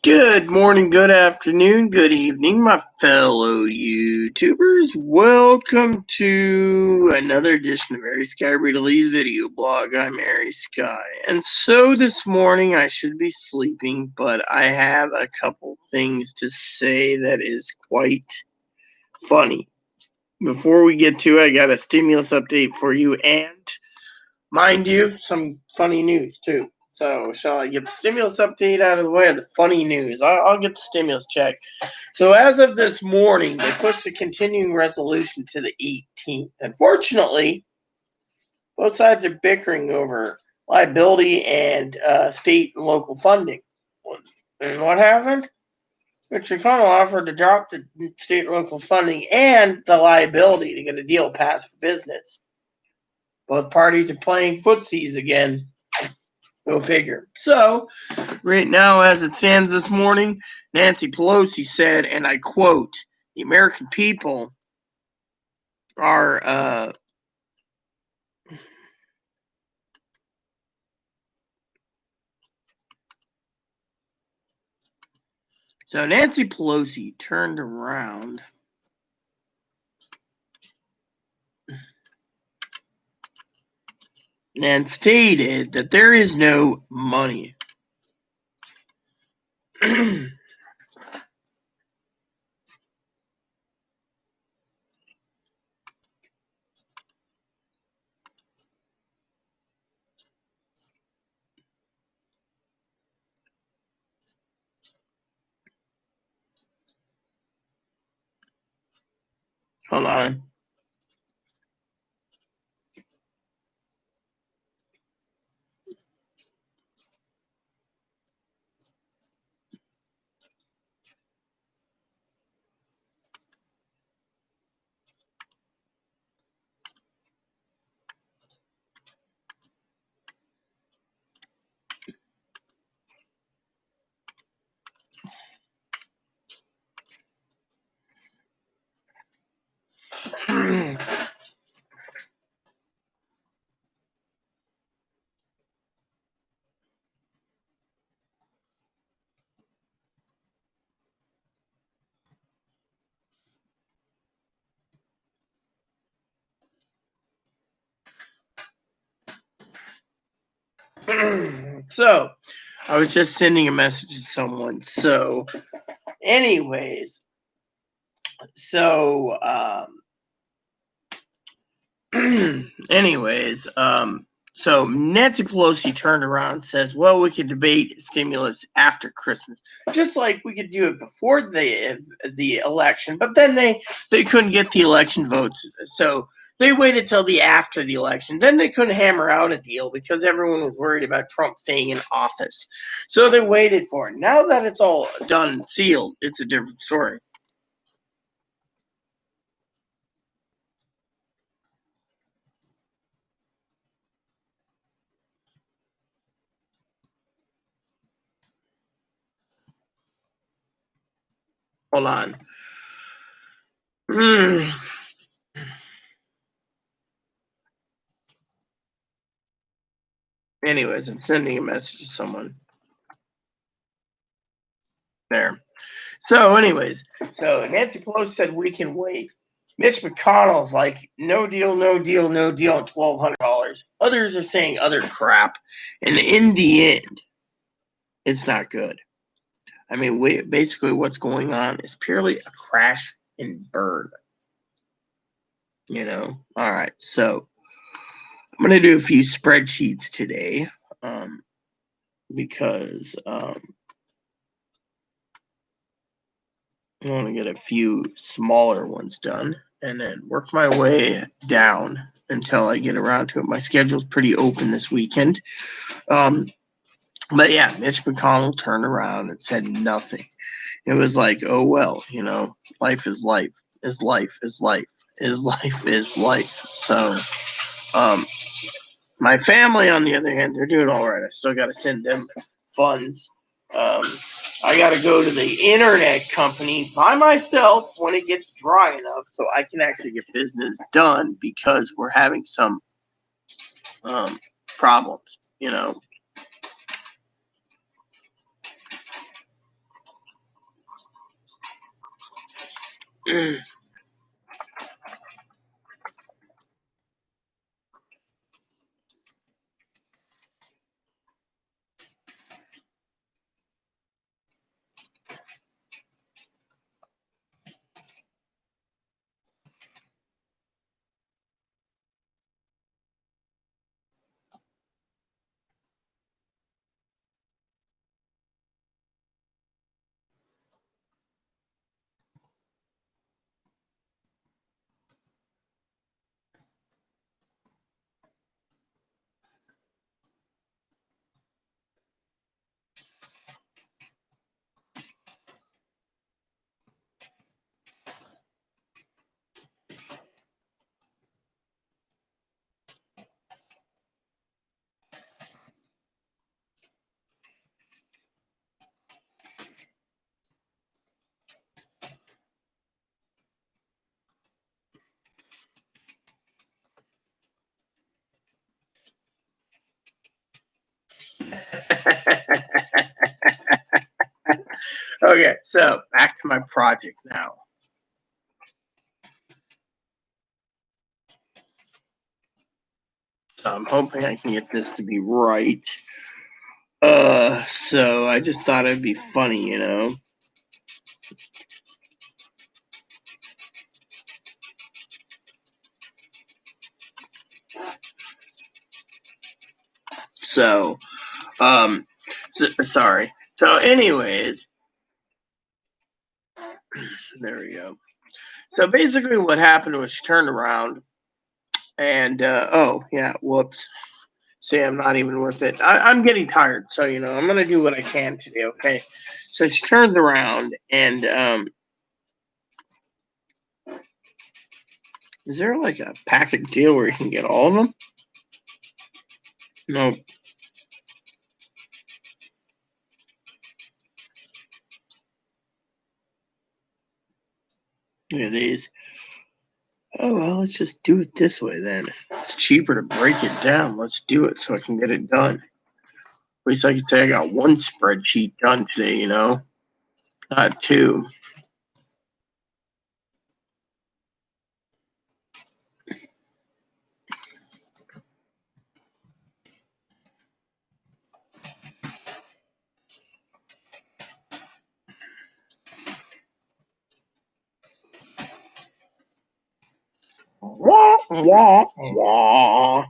Good morning, good afternoon, good evening, my fellow YouTubers. Welcome to another edition of Mary Sky Lee's video blog. I'm Mary Sky. And so this morning I should be sleeping, but I have a couple things to say that is quite funny. Before we get to it, I got a stimulus update for you and, mind you, some funny news too. So, shall I get the stimulus update out of the way or the funny news? I'll get the stimulus check. So, as of this morning, they pushed the continuing resolution to the 18th. Unfortunately, both sides are bickering over liability and state and local funding. And what happened? Mitch McConnell offered to drop the state and local funding and the liability to get a deal passed for business. Both parties are playing footsies again. Go figure. So, right now, as it stands this morning, Nancy Pelosi said, and I quote, the American people are, so Nancy Pelosi turned around and stated that there is no money. Hold on. So, I was just sending a message to someone. So, anyways, so, anyways, so Nancy Pelosi turned around and says, well, we could debate stimulus after Christmas, just like we could do it before the election, but then they couldn't get the election votes, so they waited till the after the election. Then they couldn't hammer out a deal because everyone was worried about Trump staying in office, so they waited for it. Now that it's all done and sealed, it's a different story. Hold on. Anyways, I'm sending a message to someone. There. So, anyways, so Nancy Pelosi said we can wait. Mitch McConnell's like, no deal, no deal, no deal on $1,200. Others are saying other crap. And in the end, it's not good. I mean, basically what's going on is purely a crash and burn. You know? All right. So, I'm going to do a few spreadsheets today because I want to get a few smaller ones done and then work my way down until I get around to it. My schedule's pretty open this weekend. But yeah, Mitch McConnell turned around and said nothing. It was like, oh, well, you know, life is life, is life, is life, is life, is life. So, my family, on the other hand, they're doing all right. I still got to send them funds. I got to go to the internet company by myself when it gets dry enough so I can actually get business done because we're having some problems, you know. Okay, so back to my project now. So I'm hoping I can get this to be right. So I just thought it'd be funny, you know. So, sorry. So, anyways, there we go. So basically, what happened was she turned around and oh yeah, whoops. See, I'm not even with it. I'm getting tired, so you know I'm gonna do what I can today. Okay. So she turns around and is there like a packet deal where you can get all of them? No. Look at these. Oh well, let's just do it this way then. It's cheaper to break it down. Let's do it so I can get it done. At least I can say I got one spreadsheet done today, you know, not two. Wah, wah, wah.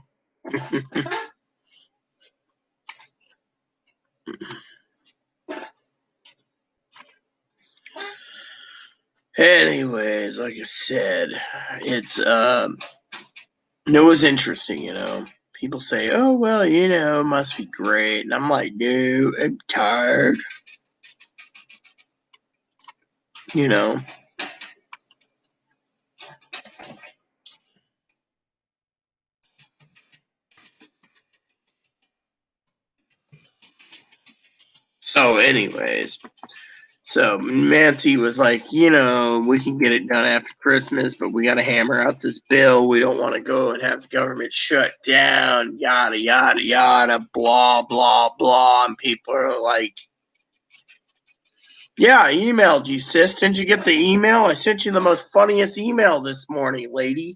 Anyways, like I said, it's it was interesting, you know. People say, "Oh well, you know, it must be great," and I'm like, "No, I'm tired," you know. So, anyways, so Nancy was like, "You know, we can get it done after Christmas, but we got to hammer out this bill. We don't want to go and have the government shut down, yada yada yada, blah blah blah." And people are like, "Yeah, I emailed you, sis. Didn't you get the email? I sent you the most funniest email this morning, lady.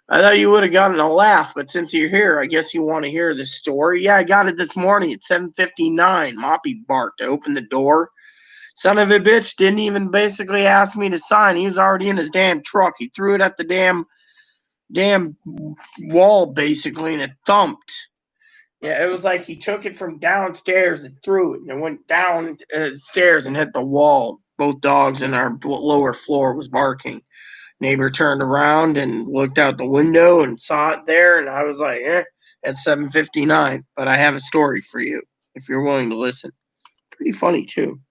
I thought you would have gotten a laugh, but since you're here, I guess you want to hear the story. Yeah, I got it this morning at 7:59. Moppy barked to open the door. Son of a bitch didn't even basically ask me to sign. He was already in his damn truck. He threw it at the damn wall basically, and it thumped. Yeah, it was like he took it from downstairs and threw it, and it went down stairs and hit the wall. Both dogs in our lower floor was barking. Neighbor turned around and looked out the window and saw it there, and I was like, at 7:59. But I have a story for you if you're willing to listen. Pretty funny too.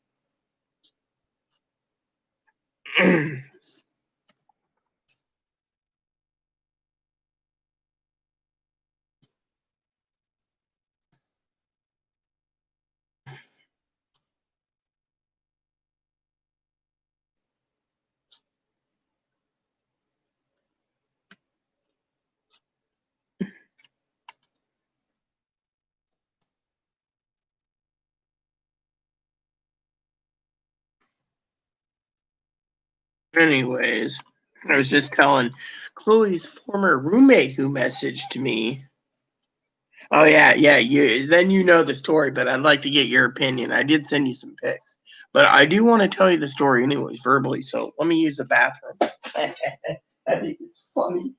Anyways, I was just telling Chloe's former roommate who messaged me. Oh yeah, then you know the story, but I'd like to get your opinion. I did send you some pics, but I do want to tell you the story anyways, verbally. So let me use the bathroom. I think it's funny.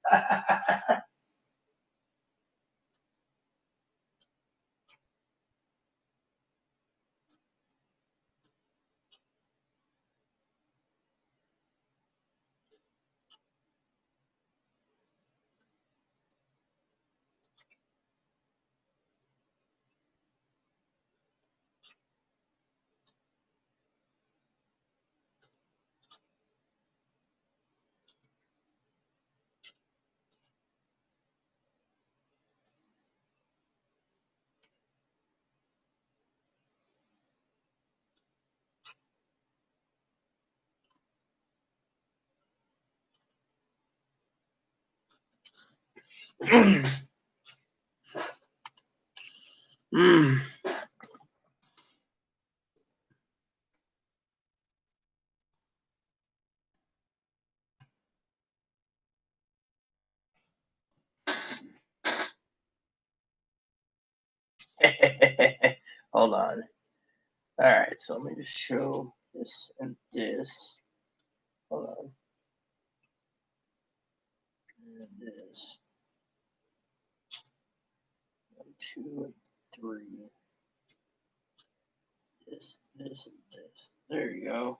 Mm. Hold on. All right, so let me just show this and this. Hold on. And this. 1, 2, and 3. This, and this. There you go.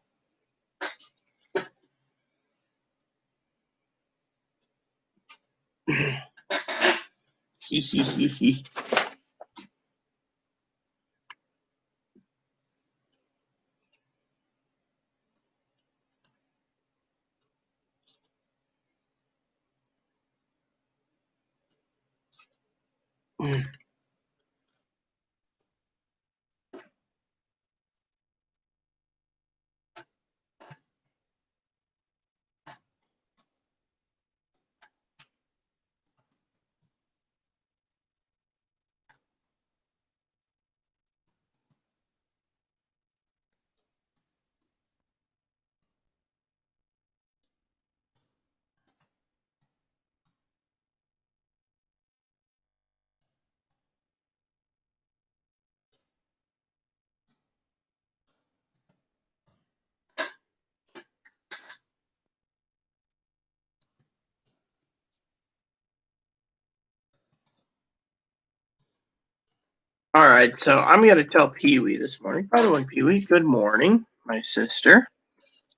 All right, so I'm going to tell Pee Wee this morning. By the way, Pee Wee, good morning, my sister.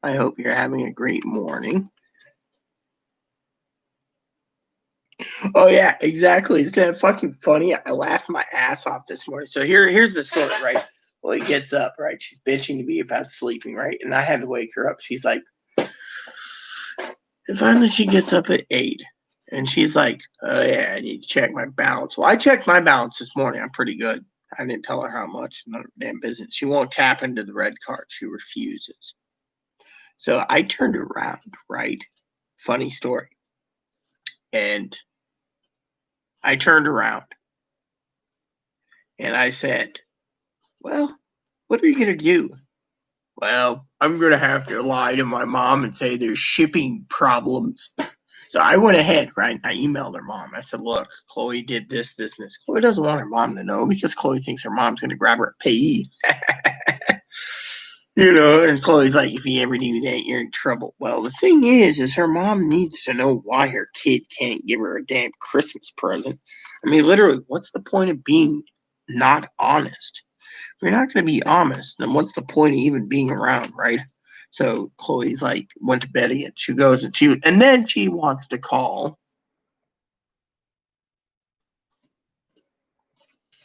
I hope you're having a great morning. Oh, yeah, exactly. Isn't that fucking funny? I laughed my ass off this morning. So here's the story, right? Well, he gets up, right? She's bitching to me about sleeping, right? And I had to wake her up. She's like, and finally she gets up at 8. And she's like, oh, yeah, I need to check my balance. Well, I checked my balance this morning. I'm pretty good. I didn't tell her how much. None of her damn business. She won't tap into the red card. She refuses. So I turned around, right? Funny story. And I turned around and I said, well, what are you going to do? Well, I'm going to have to lie to my mom and say there's shipping problems. So I went ahead, right? I emailed her mom. I said, look, Chloe did this, this, and this. Chloe doesn't want her mom to know because Chloe thinks her mom's going to grab her at payee. And Chloe's like, if you ever do that, you're in trouble. Well, the thing is her mom needs to know why her kid can't give her a damn Christmas present. I mean, literally, what's the point of being not honest? If you're not going to be honest, then what's the point of even being around, right? So Chloe's like, went to bed again. She goes and then she wants to call.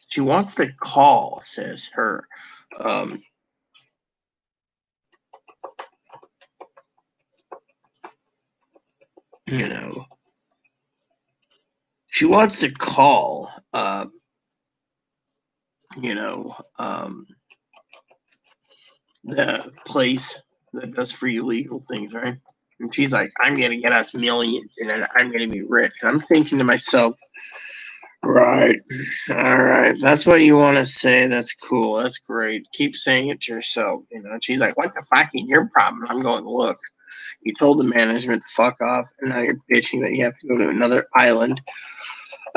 She wants to call, says her. Um, you know, she wants to call, you know, um, the place that does free legal things, right? And she's like, I'm going to get us millions and then I'm going to be rich. And I'm thinking to myself, right, all right, that's what you want to say. That's cool. That's great. Keep saying it to yourself. And she's like, what the fuck is your problem? I'm going, look, You told the management to fuck off, and now you're bitching that you have to go to another island.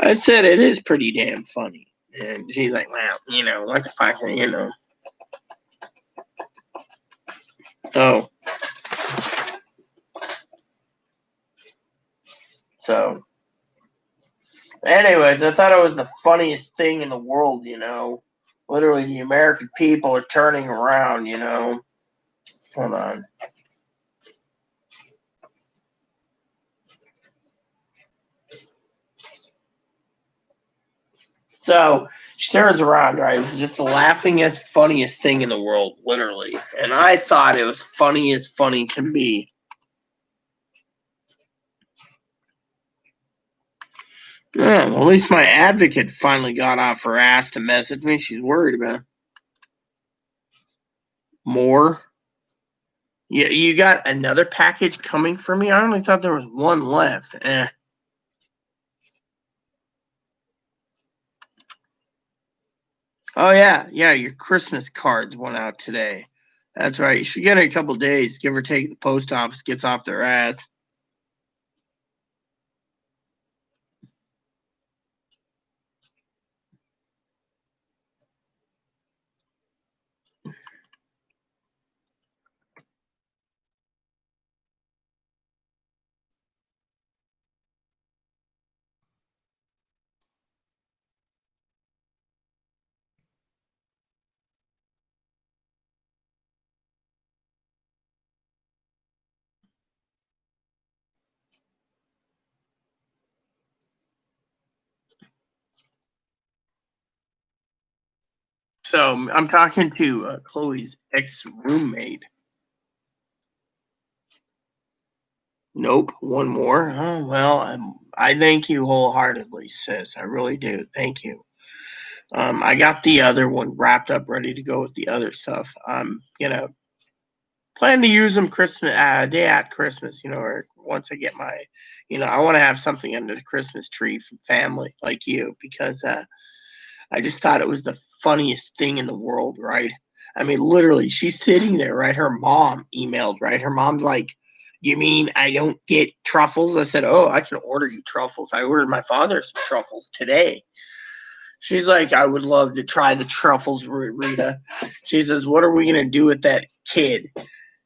I said it is pretty damn funny. And she's like, well, what the fuck, Oh. So, anyways, I thought it was the funniest thing in the world, Literally, the American people are turning around, Hold on. So she turns around, right? It was just the laughingest, funniest thing in the world, literally. And I thought it was funny as funny can be. Yeah, well, at least my advocate finally got off her ass to message me. She's worried about it. More? Yeah, you got another package coming for me? I only thought there was one left. Oh, yeah. Yeah, your Christmas cards went out today. That's right. You should get it in a couple days. Give or take, the post office gets off their ass. So I'm talking to Chloe's ex-roommate. Nope, one more. Oh, well, I thank you wholeheartedly, sis. I really do. Thank you. I got the other one wrapped up, ready to go with the other stuff. Plan to use them Christmas day at Christmas. Or once I get my, I want to have something under the Christmas tree from family like you because I just thought it was the funniest thing in the world, right? I mean, literally, she's sitting there, right? Her mom emailed, right? Her mom's like, you mean I don't get truffles? I said, oh, I can order you truffles. I ordered my father some truffles today. She's like, I would love to try the truffles, Rita. She says, what are we going to do with that kid?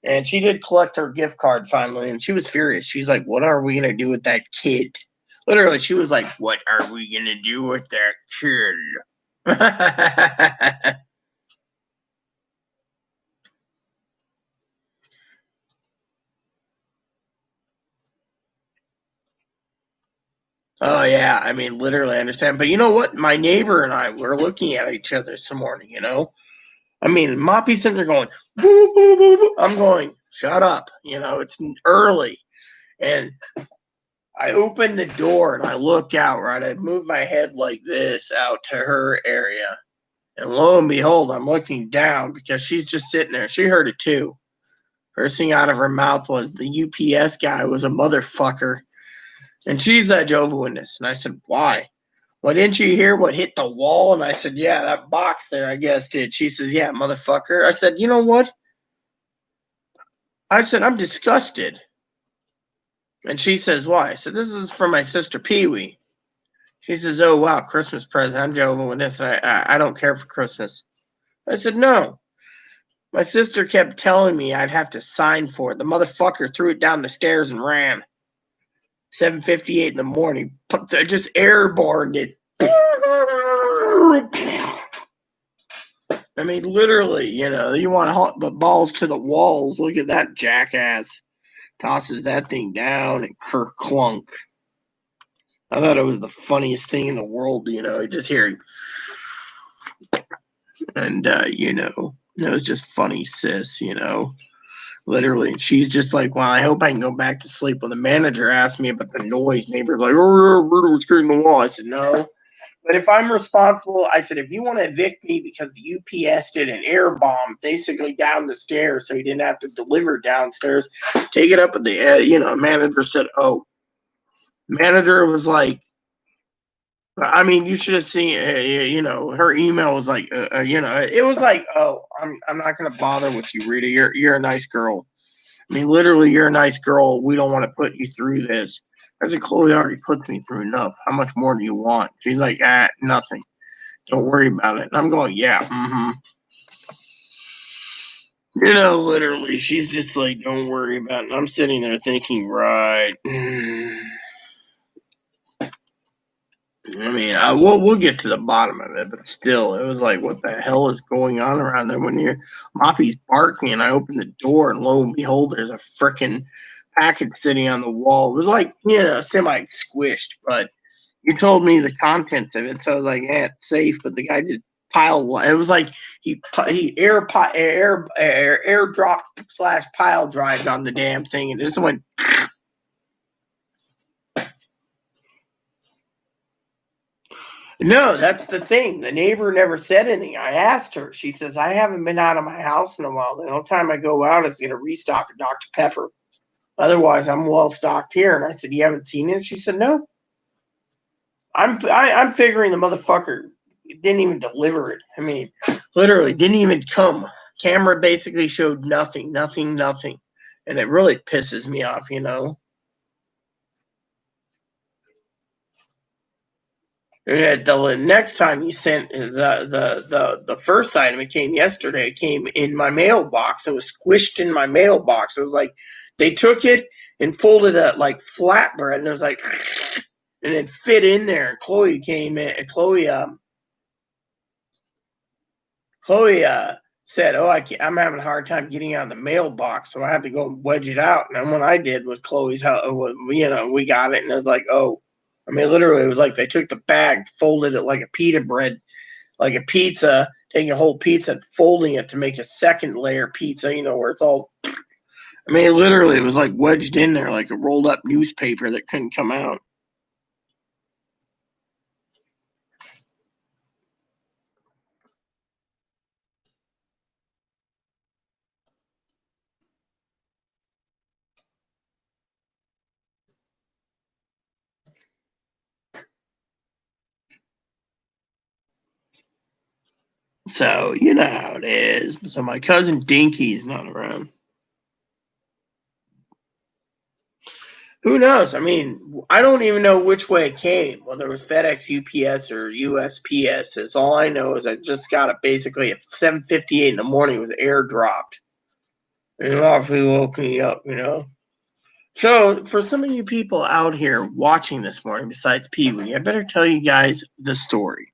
And she did collect her gift card finally, and she was furious. She's like, what are we going to do with that kid? Literally, she was like, what are we going to do with that kid? Oh yeah, I mean literally I understand. But you know what? My neighbor and I were looking at each other this morning. I mean Moppy's sitting there going, boo, boo, boo, boo. I'm going, shut up. It's early. And I open the door and I look out, right? I move my head like this out to her area. And lo and behold, I'm looking down because she's just sitting there. She heard it too. First thing out of her mouth was the UPS guy was a motherfucker. And she's a Jehovah's Witness. And I said, why? Well, didn't you hear what hit the wall? And I said, yeah, that box there, I guess, did. She says, yeah, motherfucker. I said, you know what? I said, I'm disgusted. And she says, why? I said, this is for my sister Pee Wee. She says, oh, wow, Christmas present. I'm Jehovah's Witness. I don't care for Christmas. I said, no. My sister kept telling me I'd have to sign for it. The motherfucker threw it down the stairs and ran. 7:58 in the morning. Just airborne it. I mean, literally, you want hot but balls to the walls. Look at that jackass. Tosses that thing down and clunk. I thought it was the funniest thing in the world, just hearing. And, it was just funny, sis. Literally. And she's just like, well, I hope I can go back to sleep. When the manager asked me about the noise, neighbor's like, oh, yeah, Rudy was screwing the wall. I said, no. But if I'm responsible, I said, if you want to evict me because the UPS did an air bomb basically down the stairs so he didn't have to deliver downstairs, take it up with the, manager said, oh. Manager was like, I mean, you should have seen, her email was like, it was like, oh, I'm not going to bother with you, Rita. You're a nice girl. I mean, literally, you're a nice girl. We don't want to put you through this. I said, Chloe already puts me through enough. How much more do you want? She's like, nothing. Don't worry about it. And I'm going, yeah, literally, she's just like, don't worry about it. And I'm sitting there thinking, right. I mean, we'll get to the bottom of it, but still, it was like, what the hell is going on around there? When Moppy's barking, and I open the door, and lo and behold, there's a freaking package sitting on the wall. It was like, semi squished, but you told me the contents of it, so I was like, yeah, it's safe. But the guy just piled. It was like he airdrop / pile drive on the damn thing, and this went. No, that's the thing. The neighbor never said anything. I asked her. She says, I haven't been out of my house in a while. The only time I go out is to get a restock of Dr. Pepper. Otherwise, I'm well stocked here. And I said, you haven't seen it? She said, no. I'm figuring the motherfucker didn't even deliver it. I mean, literally didn't even come. Camera basically showed nothing. And it really pisses me off, The next time you sent the first item, it came yesterday. It came in my mailbox. It was squished in my mailbox. It was like they took it and folded it like flatbread, and it was like, and it fit in there. Chloe came in. Chloe said, "Oh, I'm having a hard time getting out of the mailbox, so I had to go and wedge it out." And then what I did with Chloe's help, we got it, and it was like, oh. I mean, literally, it was like they took the bag, folded it like a pita bread, like a pizza, taking a whole pizza and folding it to make a second layer pizza, where it's all. I mean, literally, it was like wedged in there like a rolled up newspaper that couldn't come out. So, you know how it is. So, my cousin Dinky's not around. Who knows? I mean, I don't even know which way it came, whether it was FedEx, UPS, or USPS. It's all I know is I just got it basically at 7:58 in the morning. It was airdropped. And Moppy woke me up, So, for some of you people out here watching this morning, besides Pee Wee, I better tell you guys the story.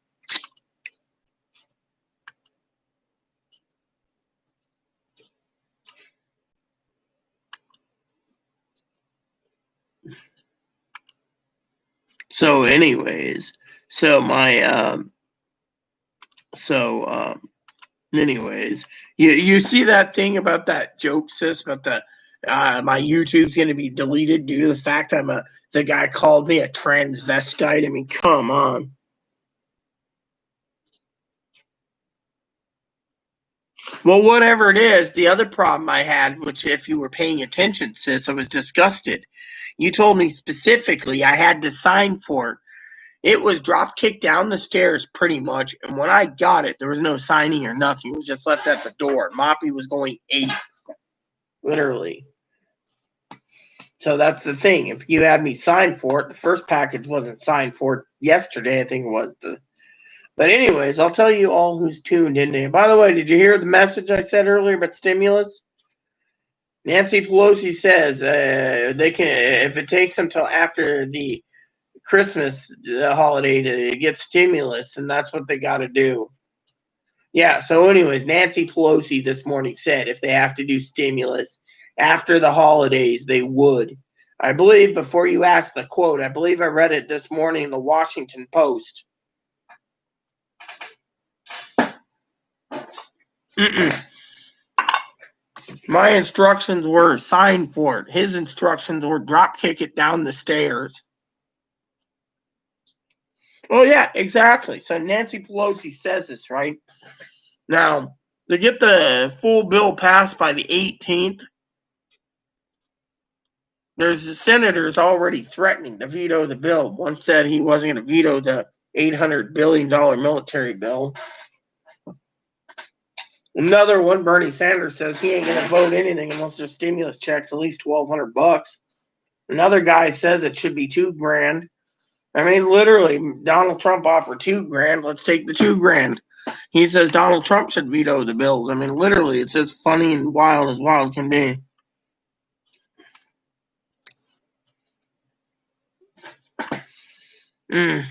So, anyways, so anyways, you see that thing about that joke, sis, about the my YouTube's going to be deleted due to the fact the guy called me a transvestite. I mean, come on. Well, whatever it is, the other problem I had, which if you were paying attention, sis, I was disgusted. You told me specifically I had to sign for it. It was drop kicked down the stairs pretty much, and when I got it, there was no signing or nothing. It was just left at the door. Moppy was going 8, literally. So that's the thing. If you had me sign for it, the first package wasn't signed for yesterday. I think it was But anyways, I'll tell you all who's tuned in today. By the way, did you hear the message I said earlier about stimulus? Nancy Pelosi says they can, if it takes until after the Christmas holiday to get stimulus, and that's what they got to do. Yeah. So, anyways, Nancy Pelosi this morning said if they have to do stimulus after the holidays, they would. I believe, before you ask the quote, I believe I read it this morning in the Washington Post. My instructions were sign for it. His instructions were drop kick it down the stairs. Oh, yeah, exactly. So Nancy Pelosi says this, right? Now, to get the full bill passed by the 18th, there's the senators already threatening to veto the bill. One said he wasn't going to veto the $800 billion military bill. Another one, Bernie Sanders says he ain't gonna vote anything unless there's stimulus checks, at least $1,200. Another guy says it should be $2,000. I mean, literally, Donald Trump offered $2,000. Let's take the $2,000. He says Donald Trump should veto the bills. I mean, literally, it's as funny and wild as wild can be. Mm.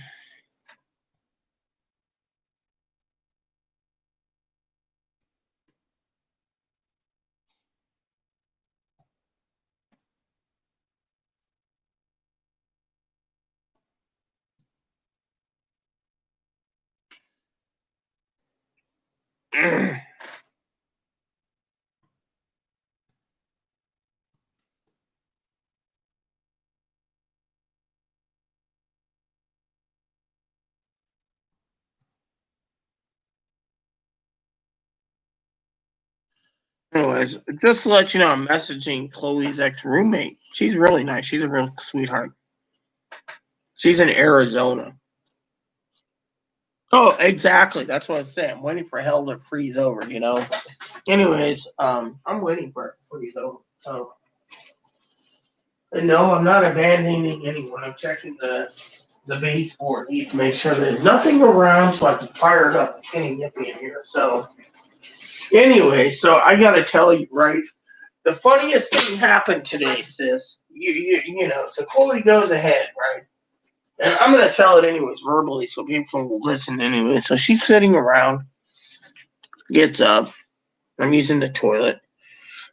Mm. Anyways, just to let you know, I'm messaging Chloe's ex roommate. She's really nice. She's a real sweetheart. She's in Arizona. Oh, exactly. That's what I'm saying. I'm waiting for hell to freeze over. Anyways, I'm waiting for it to freeze over. So, and no, I'm not abandoning anyone. I'm checking the baseboard to make sure there's nothing around so I can fire it up and can't get me in here. So, anyway, so I gotta tell you, right? The funniest thing happened today, sis. So Chloe goes ahead, right? And I'm gonna tell it anyways, verbally, so people will listen anyway. So she's sitting around, gets up. I'm using the toilet,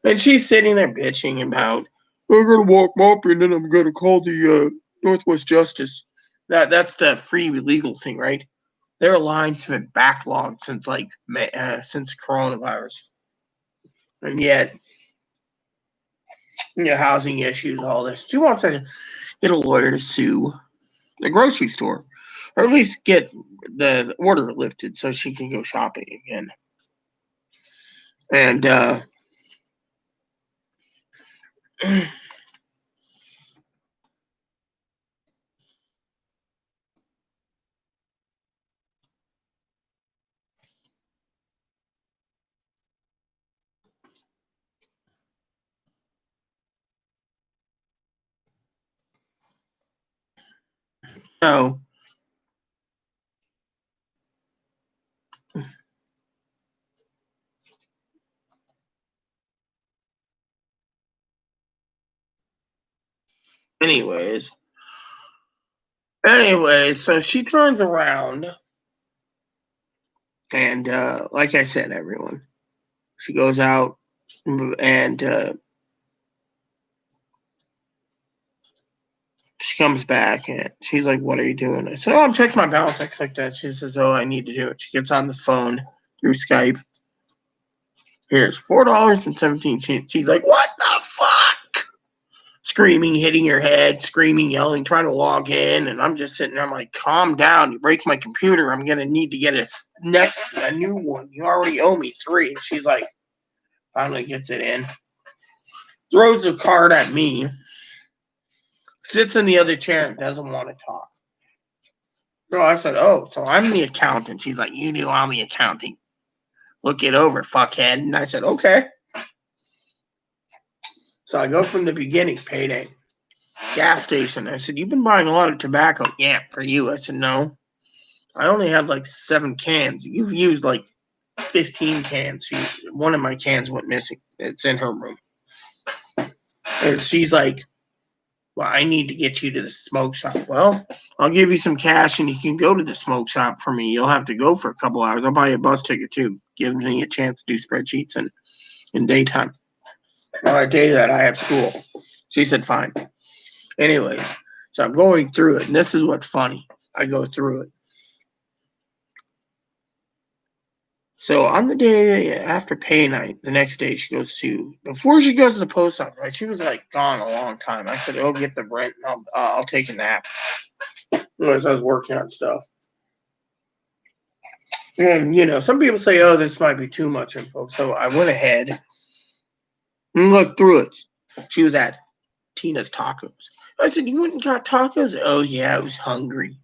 and she's sitting there bitching about, I'm gonna walk mop and then I'm gonna call the Northwest Justice. That's the free legal thing, right? Their lines have been backlogged since since coronavirus, and yet housing issues, all this. She wants to get a lawyer to sue the grocery store, or at least get the order lifted so she can go shopping again. And so, anyways, so she turns around and, like I said, everyone, she goes out and she comes back and she's like, "What are you doing?" I said, "Oh, I'm checking my balance." I click that. She says, "Oh, I need to do it." She gets on the phone through Skype. Here's $4.17. She's like, "What the fuck?" Screaming, hitting her head, screaming, yelling, trying to log in. And I'm just sitting there. I'm like, calm down. You break my computer. I'm going to need to get a new one. You already owe me three. And she's like, finally gets it in, throws the card at me, sits in the other chair and doesn't want to talk. So I said, "Oh, so I'm the accountant." She's like, "You do all the accounting. Look it over, fuckhead." And I said, "Okay." So I go from the beginning, payday. Gas station. I said, "You've been buying a lot of tobacco." "Yeah, for you." I said, "No. I only had like 7 cans. You've used like 15 cans. One of my cans went missing. It's in her room." And she's like, "Well, I need to get you to the smoke shop." "Well, I'll give you some cash and you can go to the smoke shop for me. You'll have to go for a couple hours. I'll buy you a bus ticket too. Gives me a chance to do spreadsheets and in daytime. On a day that I have school." She said, "Fine." Anyways, so I'm going through it, and this is what's funny. I go through it. So on the day after pay night, the next day before she goes to the post office, right? She was like gone a long time. I said, "Oh, get the rent. And I'll take a nap." As I was working on stuff. And, some people say, "Oh, this might be too much info." So I went ahead and looked through it. She was at Tina's Tacos. I said, "You went and got tacos?" "Oh, yeah, I was hungry."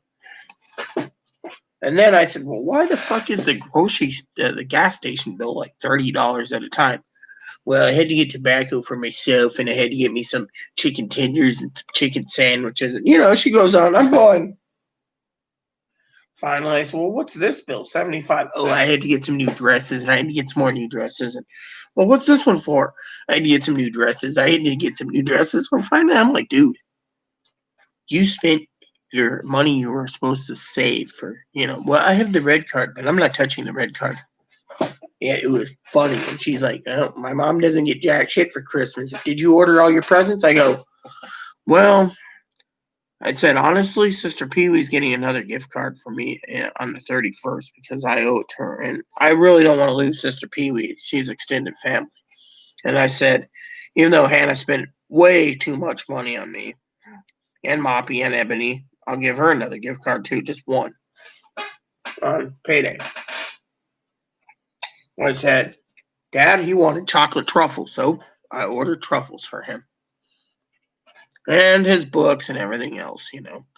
And then I said, well, why the fuck is the gas station bill like $30 at a time? Well, I had to get tobacco for myself, and I had to get me some chicken tenders and some chicken sandwiches. And, she goes on. I'm going. Finally, I said, well, what's this bill? 75. Oh, I had to get some new dresses, and I had to get some more new dresses. And, well, what's this one for? I had to get some new dresses. I had to get some new dresses. Well, finally, I'm like, dude, you spent your money you were supposed to save for, well, I have the red card, but I'm not touching the red card. Yeah, it was funny. And she's like, oh, my mom doesn't get jack shit for Christmas. Did you order all your presents? I go, well, I said, honestly, Sister Pee Wee's getting another gift card for me on the 31st because I owe it to her. And I really don't want to lose Sister Pee Wee. She's extended family. And I said, even though Hannah spent way too much money on me and Moppy and Ebony, I'll give her another gift card too, just one on payday. I said, Dad, he wanted chocolate truffles, so I ordered truffles for him. And his books and everything else,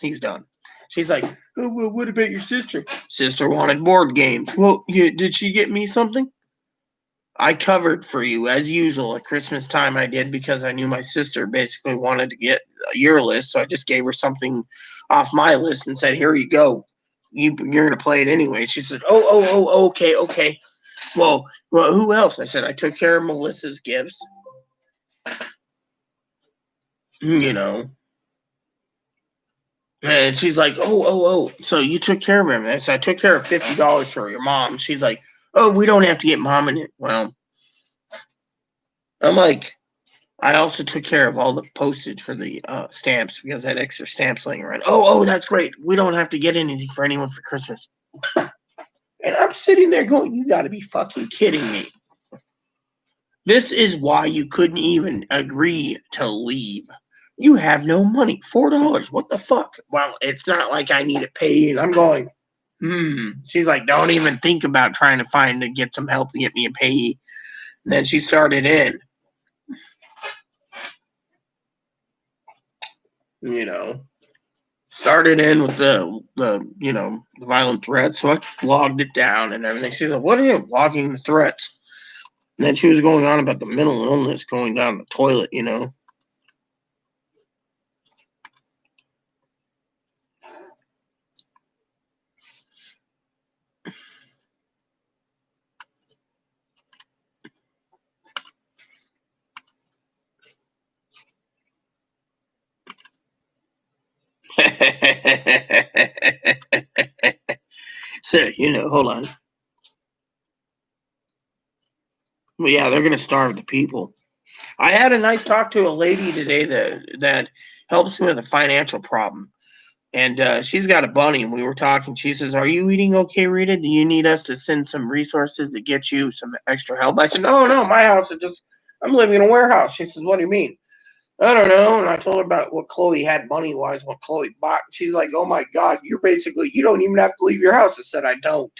he's done. She's like, oh, well, what about your sister? Sister wanted board games. Well, yeah, did she get me something? I covered for you, as usual, at Christmas time I did because I knew my sister basically wanted to get your list, so I just gave her something off my list and said, here you go. You're going to play it anyway. She said, okay. Well, who else? I said, I took care of Melissa's gifts. And she's like, oh. So you took care of him. And so I took care of $50 for your mom. She's like, oh, we don't have to get mom in it. Well, I'm like, I also took care of all the postage for the stamps because I had extra stamps laying around. Oh, that's great. We don't have to get anything for anyone for Christmas. And I'm sitting there going, you got to be fucking kidding me. This is why you couldn't even agree to leave. You have no money. $4. What the fuck? Well, it's not like I need to pay. And I'm going, She's like, don't even think about trying to get some help to get me a payee. And then she started in. Started in with the violent threats. So I logged it down and everything. She's like, what are you logging the threats? And then she was going on about the mental illness going down the toilet, So, hold on. Well, yeah, they're going to starve the people. I had a nice talk to a lady today that helps me with a financial problem. And she's got a bunny, and we were talking. She says, are you eating okay, Rita? Do you need us to send some resources to get you some extra help? I said, no, my house is just, I'm living in a warehouse. She says, what do you mean? I don't know. And I told her about what Chloe had money-wise, what Chloe bought. She's like, oh, my God, you don't even have to leave your house. I said, I don't.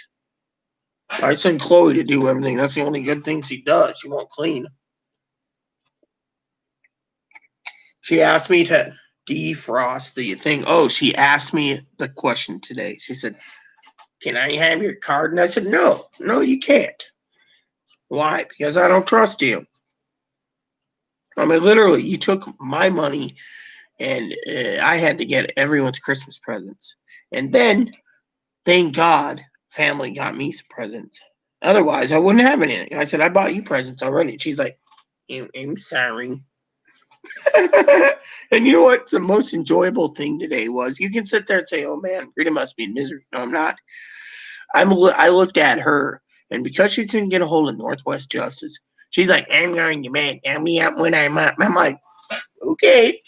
I send Chloe to do everything. That's the only good thing she does. She won't clean. She asked me to defrost the thing. Oh, she asked me the question today. She said, can I have your card? And I said, no, you can't. Why? Because I don't trust you. I mean, literally, you took my money and I had to get everyone's Christmas presents. And then, thank God, family got me some presents. Otherwise, I wouldn't have anything. I said, I bought you presents already. And she's like, I'm sorry. And you know what the most enjoyable thing today was? You can sit there and say, oh man, Rita must be in misery. No, I'm not. I looked at her, and because she couldn't get a hold of Northwest Justice, she's like, I'm going to bed. Tell me up when I'm up. I'm like, okay.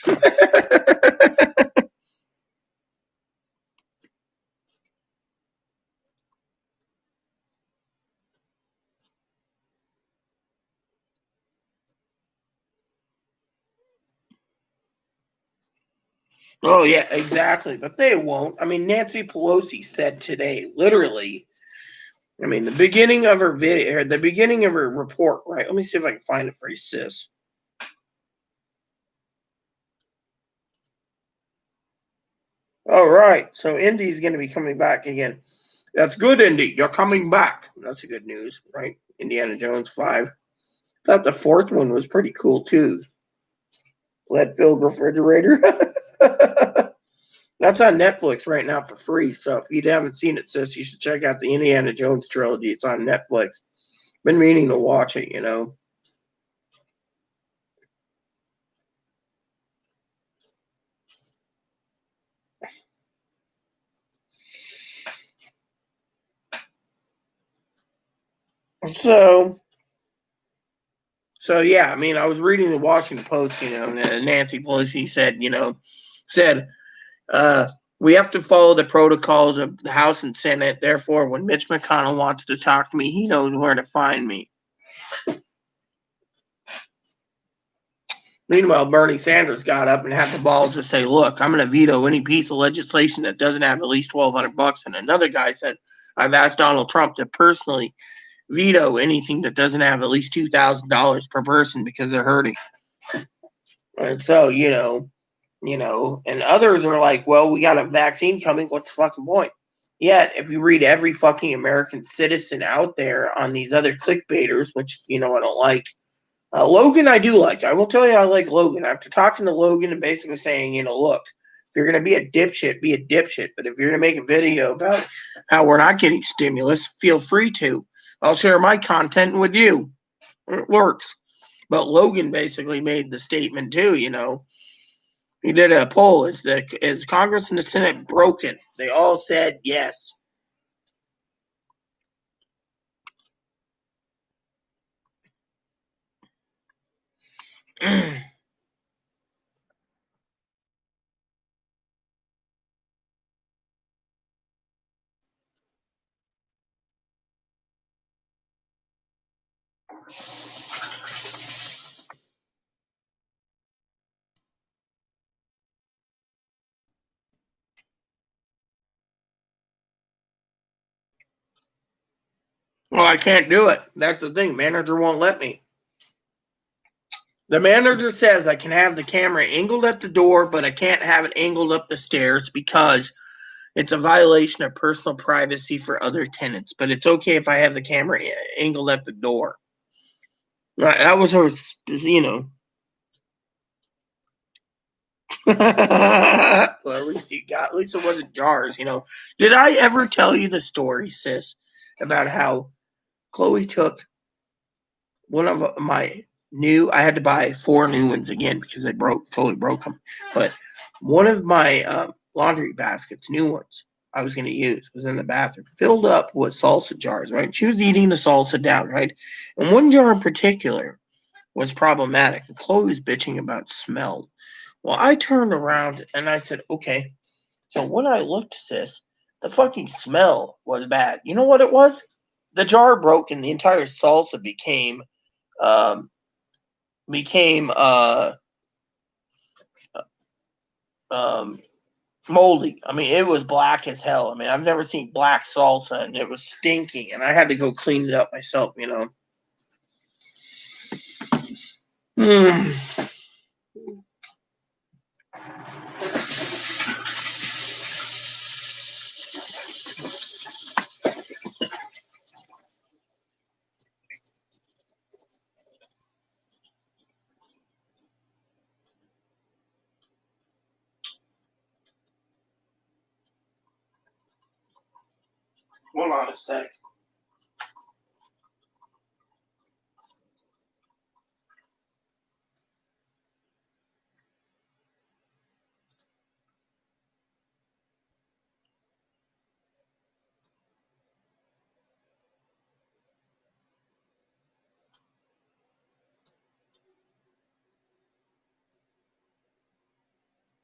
Oh yeah, exactly. But they won't. I mean, Nancy Pelosi said today, literally. I mean, the beginning of her video, or the beginning of her report, right? Let me see if I can find it for you, sis. All right. So Indy's going to be coming back again. That's good, Indy. You're coming back. That's the good news, right? Indiana Jones 5. Thought the fourth one was pretty cool too. Lead-filled refrigerator. That's on Netflix right now for free. So if you haven't seen it, sis, you should check out the Indiana Jones trilogy. It's on Netflix. Been meaning to watch it, you know. So yeah, I mean, I was reading the Washington Post, you know, and Nancy Pelosi said, said uh, we have to follow the protocols of the House and Senate. Therefore, when Mitch McConnell wants to talk to me, he knows where to find me. Meanwhile, Bernie Sanders got up and had the balls to say, look, I'm going to veto any piece of legislation that doesn't have at least $1,200. And another guy said, I've asked Donald Trump to personally veto anything that doesn't have at least $2,000 per person because they're hurting. And so, and others are like, well, we got a vaccine coming. What's the fucking point? Yet, if you read every fucking American citizen out there on these other clickbaiters, which, I don't like, Logan, I do like. I will tell you, I like Logan. After talking to Logan and basically saying, look, if you're going to be a dipshit, be a dipshit. But if you're going to make a video about how we're not getting stimulus, feel free to. I'll share my content with you. It works. But Logan basically made the statement too, He did a poll. Is Congress and the Senate broken? They all said yes. Well, I can't do it. That's the thing. Manager won't let me. The manager says I can have the camera angled at the door, but I can't have it angled up the stairs because it's a violation of personal privacy for other tenants. But it's okay if I have the camera angled at the door. That was her, well, at least at least it wasn't jars, Did I ever tell you the story, sis, about how Chloe took one of my I had to buy 4 new ones again because they fully broke them. But one of my laundry baskets, new ones, I was going to use was in the bathroom, filled up with salsa jars, right? She was eating the salsa down, right? And one jar in particular was problematic. And Chloe was bitching about smell. Well, I turned around and I said, okay. So when I looked, sis, the fucking smell was bad. You know what it was? The jar broke and the entire salsa um, became um, moldy. I mean, it was black as hell. I mean, I've never seen black salsa, and it was stinking, and I had to go clean it up myself. Mm. Hold on a sec.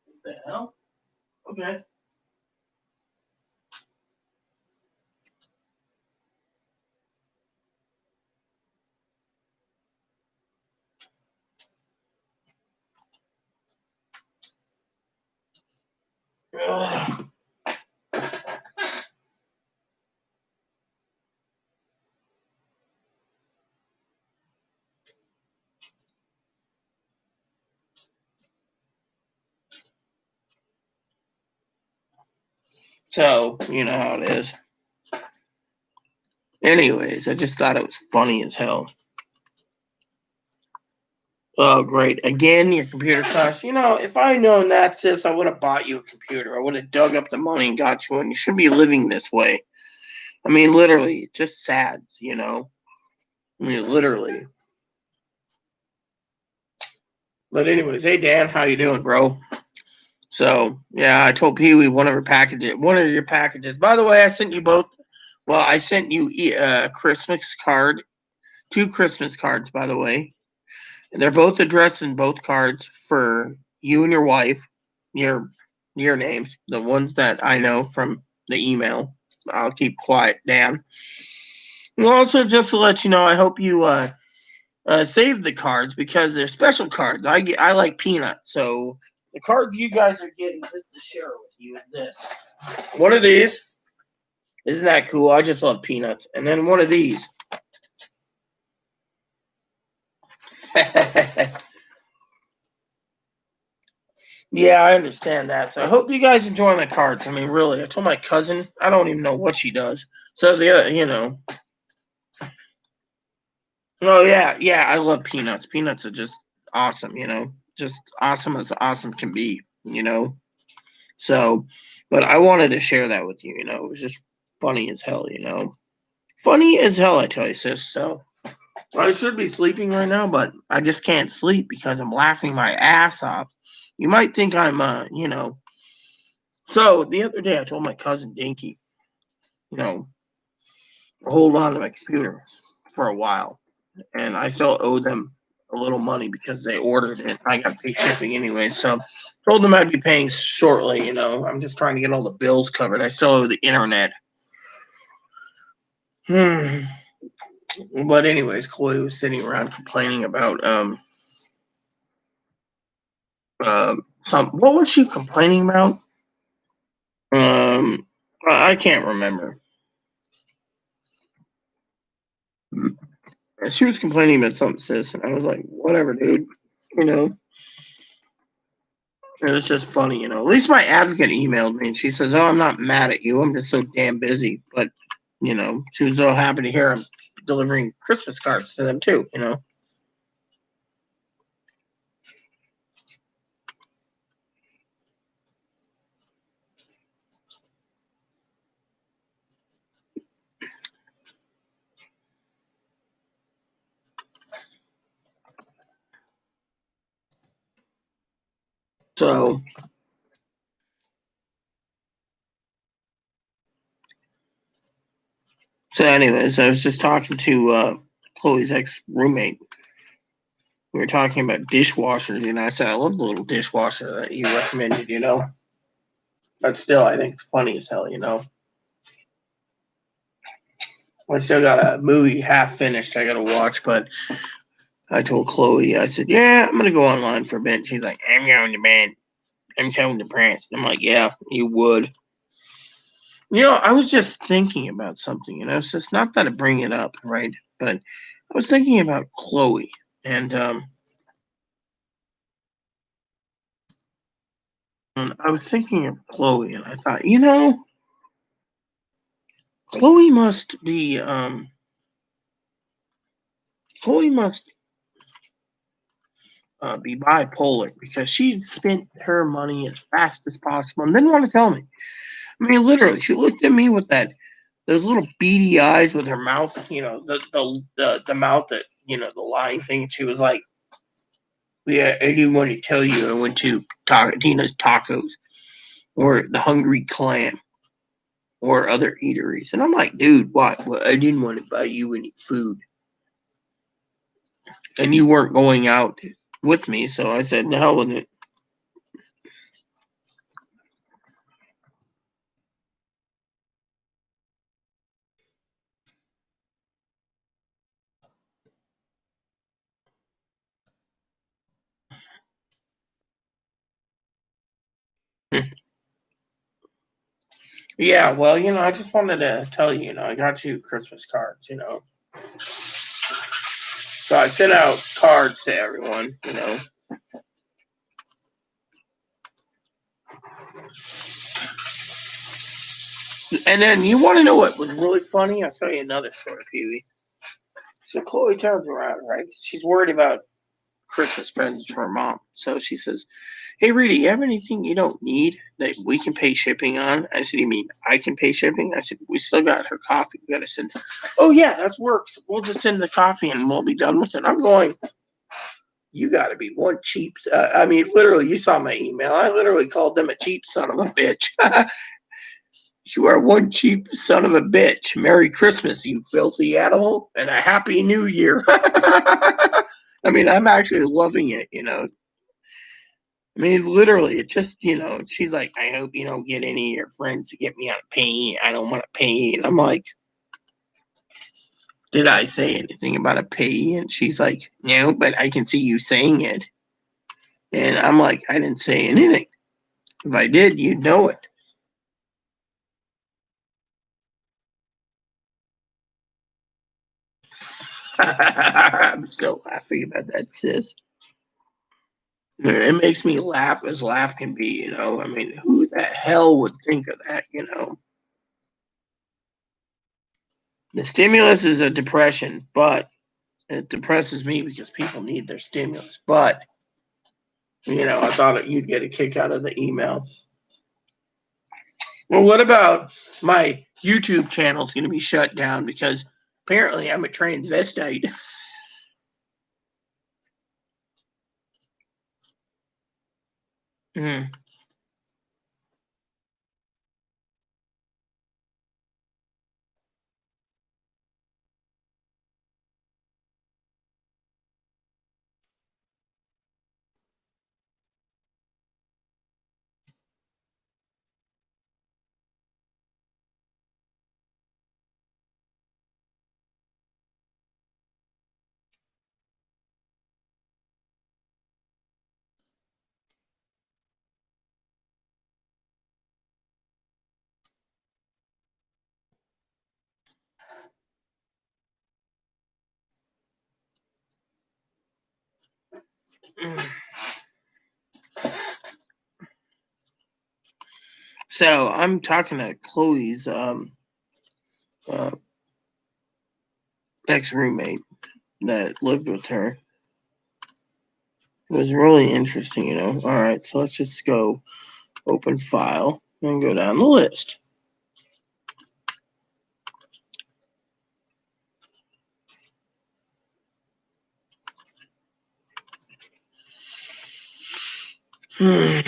What the hell? Okay. Ugh. So, you know how it is. Anyways, I just thought it was funny as hell. Oh, great. Again, your computer costs. If I known that, sis, I would have bought you a computer. I would have dug up the money and got you one. You shouldn't be living this way. I mean, literally, just sad. I mean, literally. But anyways, hey, Dan, how you doing, bro? So, yeah, I told Pee Wee one of your packages. By the way, I sent you both. Well, I sent you a Christmas card, 2 Christmas cards, by the way. And they're both addressed in both cards for you and your wife, your your names, the ones that I know from the email. I'll keep quiet, Dan. And also, just to let you know, I hope you save the cards because they're special cards. I like peanuts, so the cards you guys are getting just to share with you is this. One of these, isn't that cool? I just love peanuts. And then one of these. Yeah, I understand that. So I hope you guys enjoy my cards. I mean, really, I told my cousin, I don't even know what she does. So oh yeah, I love peanuts. Peanuts are just awesome. Just awesome as awesome can be. So, but I wanted to share that with you. It was just funny as hell. Funny as hell, I tell you, sis. So I should be sleeping right now, but I just can't sleep because I'm laughing my ass off. You. Might think I'm. So the other day I told my cousin Dinky, you know, hold on to my computer for a while, and I still owe them a little money because they ordered it. I got to pay shipping anyway, so told them I'd be paying shortly. I'm just trying to get all the bills covered. I still owe the internet. But anyways, Chloe was sitting around complaining about some. What was she complaining about? I can't remember. She was complaining about something, sis, and I was like, whatever, dude. You know, it was just funny. At least my advocate emailed me and she says, oh, I'm not mad at you. I'm just so damn busy. But, she was so happy to hear I'm delivering Christmas cards to them too. So, anyways, I was just talking to Chloe's ex roommate. We were talking about dishwashers, and I said, I love the little dishwasher that you recommended. But still, I think it's funny as hell. I still got a movie half finished I got to watch, but I told Chloe, I said, yeah, I'm going to go online for a bit. She's like, I'm going to bed. I'm so depressed. I'm like, yeah, you would. I was just thinking about something. It's just not that I bring it up, right? But I was thinking about Chloe. And I was thinking of Chloe, and I thought, Chloe must be, Chloe must be bipolar because she spent her money as fast as possible and didn't want to tell me. I mean, literally, she looked at me with those little beady eyes with her mouth, the mouth that the lying thing. And she was like, "Yeah, I didn't want to tell you. I went to Tina's Tacos or the Hungry Clam or other eateries." And I'm like, "Dude, what? Well, I didn't want to buy you any food, and you weren't going out with me." So I said, "The hell with it." Yeah, well, I just wanted to tell you, I got you Christmas cards. So I sent out cards to everyone. And then you want to know what was really funny? I'll tell you another story, Pee Wee. So Chloe turns around, right? She's worried about Christmas presents for her mom. So she says, "Hey, Rita, you have anything you don't need that we can pay shipping on?" I said, "You mean I can pay shipping?" I said, "We still got her coffee. We got to send." "Oh, yeah, that works. We'll just send the coffee and we'll be done with it." I'm going, "You got to be one cheap." I mean, literally, you saw my email. I literally called them a cheap son of a bitch. "You are one cheap son of a bitch. Merry Christmas, you filthy animal, and a Happy New Year." I mean, I'm actually loving it. I mean, literally, it's just, she's like, "I hope you don't get any of your friends to get me on a pay. I don't want to pay." And I'm like, "Did I say anything about a pay?" And she's like, "No, but I can see you saying it." And I'm like, "I didn't say anything. If I did, you'd know it." I'm still laughing about that, sis. It makes me laugh as laugh can be. I mean, who the hell would think of that? The stimulus is a depression, but it depresses me because people need their stimulus. But I thought you'd get a kick out of the email. Well, what about my YouTube channel is going to be shut down because apparently I'm a transvestite? Mm. So I'm talking to Chloe's uh, ex roommate that lived with her. It was really interesting. All right, so let's just go open file and go down the list. Hmm.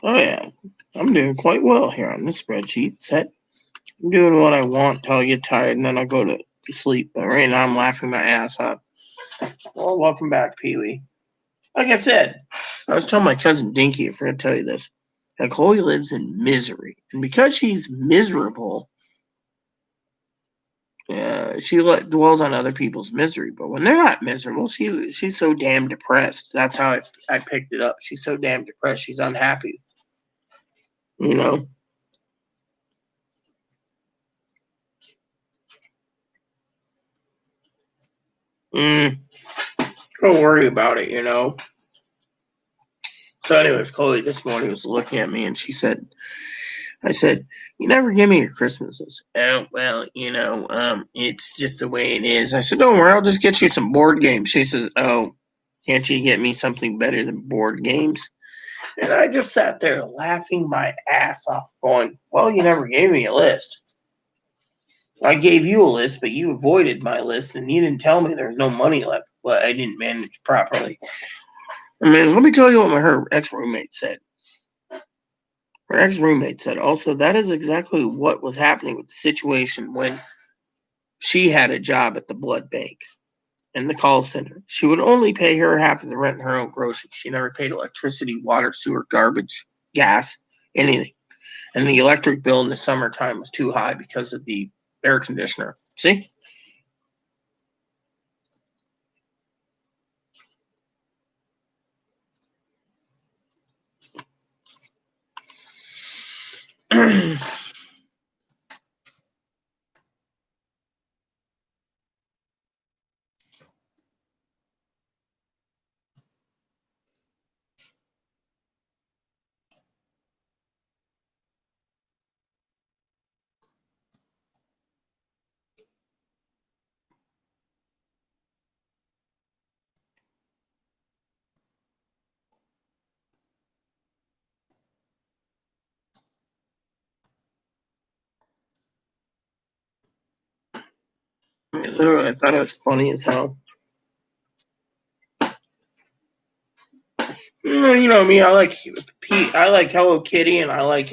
Oh yeah, I'm doing quite well here on this spreadsheet set. I'm doing what I want till I get tired and then I'll go to sleep. But right now I'm laughing my ass off. Well, welcome back, Pee Wee. Like I said, I was telling my cousin Dinky, I forgot to tell you this, that Chloe lives in misery. And because she's miserable, she dwells on other people's misery. But when they're not miserable, she's so damn depressed. That's how I picked it up. She's so damn depressed. She's unhappy. You know? Mm, don't worry about it. So, anyways, Chloe this morning was looking at me and I said, "You never give me your Christmases." "Oh, well, it's just the way it is." I said, "Don't worry, I'll just get you some board games." She says, "Oh, can't you get me something better than board games?" And I just sat there laughing my ass off, going, "Well, you never gave me a list. I gave you a list, but you avoided my list and you didn't tell me there was no money left. Well, I didn't manage properly." I mean, let me tell you what her ex roommate said. Her ex roommate said also that is exactly what was happening with the situation when she had a job at the blood bank in the call center. She would only pay her half of the rent and her own groceries. She never paid electricity, water, sewer, garbage, gas, anything. And the electric bill in the summertime was too high because of the air conditioner. See? Literally, I thought it was funny as hell. You know me. I like Hello Kitty, and I like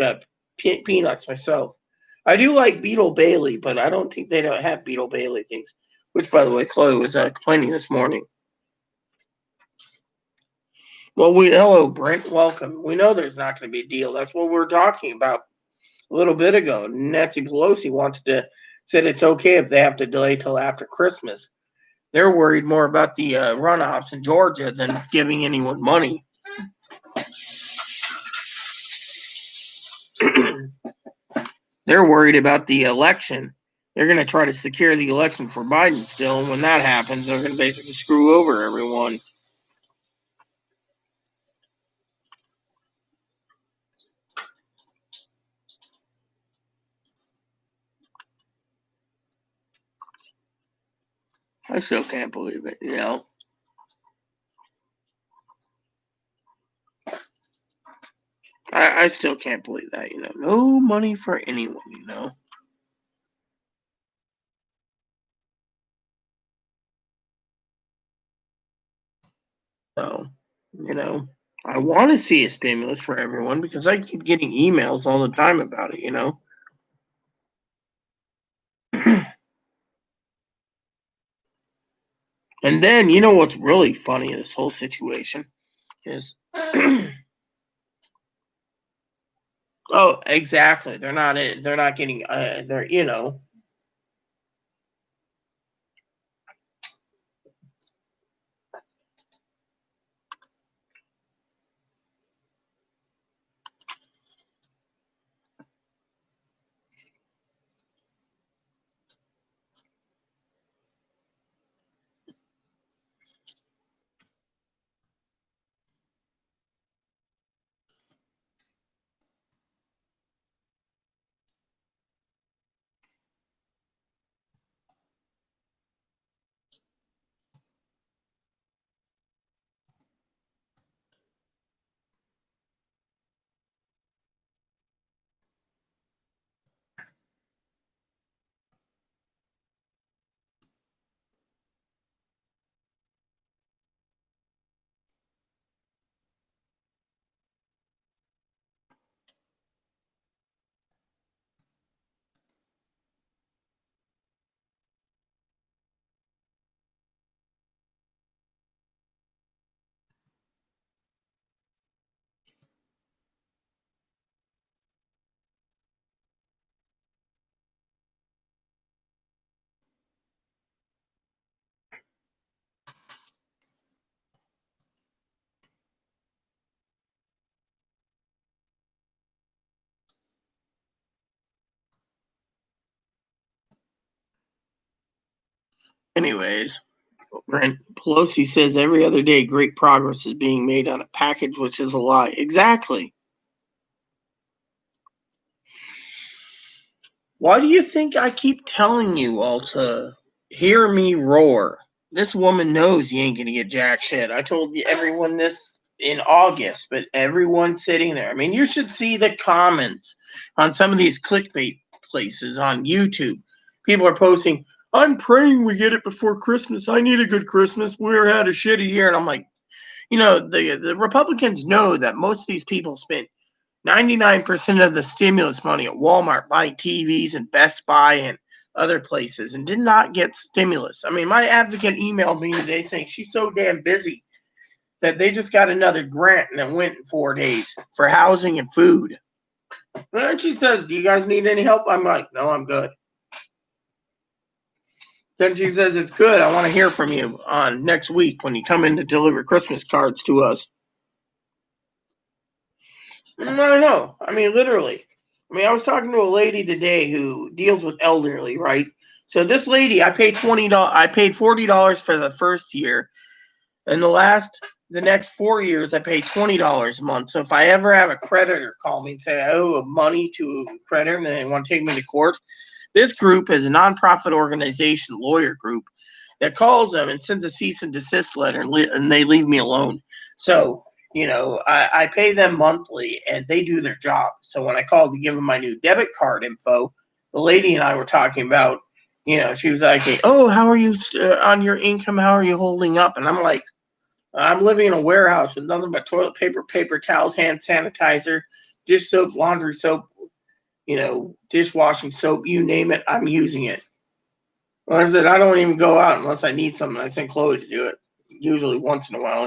Peanuts myself. I do like Beetle Bailey, but I don't think they don't have Beetle Bailey things. Which, by the way, Chloe was complaining this morning. Well, hello Brent, welcome. We know there's not going to be a deal. That's what we were talking about a little bit ago. Nancy Pelosi said it's okay if they have to delay till after Christmas. They're worried more about the runoffs in Georgia than giving anyone money. They're worried about the election. They're going to try to secure the election for Biden still. And when that happens, they're going to basically screw over everyone. I still can't believe it, you know. I still can't believe that, you know. No money for anyone, you know. So, you know, I want to see a stimulus for everyone because I keep getting emails all the time about it, you know. And then, you know what's really funny in this whole situation is, oh, exactly. They're not getting. They're you know. Anyways, Brent Pelosi says every other day great progress is being made on a package, which is a lie. Exactly. Why do you think I keep telling you all to hear me roar? This woman knows you ain't gonna get jack shit. I told everyone this in August, but everyone's sitting there. I mean, you should see the comments on some of these clickbait places on YouTube. People are posting, I'm praying we get it before Christmas. I need a good Christmas. We're had a shitty year. And I'm like, you know, the Republicans know that most of these people spent 99% of the stimulus money at Walmart buying TVs and Best Buy and other places and did not get stimulus. I mean, my advocate emailed me today saying she's so damn busy that they just got another grant and it went in 4 days for housing and food. And then she says, do you guys need any help? I'm like, no, I'm good. Then she says, it's good. I want to hear from you on next week when you come in to deliver Christmas cards to us. No, no. I mean, literally. I mean, I was talking to a lady today who deals with elderly, right? So this lady, I paid $20. I paid $40 for the first year, and the next 4 years, I pay $20 a month. So if I ever have a creditor call me and say I owe money to a creditor and they want to take me to court, this group is a nonprofit organization, lawyer group, that calls them and sends a cease and desist letter, and they leave me alone. So, you know, I pay them monthly and they do their job. So when I called to give them my new debit card info, the lady and I were talking about She was like, "Oh, how are you on your income? How are you holding up?" And I'm like, "I'm living in a warehouse with nothing but toilet paper, paper towels, hand sanitizer, dish soap, laundry soap, dishwashing soap, you name it, I'm using it." Like I said, I don't even go out unless I need something. I send Chloe to do it, usually once in a while.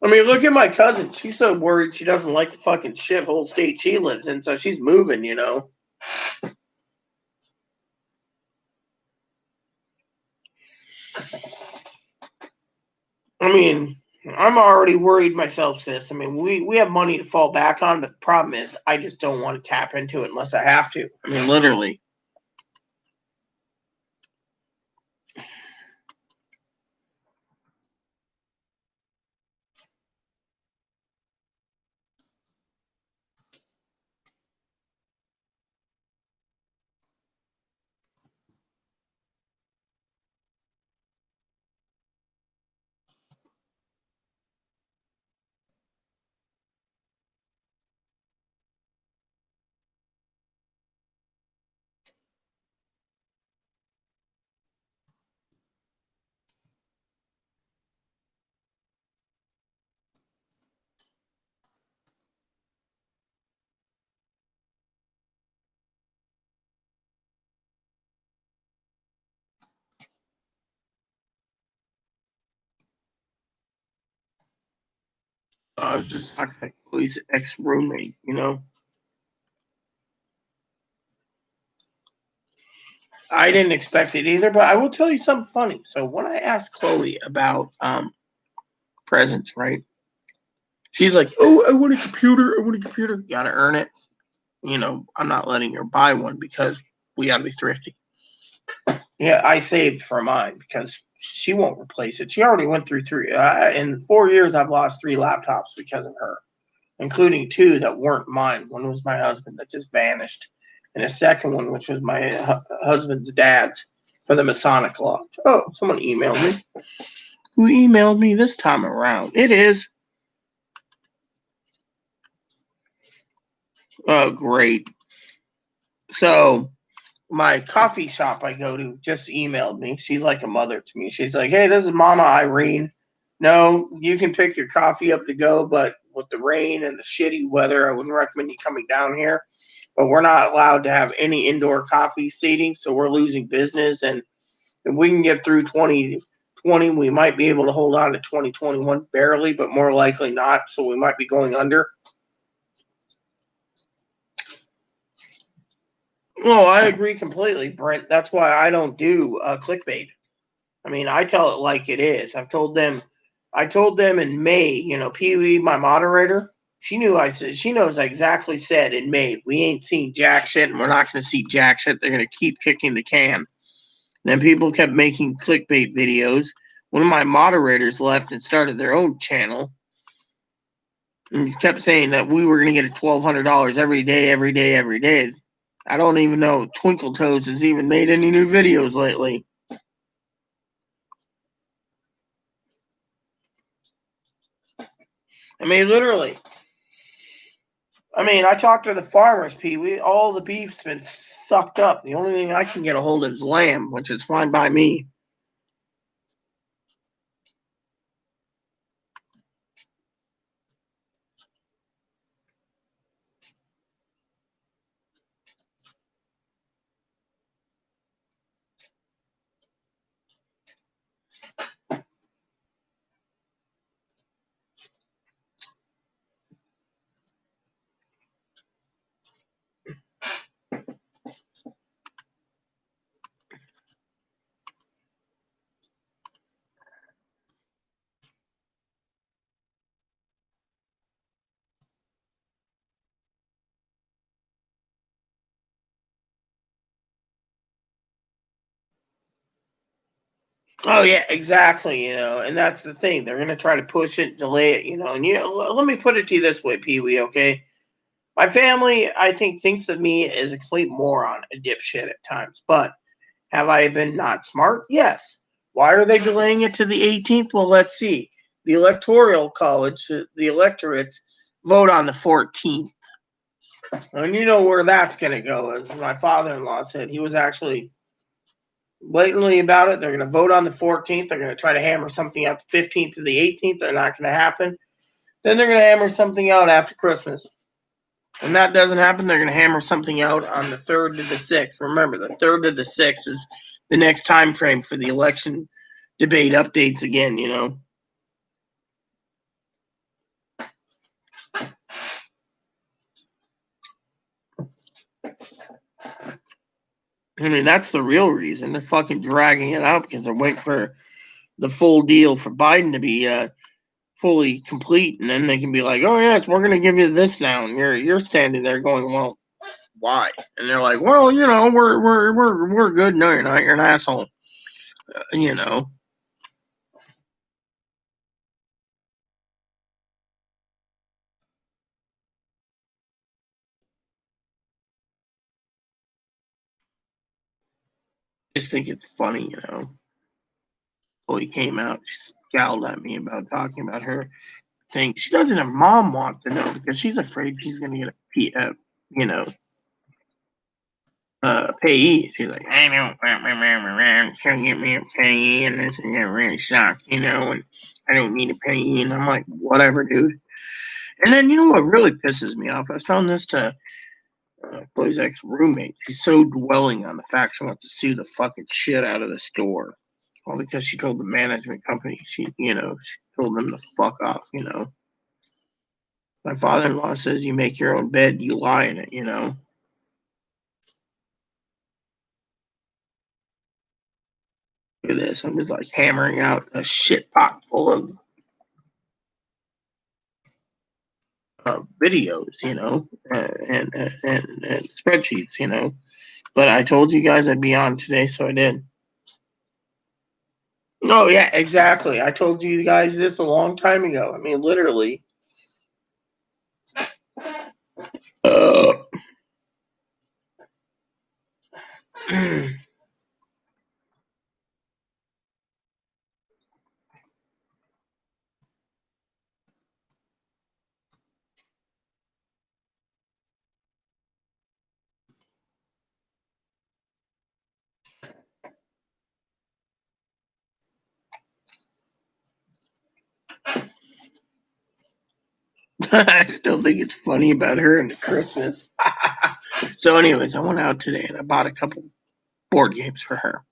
I mean, look at my cousin. She's so worried she doesn't like the fucking shithole state she lives in, so she's moving. I mean, I'm already worried myself, sis. I mean, we have money to fall back on, but the problem is I just don't want to tap into it unless I have to. I mean, literally. Just like Chloe's ex roommate. I didn't expect it either, but I will tell you something funny. So when I asked Chloe about presents, right? She's like, "Oh, I want a computer. I want a computer. Gotta earn it." I'm not letting her buy one because we gotta be thrifty. Yeah, I saved for mine because she won't replace it. She already went through three. In 4 years, I've lost 3 laptops because of her, including two that weren't mine. One was my husband that just vanished, and a second one, which was my husband's dad's for the Masonic Lodge. Oh, someone emailed me. Who emailed me this time around? It is. Oh, great. So my coffee shop I go to just emailed me. She's like a mother to me. She's like, "Hey, this is Mama Irene. No, you can pick your coffee up to go, but with the rain and the shitty weather, I wouldn't recommend you coming down here. But we're not allowed to have any indoor coffee seating, so we're losing business. And if we can get through 2020, we might be able to hold on to 2021 barely, but more likely not. So we might be going under." No, I agree completely, Brent. That's why I don't do clickbait. I mean, I tell it like it is. I told them in May, Pee Wee, my moderator, she knows I exactly said in May, we ain't seen jack shit and we're not going to see jack shit. They're going to keep kicking the can. And then people kept making clickbait videos. One of my moderators left and started their own channel. And he kept saying that we were going to get $1,200 every day, every day, every day. I don't even know Twinkle Toes has even made any new videos lately. I mean, literally. I mean, I talked to the farmers, Pee Wee. All the beef's been sucked up. The only thing I can get a hold of is lamb, which is fine by me. Oh yeah, exactly. And that's the thing. They're gonna try to push it, delay it. And let me put it to you this way, Pee Wee. Okay, my family, I think, thinks of me as a complete moron, a dipshit at times. But have I been not smart? Yes. Why are they delaying it to the 18th? Well, let's see. The electoral college, the electorates vote on the 14th. And you know where that's going to go. As my father-in-law said, he was actually blatantly about it. They're going to vote on the 14th. They're going to try to hammer something out the 15th to the 18th. They're not going to happen. Then they're going to hammer something out after Christmas. When that doesn't happen, they're going to hammer something out on the 3rd to the 6th. Remember, the 3rd to the 6th is the next time frame for the election debate updates again, you know. I mean, that's the real reason. They're fucking dragging it out because they're waiting for the full deal for Biden to be fully complete, and then they can be like, "Oh yes, we're going to give you this now." And you're standing there going, "Well, why?" And they're like, "Well, you know, we're good. No, you're not. You're an asshole." You know. I just think it's funny, you know. Well, he came out, scowled at me about talking about her thing. She doesn't. Her mom wants to know because she's afraid she's going to get you know, payee. She's like, I don't want my mom around. She'll get me a payee, and this is gonna really suck, you know. And I don't need a payee. And I'm like, whatever, dude. And then you know what really pisses me off? I was telling this to Chloe's ex roommate. She's so dwelling on the fact she wants to sue the fucking shit out of the store. All because she told the management company she told them to fuck off, you know. My father in law says you make your own bed, you lie in it, you know. Look at this. I'm just like hammering out a shit pot full of videos, you know, and spreadsheets, you know. But I told you guys I'd be on today, so I did. Oh yeah, exactly. I told you guys this a long time ago. I mean, literally. Uh, I still think it's funny about her and Christmas. So, anyways, I went out today and I bought a couple board games for her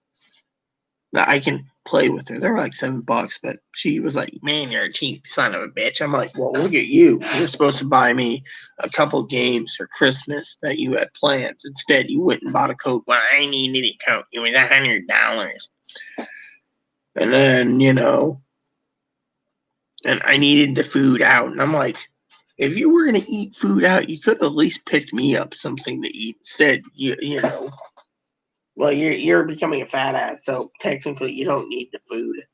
that I can play with her. They were like $7, but she was like, "Man, you're a cheap son of a bitch." I'm like, "Well, look at you. You're supposed to buy me a couple games for Christmas that you had planned. Instead, you went and bought a Coke. Well, I needed a Coke. It was $100." And then, and I needed the food out. And I'm like, if you were gonna eat food out, you could at least pick me up something to eat. Instead, you know, well, you're becoming a fat ass, so technically you don't need the food.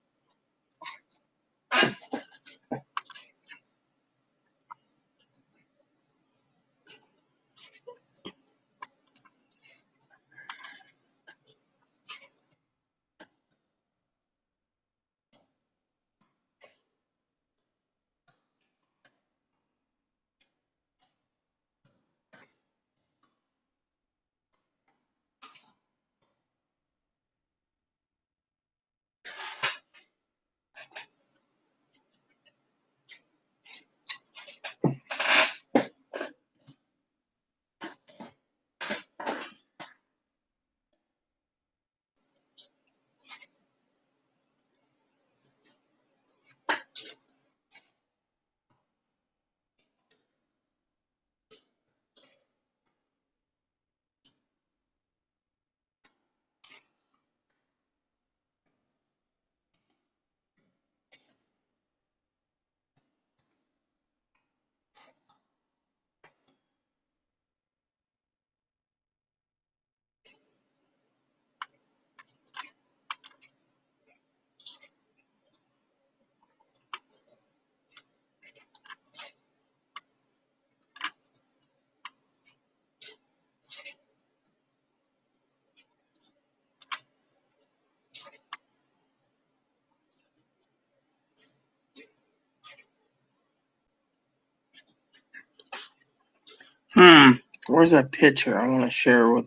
Hmm. Where's that picture? I want to share with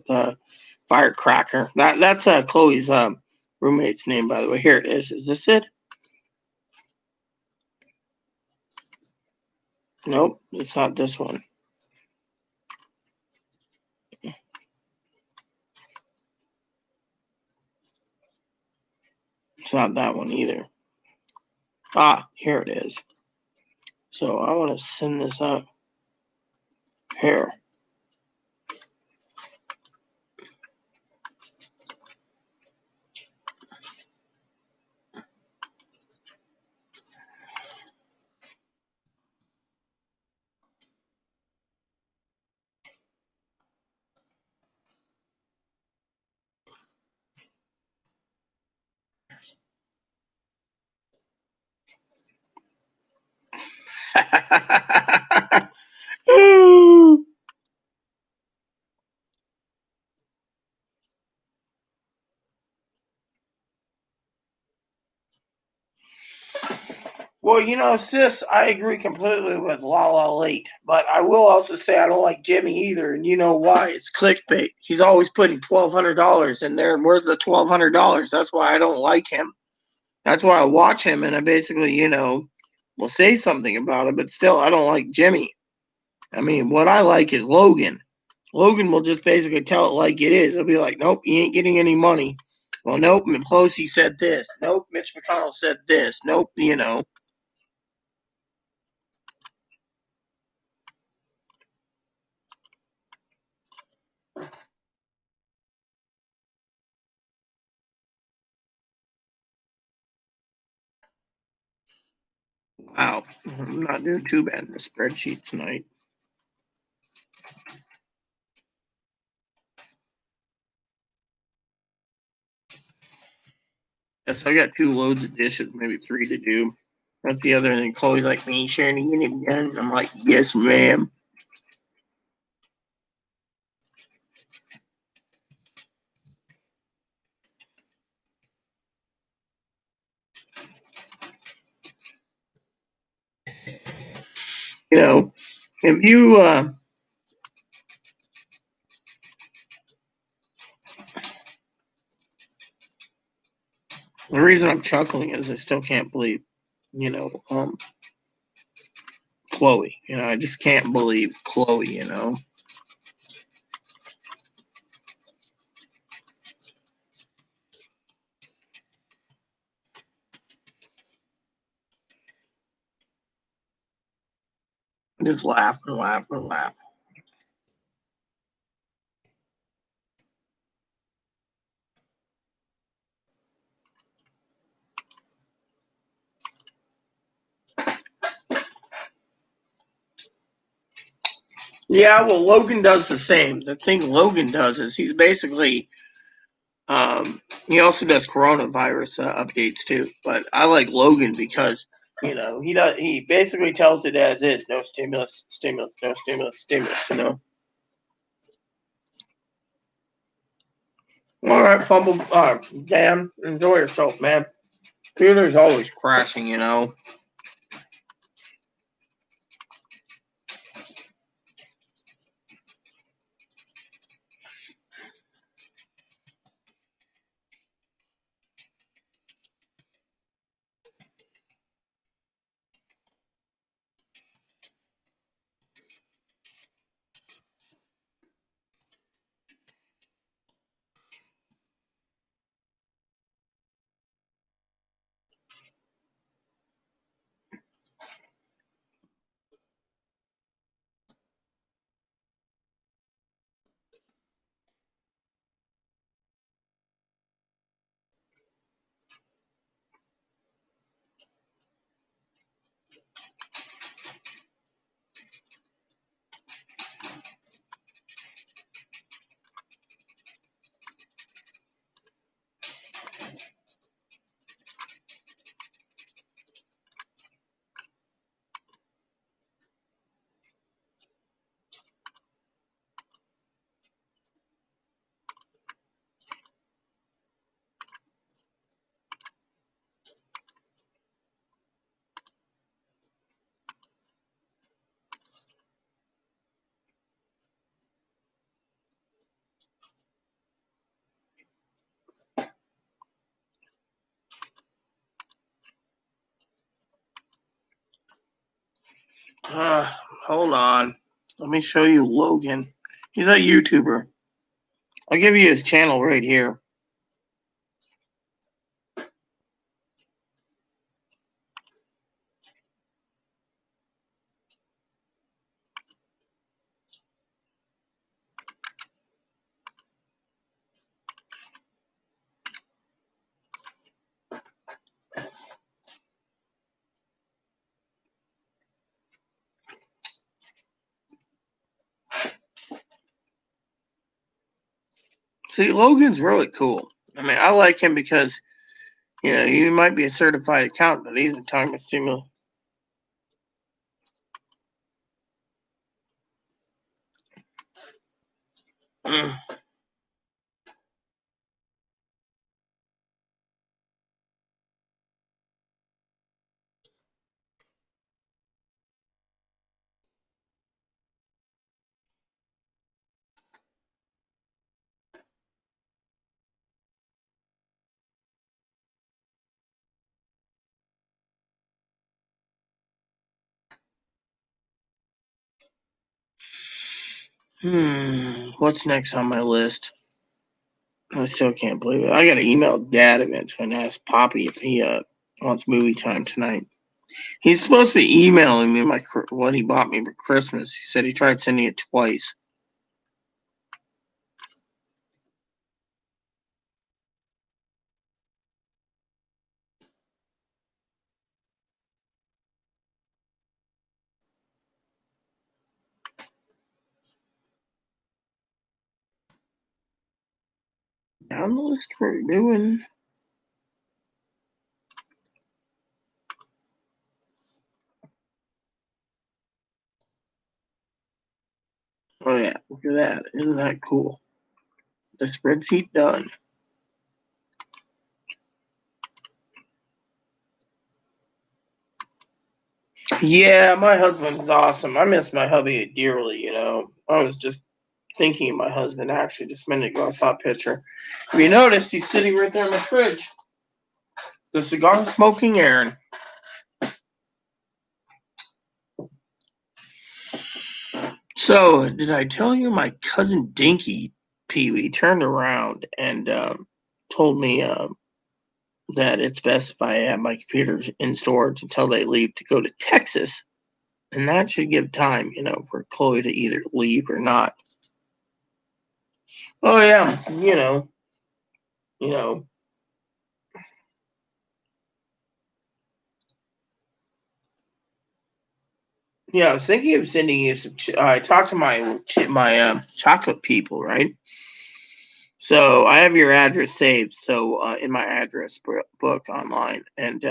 Firecracker. That's Chloe's roommate's name, by the way. Here it is. Is this it? Nope, it's not this one. It's not that one either. Ah, here it is. So I want to send this out here. Well, sis, I agree completely with La Late, but I will also say I don't like Jimmy either, and you know why? It's clickbait. He's always putting $1,200 in there, and where's the $1,200? That's why I don't like him. That's why I watch him, and I basically, will say something about it, but still, I don't like Jimmy. I mean, what I like is Logan. Logan will just basically tell it like it is. He'll be like, nope, you ain't getting any money. Well, nope, Pelosi said this. Nope, Mitch McConnell said this. Nope, Wow, I'm not doing too bad in the spreadsheet tonight. Yes, I got 2 loads of dishes, maybe 3 to do. That's the other thing. Chloe's like, me, Sharon, you get it done? I'm like, yes, ma'am. You know, if you, the reason I'm chuckling is I still can't believe, you know, um, Chloe. I just can't believe Chloe. Just laugh and laugh and laugh. Yeah, well, Logan does the same. The thing Logan does is he's basically, he also does coronavirus updates too. But I like Logan because he basically tells it as is. No stimulus, stimulus, no stimulus, stimulus. All right, fumble. Dan, enjoy yourself, man. Theater's always crashing. Hold on. Let me show you Logan. He's a YouTuber. I'll give you his channel right here. See, Logan's really cool. I mean, I like him because, he might be a certified accountant, but he's a time stimulus. Mm. What's next on my list? I still can't believe it. I got to email Dad eventually and ask Poppy if he wants movie time tonight. He's supposed to be emailing me what he bought me for Christmas. He said he tried sending it twice. Down the list for doing. Oh yeah, look at that. Isn't that cool? The spreadsheet done. Yeah, my husband's awesome. I miss my hubby dearly. I was just thinking of my husband actually just a minute ago. I saw a picture. If you noticed, he's sitting right there in my fridge. The cigar smoking Aaron. So, did I tell you my cousin Dinky Pee Wee turned around and told me that it's best if I have my computers in storage until they leave to go to Texas, and that should give time, for Chloe to either leave or not. Oh yeah, you know. Yeah, I was thinking of sending you some. I talked to my chocolate people, right? So I have your address saved. So in my address book online, and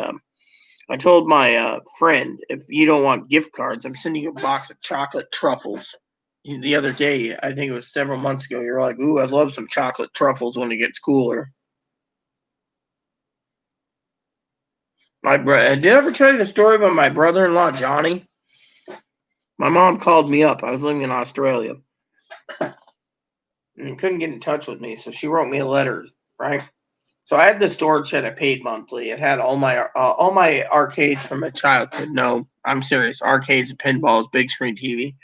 I told my friend, if you don't want gift cards, I'm sending you a box of chocolate truffles. The other day, I think it was several months ago, you're like, "Ooh, I'd love some chocolate truffles when it gets cooler." Did I ever tell you the story about my brother-in-law Johnny? My mom called me up. I was living in Australia and couldn't get in touch with me, so she wrote me a letter, right? So I had the storage shed I paid monthly. It had all my arcades from my childhood. No, I'm serious. Arcades, pinballs, big screen TV.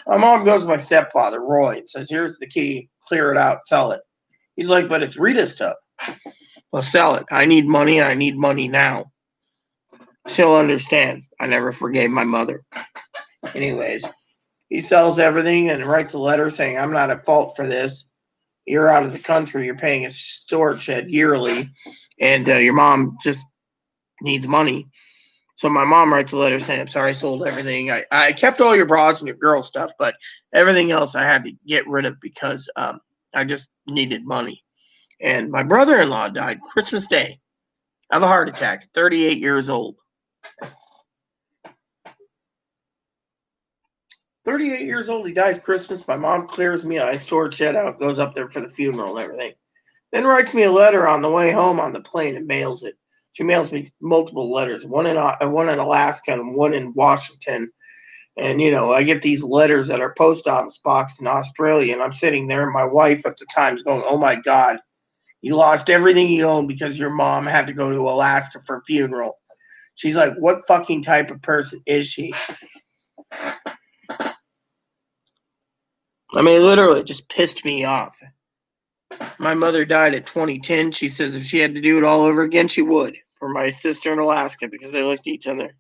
My mom goes to my stepfather, Roy, and says, "Here's the key. Clear it out. Sell it." He's like, "But it's Rita's stuff." "Well, sell it. I need money. I need money now." She'll understand. I never forgave my mother. Anyways, he sells everything and writes a letter saying, "I'm not at fault for this. You're out of the country. You're paying a storage shed yearly, and your mom just needs money." So my mom writes a letter saying, "I'm sorry, I sold everything. I kept all your bras and your girl stuff, but everything else I had to get rid of because I just needed money." And my brother-in-law died Christmas Day of a heart attack, 38 years old. 38 years old, he dies Christmas. My mom clears me a storage shed out, goes up there for the funeral and everything. Then writes me a letter on the way home on the plane and mails it. She mails me multiple letters, one in Alaska and one in Washington. And I get these letters at our post office box in Australia, and I'm sitting there, and my wife at the time is going, "Oh my God, you lost everything you own because your mom had to go to Alaska for a funeral." She's like, "What fucking type of person is she?" I mean, literally, it just pissed me off. My mother died at 2010. She says if she had to do it all over again, she would. For my sister in Alaska because they looked at each other.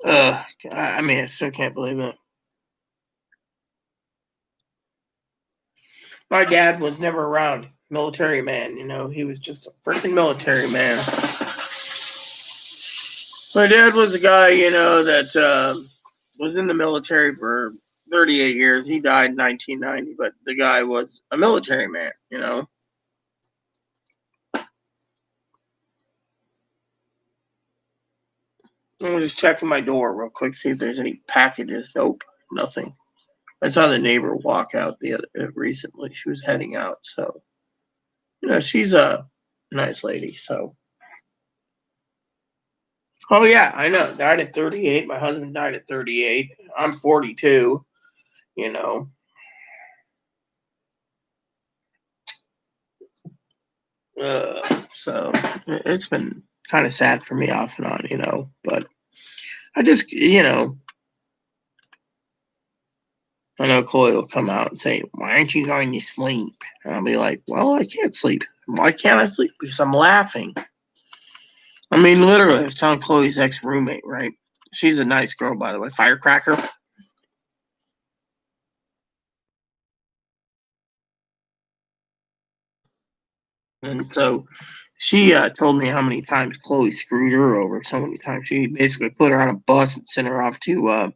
I mean, I still can't believe it. My dad was never around. Military man, he was just a freaking military man. My dad was a guy, that was in the military for 38 years. He died in 1990, but the guy was a military man. I'm just checking my door real quick, see if there's any packages. Nope, nothing. I saw the neighbor walk out the other recently. She was heading out, so she's a nice lady. So, oh yeah, I know. Died at 38. My husband died at 38. I'm 42. You know, so it's been kind of sad for me off and on. But I just, I know Chloe will come out and say, "Why aren't you going to sleep?" And I'll be like, "Well, I can't sleep. Why can't I sleep? Because I'm laughing." I mean, literally, I was telling Chloe's ex roommate, right? She's a nice girl, by the way, Firecracker. And so she told me how many times Chloe screwed her over. So many times she basically put her on a bus and sent her off to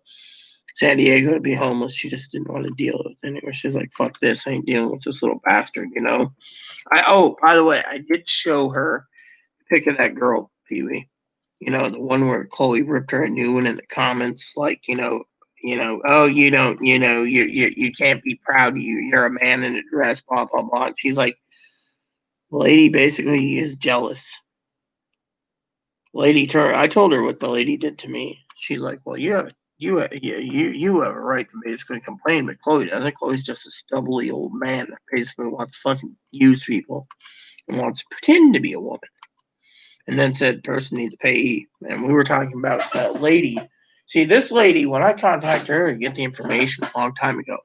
San Diego to be homeless. She just didn't want to deal with it anymore. She's like, "Fuck this! I ain't dealing with this little bastard." By the way, I did show her a pic of that girl, Pee Wee. The one where Chloe ripped her a new one in the comments, like, oh, you don't, you can't be proud. You're a man in a dress, blah blah blah. And she's like, the lady basically is jealous. I told her what the lady did to me. She's like, well, you have a right to basically complain, but Chloe doesn't. Chloe's just a stubbly old man that basically wants to fucking use people and wants to pretend to be a woman. And then said person needs to pay. And we were talking about that lady. See, this lady, when I contacted her to get the information a long time ago,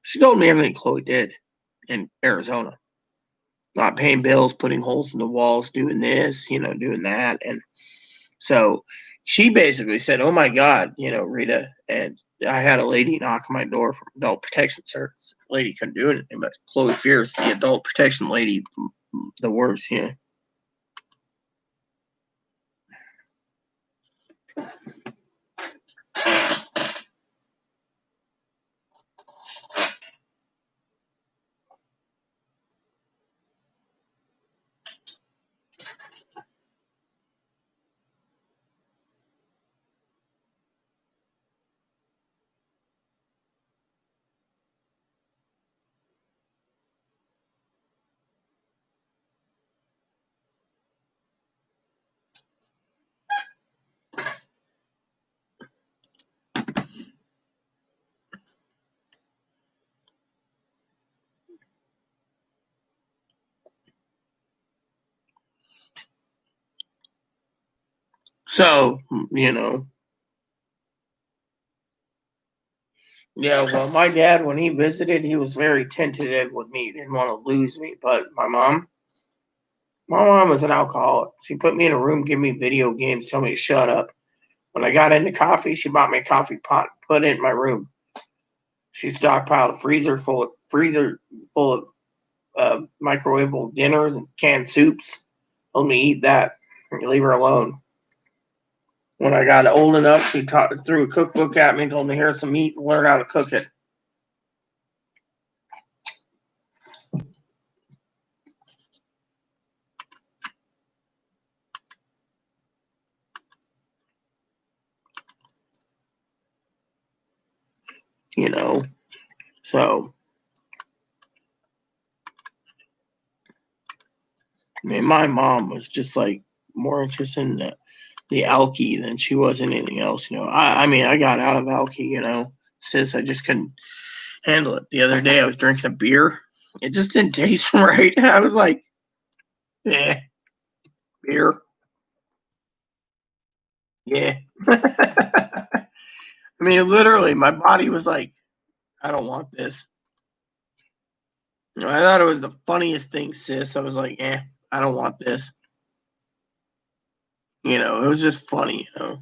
she told me everything Chloe did in Arizona. Not paying bills, putting holes in the walls, doing this, doing that. And so she basically said, "Oh my God, Rita." And I had a lady knock on my door from Adult Protection Service. The lady couldn't do anything, but Chloe fears the adult protection lady the worst. So, yeah, well, my dad, when he visited, he was very tentative with me. He didn't want to lose me. But my mom, My mom was an alcoholic. She put me in a room, give me video games, tell me to shut up. When I got into coffee, she bought me a coffee pot, put it in my room. She stockpiled a freezer full of microwavable dinners and canned soups. Told me to eat that and leave her alone. When I got old enough, she threw a cookbook at me and told me, here's some meat and learn how to cook it. You know, so, I mean, my mom was just like more interested in the alky than she was in anything else. I mean, I got out of alky, sis, I just couldn't handle it. The other day I was drinking a beer. It just didn't taste right. I was like, beer. Yeah. I mean, literally, my body was like, I don't want this. I thought it was the funniest thing, sis. I was like, I don't want this. It was just funny. I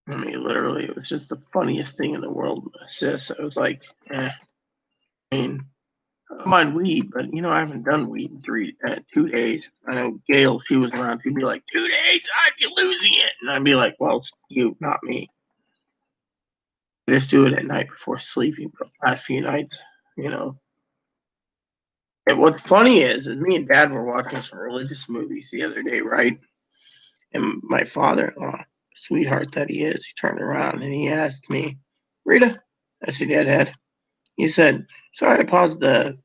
mean, literally, it was just the funniest thing in the world, sis. I was like, I mean, I don't mind weed, but I haven't done weed in 2 days. I know Gail, she was around. She'd be like, 2 days, I'd be losing it, and I'd be like, well, it's you, not me. I just do it at night before sleeping. For the last few nights. And what's funny is me and Dad were watching some religious movies the other day, right? And my father-in-law, sweetheart that he is, he turned around and he asked me, Rita, I said, yeah, Dad. He said, sorry to pause the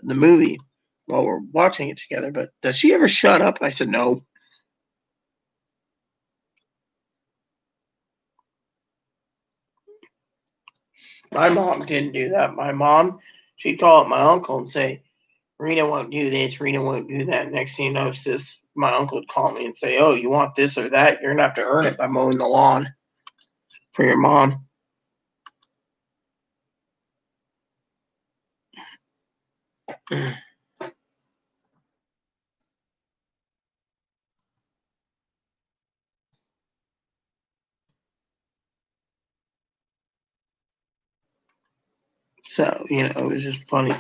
movie while we're watching it together, but does she ever shut up? I said, no. My mom didn't do that. My mom, she'd call up my uncle and say, Rena won't do this, Rena won't do that. Next thing you know, my uncle would call me and say, oh, you want this or that? You're going to have to earn it by mowing the lawn for your mom. So, it was just funny.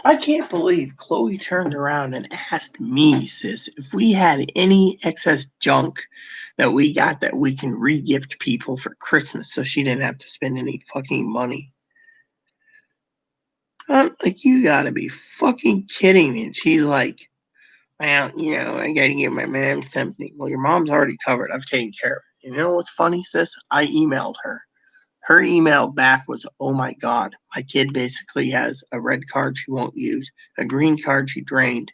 I can't believe Chloe turned around and asked me, sis, if we had any excess junk that we got that we can re-gift people for Christmas so she didn't have to spend any fucking money. I'm like, you gotta be fucking kidding me. And she's like, well, I gotta give my mom something. Well, your mom's already covered. I've taken care of it. You know what's funny, sis? I emailed her. Her email back was, oh my God, my kid basically has a red card she won't use, a green card she drained,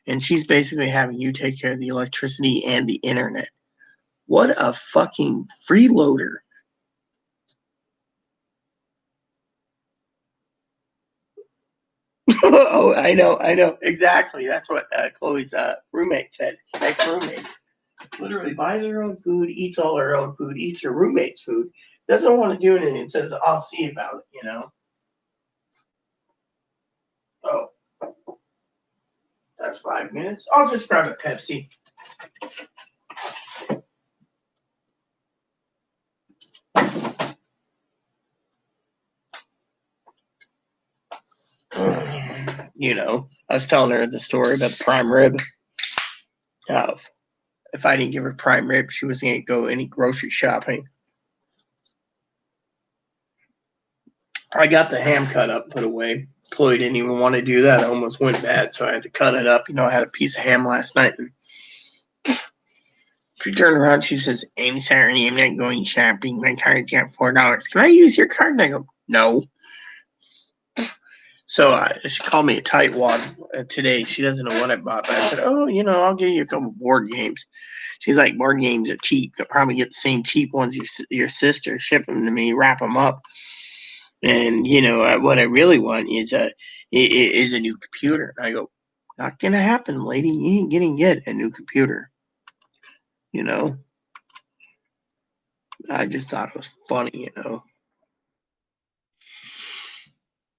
and she's basically having you take care of the electricity and the internet. What a fucking freeloader. Oh, I know. Exactly. That's what Chloe's roommate said. Ex-roommate. Literally buys her own food, eats all her own food, eats her roommate's food, doesn't want to do anything, says, I'll see about it. Oh, that's 5 minutes. I'll just grab a Pepsi. I was telling her the story about the prime rib. If I didn't give her prime rib, she wasn't going to go any grocery shopping. I got the ham cut up, put away. Chloe didn't even want to do that. It almost went bad, so I had to cut it up. I had a piece of ham last night. And she turned around, she says, I'm sorry, I'm not going shopping. My card's got $4. Can I use your card? And I go, no. So she called me a tightwad today. She doesn't know what I bought. But I said, oh, I'll give you a couple board games. She's like, board games are cheap. You'll probably get the same cheap ones your sister. Ship them to me, wrap them up. And, what I really want is a new computer. And I go, Not gonna happen, lady. You ain't gonna get a new computer. You know? I just thought it was funny, you know.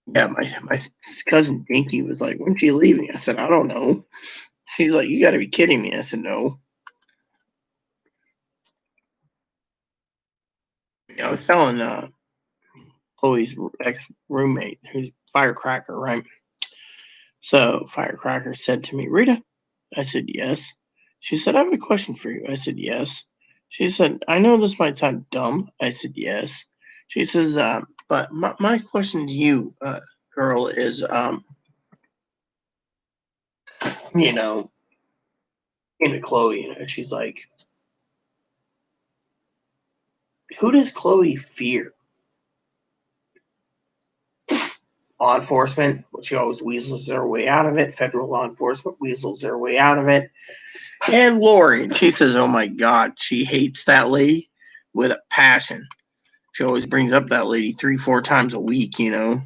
Yeah, my cousin Dinky was like, "When's she leaving?" I said, "I don't know." She's like, "You got to be kidding me." I said, "No." I was telling Chloe's ex roommate, who's Firecracker, right? So Firecracker said to me, "Rita," I said, "Yes." She said, "I have a question for you." I said, "Yes." She said, "I know this might sound dumb." I said, "Yes." She says, "But my question to you, girl, is, you know, into Chloe, you know, she's like, who does Chloe fear? Law enforcement, well, she always weasels their way out of it. Federal law enforcement weasels their way out of it. And Lori, and she says, oh my God, she hates that lady with a passion. She always brings up that lady 3-4 times a week, you know.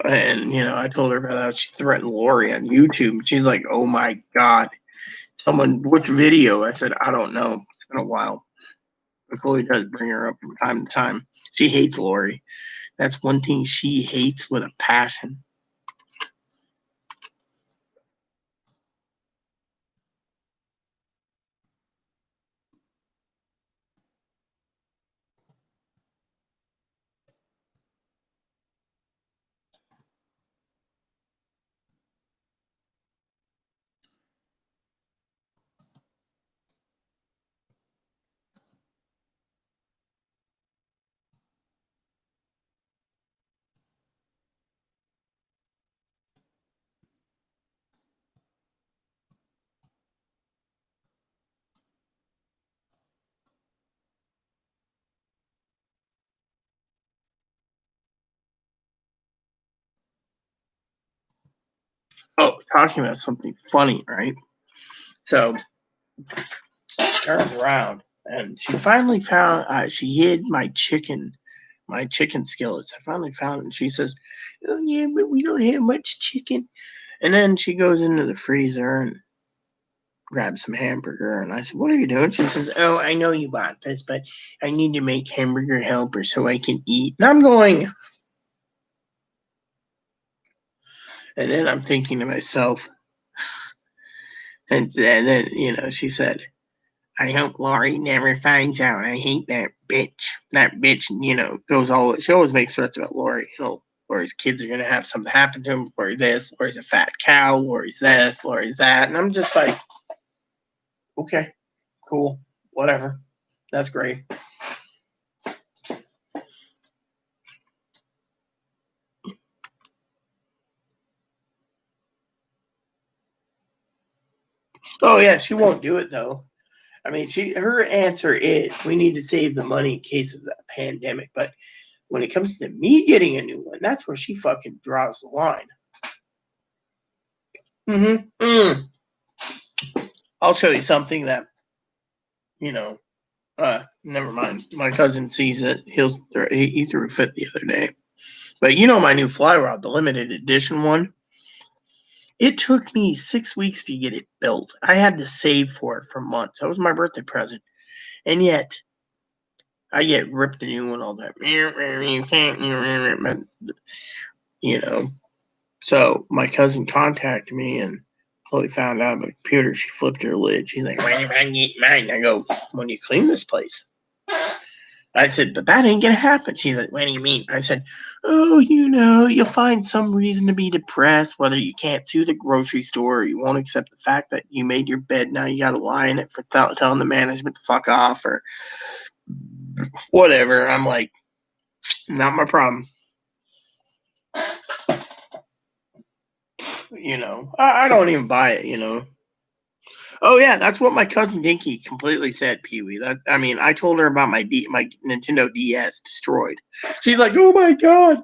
And, you know, I told her about how she threatened Lori on YouTube. She's like, oh my God. Someone, which video? I said, I don't know. It's been a while. But Chloe does bring her up from time to time. She hates Lori. That's one thing she hates with a passion. Oh, talking about something funny, right? So she turns around and she finally found, she hid my chicken skillets. I finally found it. And she says, oh, yeah, but we don't have much chicken. And then she goes into the freezer and grabs some hamburger. And I said, what are you doing? She says, oh, I know you bought this, but I need to make hamburger helper so I can eat. And I'm going, and then I'm thinking to myself, and then, you know, she said, I hope Laurie never finds out. I hate that bitch. That bitch, you know, she always makes threats about Laurie. You know, Laurie's kids are going to have something happen to him. Laurie this, Laurie's a fat cow. Laurie's this, Laurie's that. And I'm just like, okay, cool, whatever. That's great. Oh, yeah, she won't do it, though. I mean, her answer is we need to save the money in case of the pandemic. But when it comes to me getting a new one, that's where she fucking draws the line. Mm-hmm. I'll show you something that, you know, never mind. My cousin sees it. He threw a fit the other day. But you know my new fly rod, the limited edition one. It took me 6 weeks to get it built. I had to save for it for months. That was my birthday present, and yet I get ripped a new one all that. You can't, you know. So my cousin contacted me and Chloe found out about the computer. She flipped her lid. She's like, "When am I get mine?" I go, "When you clean this place." I said, but that ain't gonna happen. She's like, what do you mean? I said, oh, you know, you'll find some reason to be depressed, whether you can't sue the grocery store or you won't accept the fact that you made your bed. Now you gotta lie in it for telling the management to fuck off or whatever. I'm like, not my problem. You know, I don't even buy it, you know. Oh yeah, that's what my cousin Dinky completely said, Pee Wee. That I mean, I told her about my Nintendo DS destroyed. She's like, "Oh my god,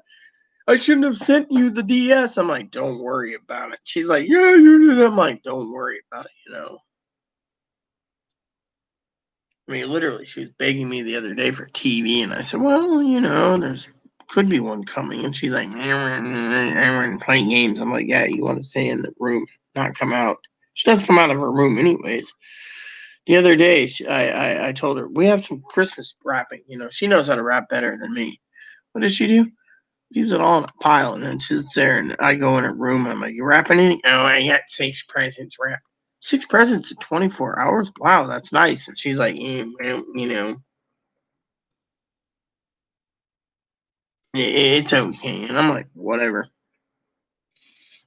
I shouldn't have sent you the DS." I'm like, don't worry about it. She's like, yeah, you did. I'm like, don't worry about it, you know. I mean, literally, she was begging me the other day for TV, and I said, well, you know, there's could be one coming. And she's like, I'm playing games. I'm like, yeah, you want to stay in the room, not come out. She doesn't come out of her room anyways. The other day, I told her, we have some Christmas wrapping. She knows how to wrap better than me. What does she do? Leaves it all in a pile and then sits there. And I go in her room and I'm like, you wrapping anything? Oh, I got 6 presents wrapped. 6 presents in 24 hours? Wow, that's nice. And she's like, it's okay. And I'm like, whatever.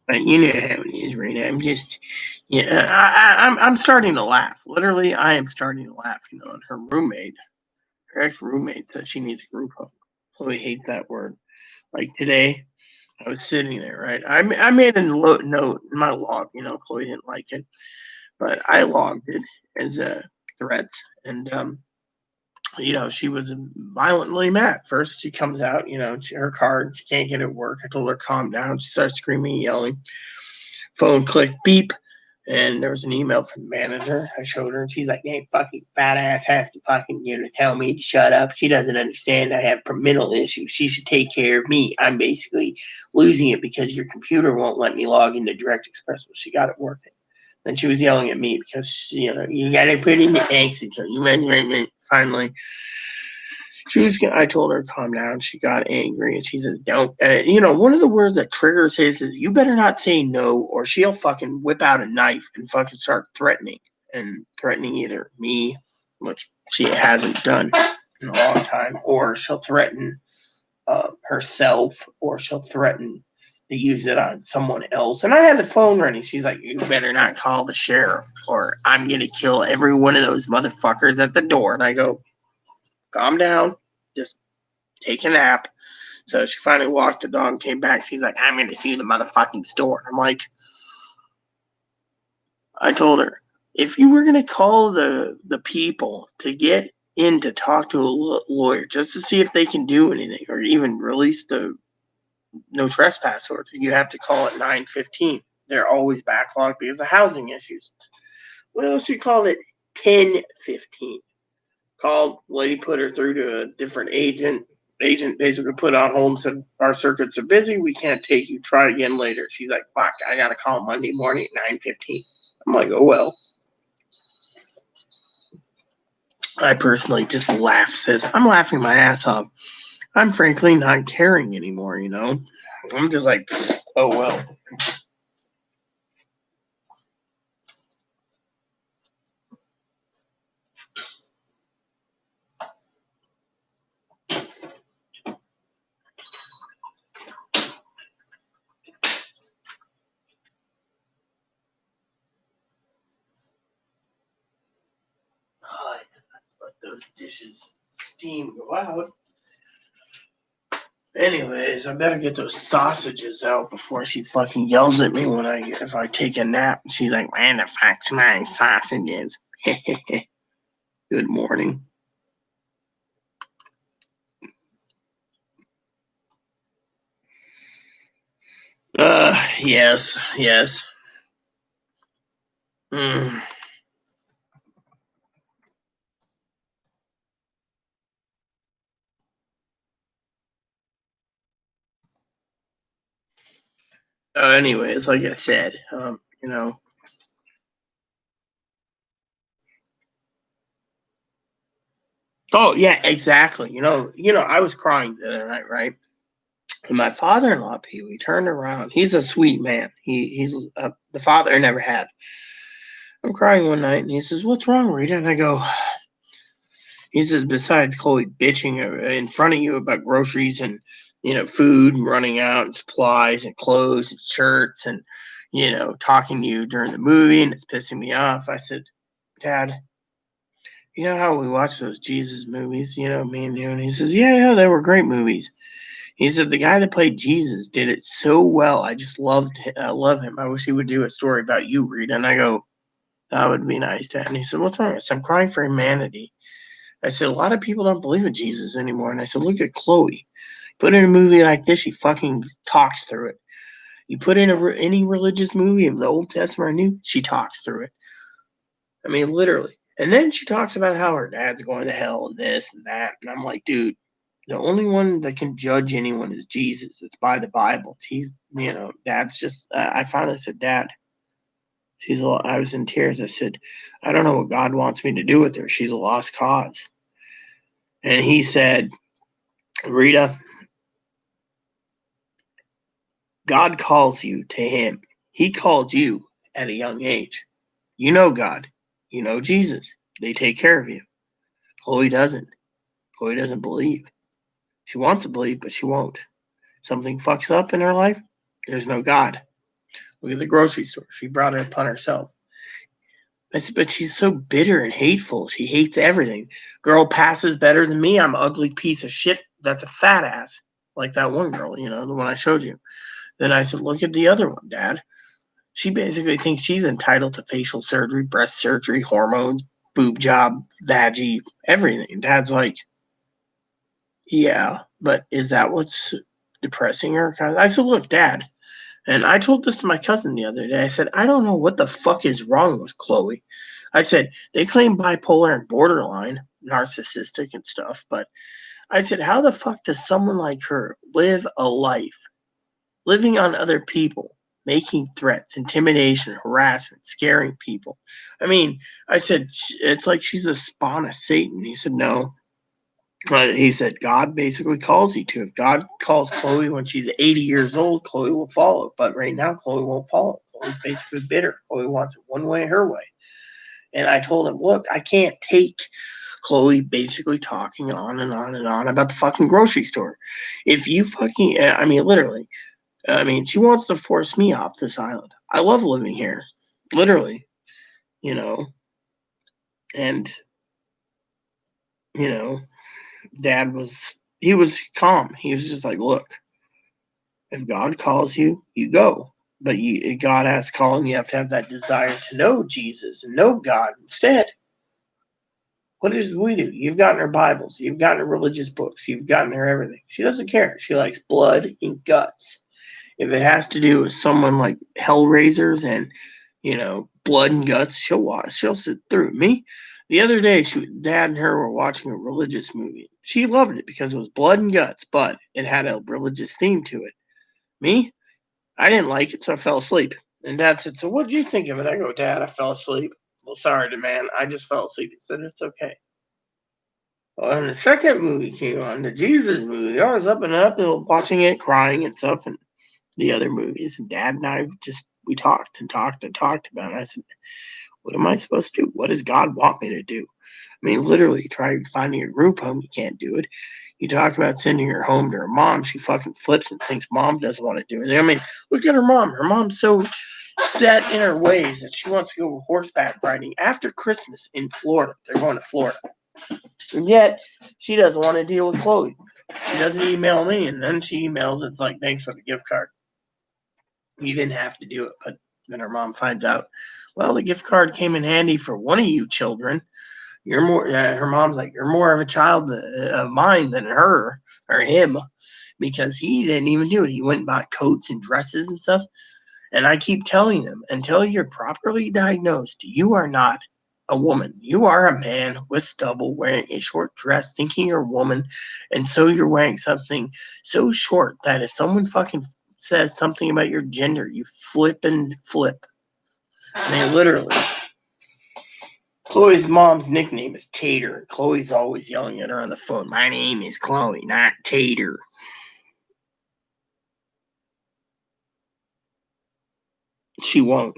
But you know how it is, Rita. I'm just, yeah, I'm starting to laugh. Literally, I am starting to laugh. And her roommate, her ex roommate, said she needs a group home. Chloe hates that word. Like today, I was sitting there, right? I made a note in my log. Chloe didn't like it, but I logged it as a threat, and she was violently mad. First, she comes out, her car, she can't get it work. I told her calm down. She starts screaming, yelling. Phone clicked beep, and there was an email from the manager. I showed her, and she's like, "Hey, fucking fat ass has to fucking tell me to shut up. She doesn't understand I have mental issues. She should take care of me. I'm basically losing it because your computer won't let me log into Direct Express." Well, she got it working. Then she was yelling at me because you gotta put in the exit. Finally, I told her to calm down. She got angry and she says, "Don't." One of the words that triggers his is, "You better not say no, or she'll fucking whip out a knife and fucking start threatening either me, which she hasn't done in a long time, or she'll threaten herself, or she'll threaten to use it on someone else." And I had the phone ready. She's like, "You better not call the sheriff, or I'm gonna kill every one of those motherfuckers at the door." And I go, "Calm down, just take a nap." So she finally walked the dog and came back. She's like, "I'm going to see the motherfucking store." I'm like, I told her, if you were going to call the people to get in to talk to a lawyer just to see if they can do anything or even release the no trespass order, you have to call at 9:15. They're always backlogged because of housing issues. Well, she called it 10:15. Called, lady put her through to a different agent. Agent basically put on hold and said, "Our circuits are busy. We can't take you. Try again later." She's like, "Fuck, I got to call Monday morning at 9:15. I'm like, "Oh, well." I personally just laugh, says, I'm laughing my ass off. I'm frankly not caring anymore, I'm just like, oh, well. Let those dishes steam go out. Anyways, I better get those sausages out before she fucking yells at me if I take a nap. She's like, "Where the fuck's my sausages?" Good morning. Yes. Mm. Anyways, like I said, Oh yeah, exactly. I was crying the other night, right? And my father-in-law, Pee Wee, turned around. He's a sweet man. He's the father I never had. I'm crying one night, and he says, "What's wrong, Rita?" And I go, he says, "Besides Chloe bitching in front of you about groceries and food running out and supplies and clothes and shirts and talking to you during the movie, and it's pissing me off." I said, "Dad, you know how we watch those Jesus movies, me and you?" And he says, "Yeah, they were great movies." He said, "The guy that played Jesus did it so well. I just love him. I wish he would do a story about you, Rita." And I go, "That would be nice, Dad." And he said, "What's wrong?" I said, "I'm crying for humanity." I said, "A lot of people don't believe in Jesus anymore." And I said, "Look at Chloe. Put in a movie like this, she fucking talks through it. You put in any religious movie of the Old Testament or New, she talks through it. I mean, literally. And then she talks about how her dad's going to hell and this and that. And I'm like, dude, The only one that can judge anyone is Jesus. It's by the Bible. He's, Dad's just. I finally said, Dad. I was in tears. I said, I don't know what God wants me to do with her. She's a lost cause. And he said, Rita, God calls you to him. He called you at a young age. You know God. You know Jesus. They take care of you. Chloe doesn't. Chloe doesn't believe. She wants to believe, but she won't. Something fucks up in her life. There's no God. Look at the grocery store. She brought it upon herself. I said, but she's so bitter and hateful. She hates everything. Girl passes better than me. I'm an ugly piece of shit. That's a fat ass. Like that one girl, the one I showed you. Then I said, look at the other one, Dad. She basically thinks she's entitled to facial surgery, breast surgery, hormones, boob job, vaggie, everything. Dad's like, yeah, but is that what's depressing her? I said, look, Dad. And I told this to my cousin the other day. I said, I don't know what the fuck is wrong with Chloe. I said, they claim bipolar and borderline, narcissistic and stuff, but I said, how the fuck does someone like her live a life living on other people, making threats, intimidation, harassment, scaring people? I mean, I said, it's like she's a spawn of Satan. He said, no. He said, God basically calls you to. If God calls Chloe when she's 80 years old, Chloe will follow. But right now, Chloe won't follow. Chloe's basically bitter. Chloe wants it one way, her way. And I told him, look, I can't take Chloe basically talking on and on and on about the fucking grocery store. If you fucking, literally, she wants to force me off this island. I love living here. Literally, and, Dad he was calm. He was just like, look, if God calls you, you go. But God has calling, you have to have that desire to know Jesus and know God instead. What is we do? You've gotten her Bibles. You've gotten her religious books. You've gotten her everything. She doesn't care. She likes blood and guts. If it has to do with someone like Hellraisers and, blood and guts, she'll watch. She'll sit through. Me, the other day, Dad and her were watching a religious movie. She loved it because it was blood and guts, but it had a religious theme to it. Me, I didn't like it, so I fell asleep. And Dad said, so what did you think of it? I go, Dad, I fell asleep. Well, sorry, man. I just fell asleep. He said, it's okay. Well, and the second movie came on, the Jesus movie. I was up and watching it, crying and stuff, and the other movies. And Dad and I we talked and talked and talked about it. I said, what am I supposed to do? What does God want me to do? Literally, try finding a group home. You can't do it. You talk about sending her home to her mom. She fucking flips and thinks mom doesn't want to do it. Look at her mom. Her mom's so set in her ways that she wants to go horseback riding after Christmas in Florida. They're going to Florida. And yet, she doesn't want to deal with Chloe. She doesn't email me, and then she emails. It's like, thanks for the gift card. You didn't have to do it. But then her mom finds out, well, the gift card came in handy for one of you children. You're more, her mom's like, you're more of a child of mine than her or him, because he didn't even do it. He went and bought coats and dresses and stuff. And I keep telling them, until you're properly diagnosed, you are not a woman. You are a man with stubble wearing a short dress, thinking you're a woman. And so you're wearing something so short that if someone fucking says something about your gender, you flip and flip. Literally. Chloe's mom's nickname is Tater. Chloe's always yelling at her on the phone, my name is Chloe, not Tater. She won't,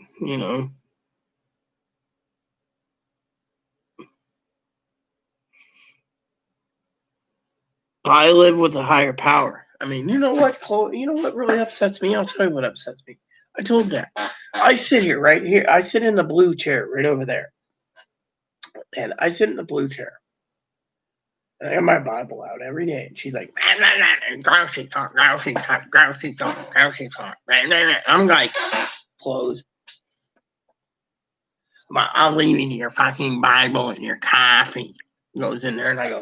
I live with a higher power. You know what, Chloe? You know what really upsets me? I'll tell you what upsets me. I told Dad. I sit here right here. I sit in the blue chair right over there. And I sit in the blue chair. And I have my Bible out every day. And she's like, grousey talk, grousey talk, grousey talk, grousey talk. I'm like, close. I'll leave you your fucking Bible and your coffee. Goes in there and I go,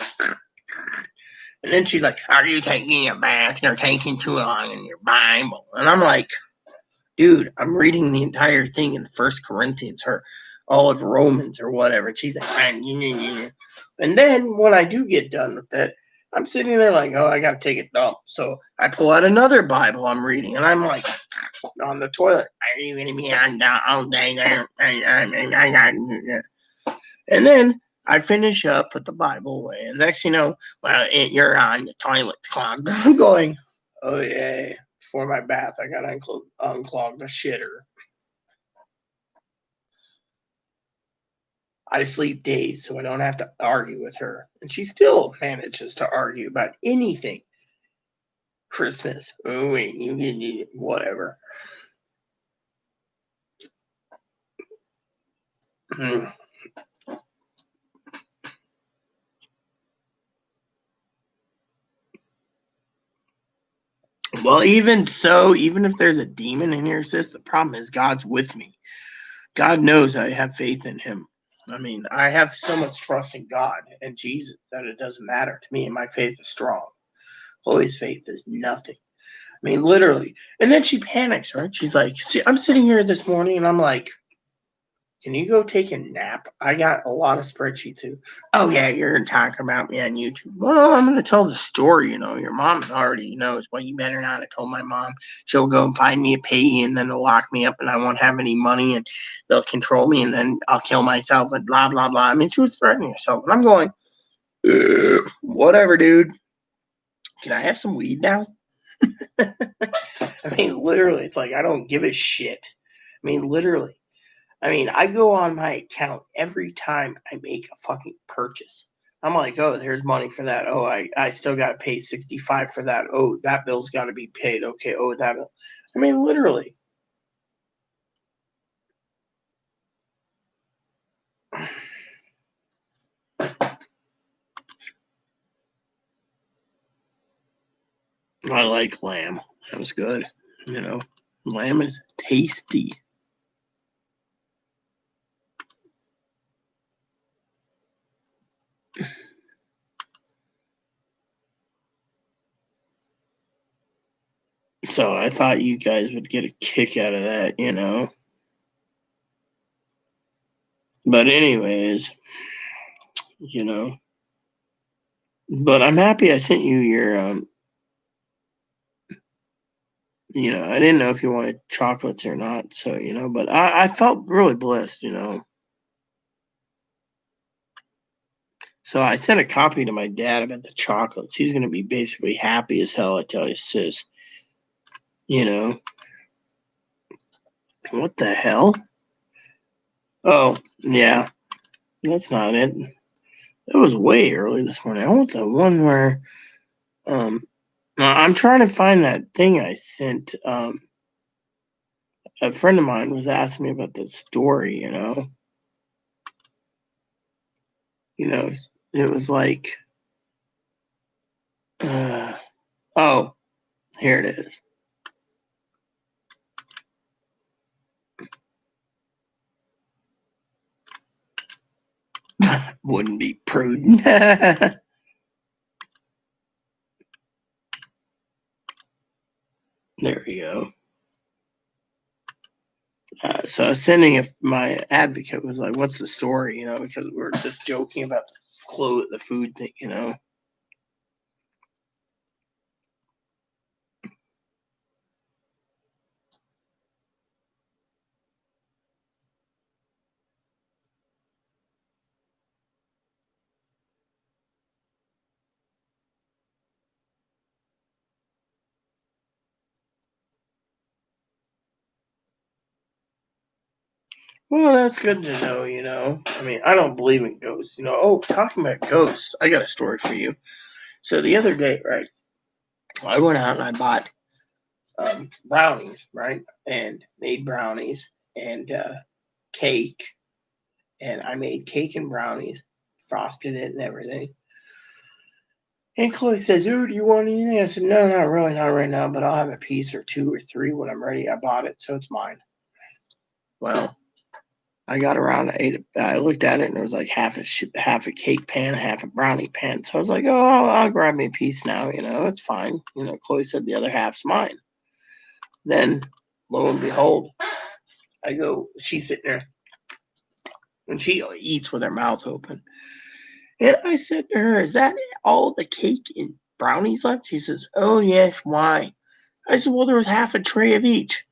and then she's like, are you taking a bath? You're taking too long in your Bible. And I'm like, dude, I'm reading the entire thing in 1 Corinthians or all of Romans or whatever. And she's like, and then when I do get done with it, I'm sitting there like, oh, I got to take a dump. So I pull out another Bible I'm reading, and I'm like on the toilet. Are you going to be on all day there? And then I finish up, put the Bible away, and next you know, well, you're on the toilet clogged. I'm going, oh yeah. Before my bath, I got to unclog the shitter. I sleep days so I don't have to argue with her. And she still manages to argue about anything. Christmas. Oh, wait, you need whatever. Well, even so, even if there's a demon in here, sis, the problem is God's with me. God knows I have faith in him. I mean, I have so much trust in God and Jesus that it doesn't matter to me, and my faith is strong. Chloe's faith is nothing. I mean, literally. And then she panics, right? She's like, see, I'm sitting here this morning and I'm like, can you go take a nap? I got a lot of spreadsheets too. Oh yeah, you're talking about me on YouTube. Well, I'm gonna tell the story, your mom already knows. Well, you better not. I told my mom she'll go and find me a payee and then they'll lock me up and I won't have any money and they'll control me and then I'll kill myself and blah blah blah. I mean, she was threatening herself. And I'm going, whatever, dude. Can I have some weed now? I mean, literally, it's like I don't give a shit. I mean, literally. I mean, I go on my account every time I make a fucking purchase. I'm like, oh, there's money for that. Oh, I still got to pay $65 for that. Oh, that bill's got to be paid. Okay, oh, that bill. I mean, literally. I like lamb. That was good. Lamb is tasty. So I thought you guys would get a kick out of that. But anyways, you know. But I'm happy I sent you your I didn't know if you wanted chocolates or not, so but I felt really blessed. So I sent a copy to my dad about the chocolates. He's gonna be basically happy as hell, I tell you, sis. You know. What the hell? Oh, yeah. That's not it. It was way early this morning. I want the one where I'm trying to find that thing I sent. A friend of mine was asking me about the story. It was like oh, here it is. Wouldn't be prudent. There we go. So I was sending my advocate was like, "What's the story?" Because we were just joking about the food thing. Well, that's good to know. I mean, I don't believe in ghosts. Oh, talking about ghosts, I got a story for you. So the other day, right, I went out and I bought brownies, right, and made brownies and cake, and I made cake and brownies, frosted it and everything. And Chloe says, "Ooh, do you want anything?" I said, "No, not really, not right now, but I'll have a piece or two or three when I'm ready. I bought it, so it's mine." Well, I got around, I looked at it, and there was like half a cake pan, half a brownie pan. So I was like, "Oh, I'll grab me a piece now. It's fine." Chloe said the other half's mine. Then, lo and behold, I go, she's sitting there, and she eats with her mouth open. And I said to her, "Is that all the cake and brownies left?" She says, "Oh, yes, why?" I said, "Well, there was half a tray of each."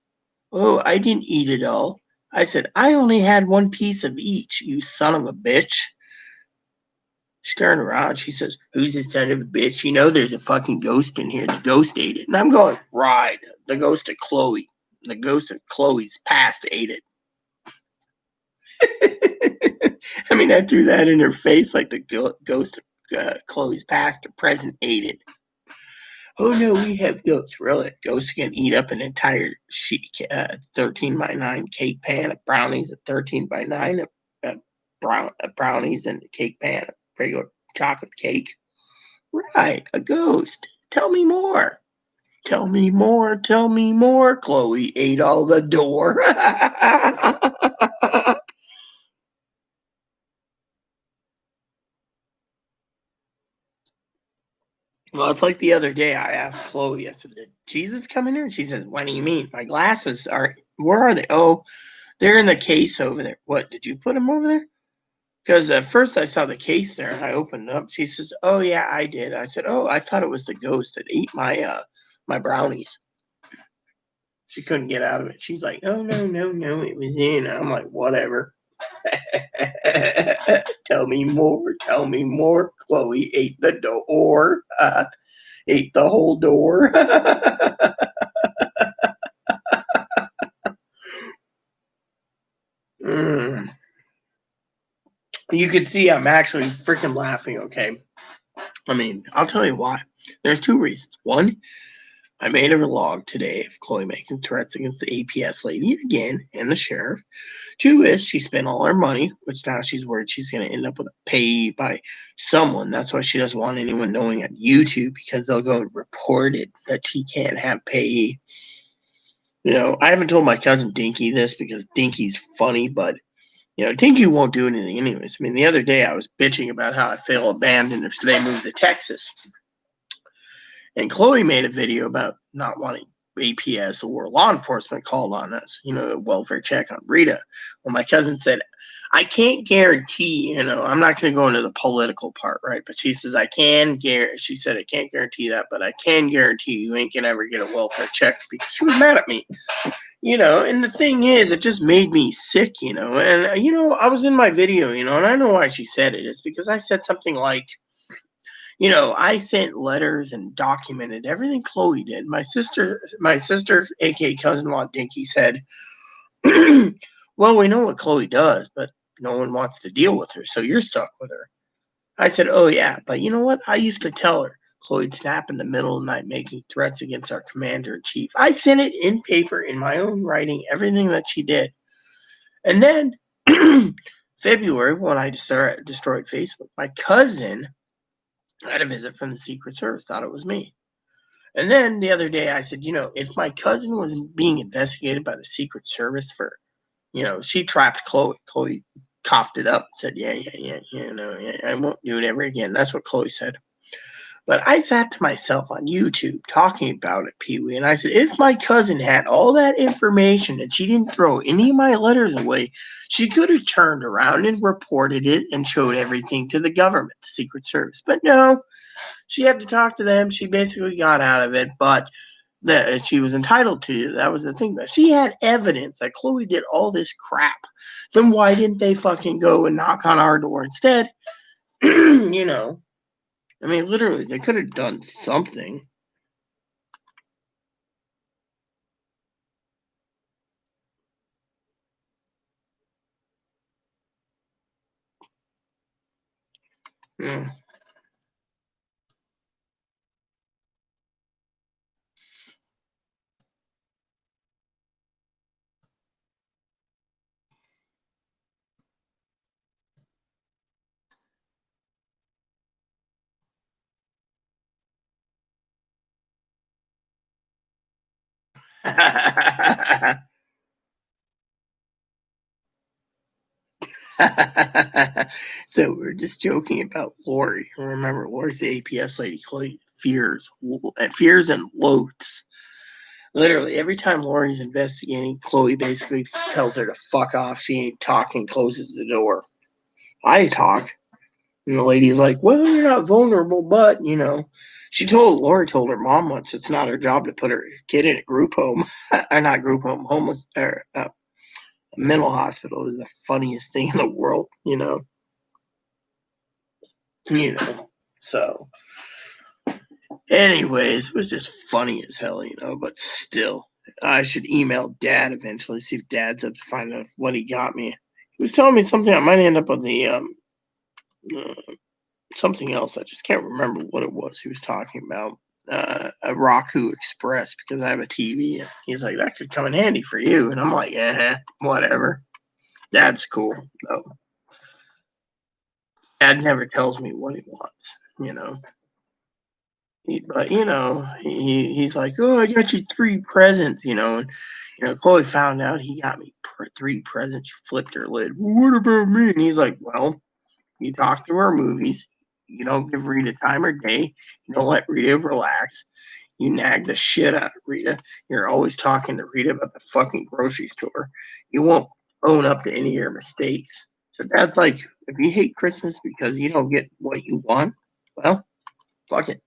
"Oh, I didn't eat it all." I said, "I only had one piece of each, you son of a bitch." She turned around. She says, "Who's the son of a bitch? You know there's a fucking ghost in here. The ghost ate it." And I'm going, "Right. The ghost of Chloe. The ghost of Chloe's past ate it." I mean, I threw that in her face like the ghost of Chloe's past or present ate it. "Oh no, we have ghosts. Really? Ghosts can eat up an entire 13 by 9 cake pan of brownies, a 13 by 9 of brownies, and a cake pan of regular chocolate cake." "Right, a ghost. Tell me more." "Tell me more, tell me more. Chloe ate all the door." Well, it's like the other day I asked Chloe, I said, "Did Jesus come in here?" And she says, "What do you mean? My glasses are, where are they?" "Oh, they're in the case over there." "What, did you put them over there?" Because at first I saw the case there and I opened it up. She says, "Oh, yeah, I did." I said, "Oh, I thought it was the ghost that ate my brownies." She couldn't get out of it. She's like, "Oh, no, no, no, it was in." I'm like, "Whatever." Tell me more. Tell me more. Chloe ate the door. Ate the whole door. Mm. You could see I'm actually freaking laughing, okay? I mean, I'll tell you why. There's two reasons. One, I made a vlog today of Chloe making threats against the APS lady again and the sheriff. Two is she spent all her money, which now she's worried she's going to end up with a pay by someone. That's why she doesn't want anyone knowing on YouTube, because they'll go and report it that she can't have pay. You know, I haven't told my cousin Dinky this because Dinky's funny, but Dinky won't do anything anyways. I mean, the other day I was bitching about how I feel abandoned if they move to Texas. And Chloe made a video about not wanting APS or law enforcement called on us, a welfare check on Rita. Well, my cousin said, "I can't guarantee, I'm not going to go into the political part, right?" But she says, she said, "I can't guarantee that, but I can guarantee you ain't going to ever get a welfare check," because she was mad at me. And the thing is, it just made me sick, and, I was in my video, and I know why she said it. It's because I said something like, I sent letters and documented everything Chloe did. My sister, aka cousin-in-law Dinky, said, "Well, we know what Chloe does, but no one wants to deal with her, so you're stuck with her." I said, "Oh yeah, but you know what? I used to tell her Chloe'd snap in the middle of the night making threats against our commander in chief." I sent it in paper, in my own writing, everything that she did. And then February, when I destroyed Facebook, my cousin had a visit from the Secret Service, thought it was me. And then the other day I said, if my cousin was being investigated by the Secret Service for, she trapped Chloe. Chloe coughed it up and said, "Yeah, yeah, yeah, yeah, I won't do it ever again." That's what Chloe said. But I sat to myself on YouTube talking about it, Pee Wee, and I said, if my cousin had all that information and she didn't throw any of my letters away, she could have turned around and reported it and showed everything to the government, the Secret Service. But no, she had to talk to them. She basically got out of it, but that she was entitled to. That was the thing. But she had evidence that Chloe did all this crap. Then why didn't they fucking go and knock on our door instead? I mean, literally, they could have done something. Yeah. So we're just joking about Lori. Remember, Lori's the APS lady. Chloe fears and loathes. Literally, every time Lori's investigating, Chloe basically tells her to fuck off. She ain't talking, closes the door. I talk. And the lady's like, well, you're not vulnerable, but, Lori told her mom once it's not her job to put her kid in a group home. Or not group home, homeless, or mental hospital is the funniest thing in the world, So, anyways, it was just funny as hell, but still. I should email Dad eventually, see if Dad's up to find out what he got me. He was telling me something I might end up on the something else. I just can't remember what it was he was talking about. A Roku Express because I have a TV. And he's like, that could come in handy for you. And I'm like, whatever. Dad's cool, though. Dad never tells me what he wants. But he's like, oh, I got you 3 presents, and Chloe found out he got me 3 presents. She flipped her lid. What about me? And he's like, well, you talk to her movies. You don't give Rita time or day. You don't let Rita relax. You nag the shit out of Rita. You're always talking to Rita about the fucking grocery store. You won't own up to any of your mistakes. So Dad's like, if you hate Christmas because you don't get what you want, well, fuck it.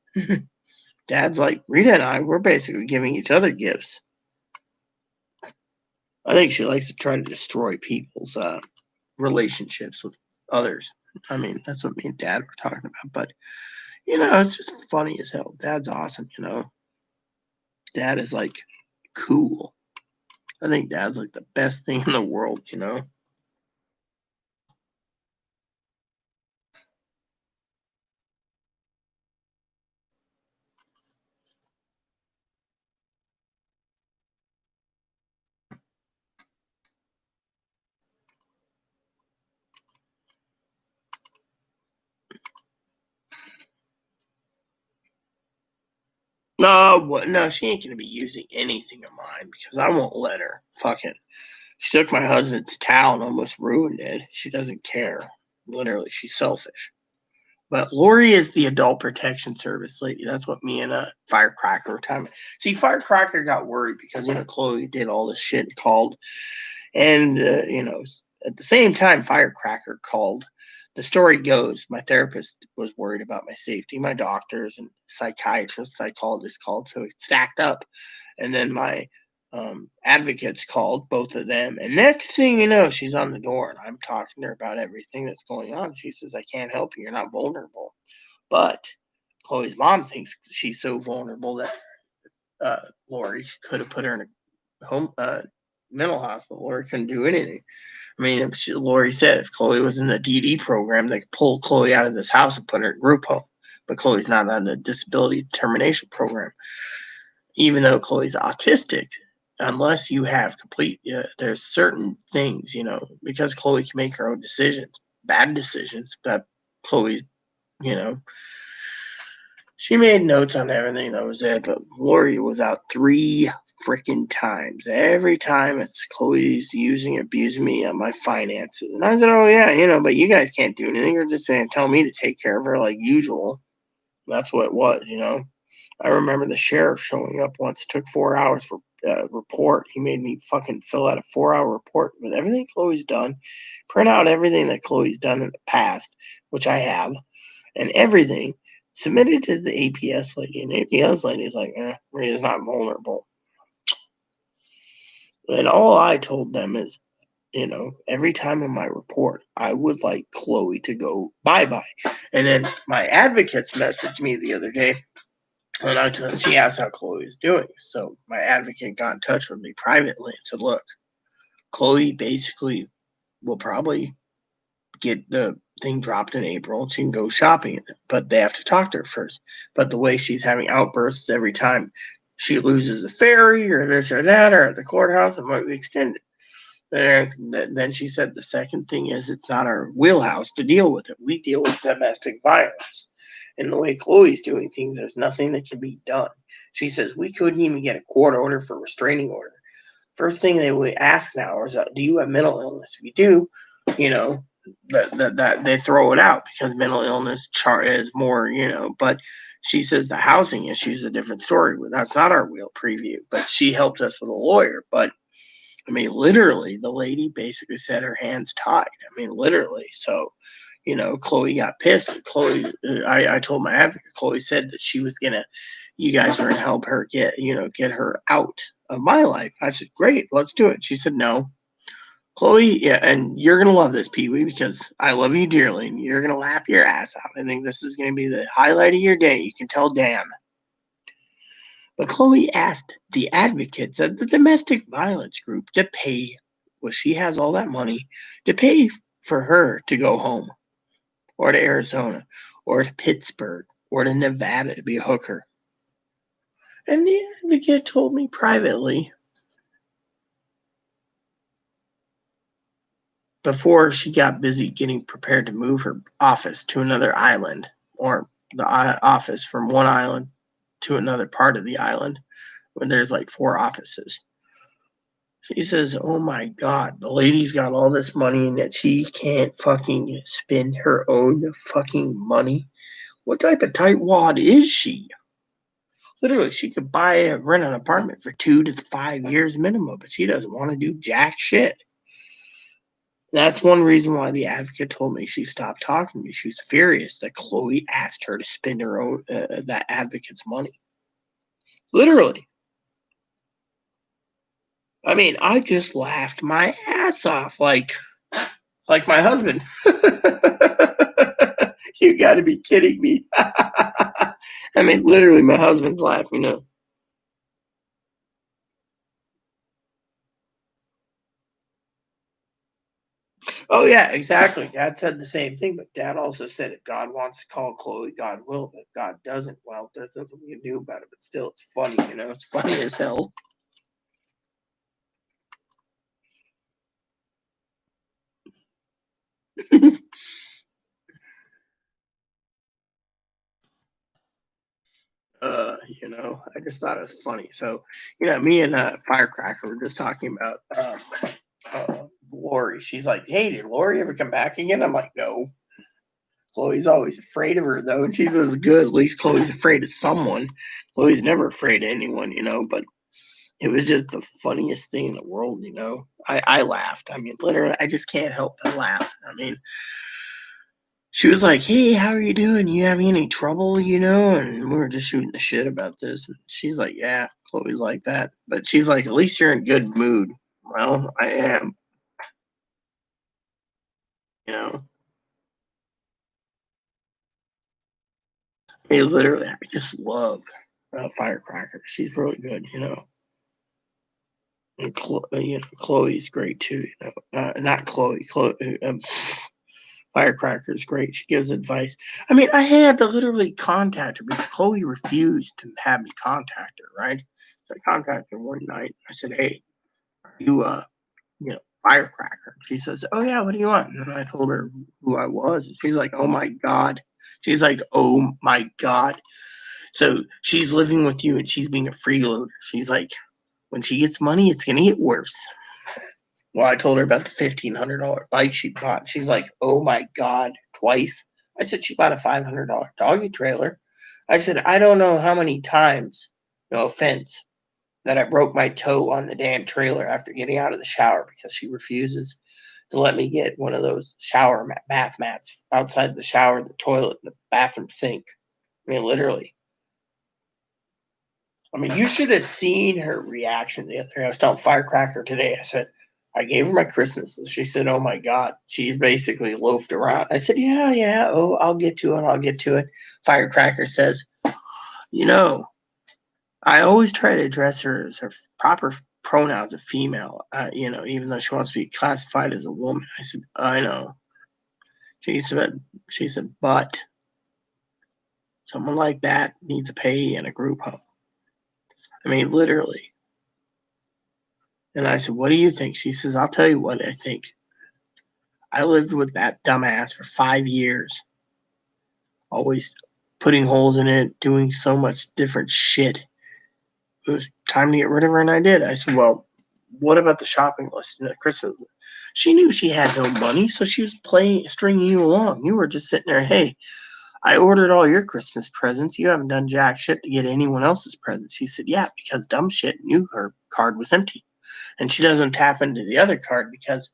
Dad's like, Rita and I, we're basically giving each other gifts. I think she likes to try to destroy people's relationships with others. I mean, that's what me and Dad were talking about. But, it's just funny as hell. Dad's awesome, Dad is like cool. I think Dad's like the best thing in the world, No, she ain't gonna be using anything of mine because I won't let her. Fucking, she took my husband's towel and almost ruined it. She doesn't care. Literally, she's selfish. But Lori is the adult protection service lady. That's what me and Firecracker were talking about. See, Firecracker got worried because Chloe did all this shit and called, and at the same time, Firecracker called. The story goes, my therapist was worried about my safety. My doctors and psychiatrists, psychologists called, so it stacked up. And then my advocates called, both of them. And next thing you know, she's on the door, and I'm talking to her about everything that's going on. She says, I can't help you. You're not vulnerable. But Chloe's mom thinks she's so vulnerable that Lori could have put her in a home mental hospital. Lori couldn't do anything. I mean, Lori said if Chloe was in the DD program, they could pull Chloe out of this house and put her in group home. But Chloe's not on the disability determination program. Even though Chloe's autistic, unless you have there's certain things, because Chloe can make her own decisions, bad decisions, but Chloe, you know, she made notes on everything. That was it. But Lori was out 3 freaking times. Every time it's Chloe's abusing me on my finances. And I said, oh, yeah, but you guys can't do anything. You're just saying, tell me to take care of her like usual. That's what it was, I remember the sheriff showing up once. It took 4 hours for report. He made me fucking fill out a 4-hour report with everything Chloe's done, print out everything that Chloe's done in the past, which I have, and everything submitted to the APS lady. And the APS lady is like, Rita's not vulnerable. And all I told them is, every time in my report, I would like Chloe to go bye-bye. And then my advocates messaged me the other day, and she asked how Chloe was doing. So my advocate got in touch with me privately and said, look, Chloe basically will probably get the thing dropped in April and she can go shopping, but they have to talk to her first. But the way she's having outbursts every time she loses a ferry or this or that or at the courthouse, it might be extended. Then she said the second thing is it's not our wheelhouse to deal with it. We deal with domestic violence. And the way Chloe's doing things, there's nothing that can be done. She says we couldn't even get a court order for restraining order. First thing they would ask now is, do you have mental illness? If you do, that they throw it out because mental illness is more, But she says the housing issue is a different story. That's not our wheel preview, but she helped us with a lawyer. But I mean, literally, the lady basically said her hands tied. I mean, literally. So, Chloe got pissed. I told my advocate, Chloe said that you guys were gonna help her get her out of my life. I said, great, let's do it. She said, no. Chloe, yeah, and you're gonna love this, Pee Wee, because I love you dearly, and you're gonna laugh your ass out. I think this is gonna be the highlight of your day. You can tell Dan. But Chloe asked the advocates of the domestic violence group to pay, well, she has all that money, to pay for her to go home, or to Arizona, or to Pittsburgh, or to Nevada to be a hooker. And the advocate told me privately, before she got busy getting prepared to move her office to another island, or the office from one island to another part of the island, when there's like 4 offices. She says, oh my God, the lady's got all this money and that she can't fucking spend her own fucking money. What type of tightwad is she? Literally, she could rent an apartment for 2 to 5 years minimum, but she doesn't want to do jack shit. That's one reason why the advocate told me she stopped talking to me. She was furious that Chloe asked her to spend her own that advocate's money. Literally. I mean, I just laughed my ass off like my husband. You got to be kidding me. I mean, literally, my husband's laughing. Oh yeah, exactly. Dad said the same thing, but Dad also said if God wants to call Chloe, God will. But if God doesn't, well, there's nothing we can do about it. But still, it's funny. It's funny as hell. I just thought it was funny. So, me and Firecracker were just talking about Lori. She's like, "Hey, did Lori ever come back again?" I'm like, "No." Chloe's always afraid of her though, and she's as good. At least Chloe's afraid of someone. Chloe's never afraid of anyone. But it was just the funniest thing in the world. I laughed. I mean, literally, I just can't help but laugh. I mean, she was like, "Hey, how are you doing? You having any trouble?" And we were just shooting the shit about this. And she's like, "Yeah." Chloe's like that, but she's like, "At least you're in good mood." Well, I am. You know, I mean, literally, I just love Firecracker. She's really good. And Chloe's great too. Not Chloe. Firecracker is great. She gives advice. I mean, I had to literally contact her because Chloe refused to have me contact her. Right? So I contacted her one night. I said, "Hey, you Firecracker?" She says, "Oh yeah, what do you want?" And I told her who I was. And she's like, "Oh my God." She's like, "Oh my God." So she's living with you and she's being a freeloader. She's like, when she gets money, it's gonna get worse. Well, I told her about the $1,500 bike she bought. She's like, "Oh my God," twice. I said she bought a $500 doggy trailer. I said, I don't know how many times, no offense, that I broke my toe on the damn trailer after getting out of the shower because she refuses to let me get one of those bath mats outside the shower, the toilet, the bathroom sink. I mean, literally. I mean, you should have seen her reaction the other day. I was telling Firecracker today. I said, I gave her my Christmas. And she said, "Oh my God." She basically loafed around. I said, "Yeah, yeah. Oh, I'll get to it. I'll get to it." Firecracker says, "You know, I always try to address her as her proper pronouns of female, even though she wants to be classified as a woman." I said, "I know." She said, "But someone like that needs a pay in a group home." I mean, literally. And I said, "What do you think?" She says, "I'll tell you what I think. I lived with that dumbass for 5 years, always putting holes in it, doing so much different shit. It was time to get rid of her, and I did." I said, "Well, what about the shopping list and the Christmas list?" She knew she had no money, so she was stringing you along. You were just sitting there, "Hey, I ordered all your Christmas presents. You haven't done jack shit to get anyone else's presents." She said, "Yeah, because dumb shit knew her card was empty. And she doesn't tap into the other card because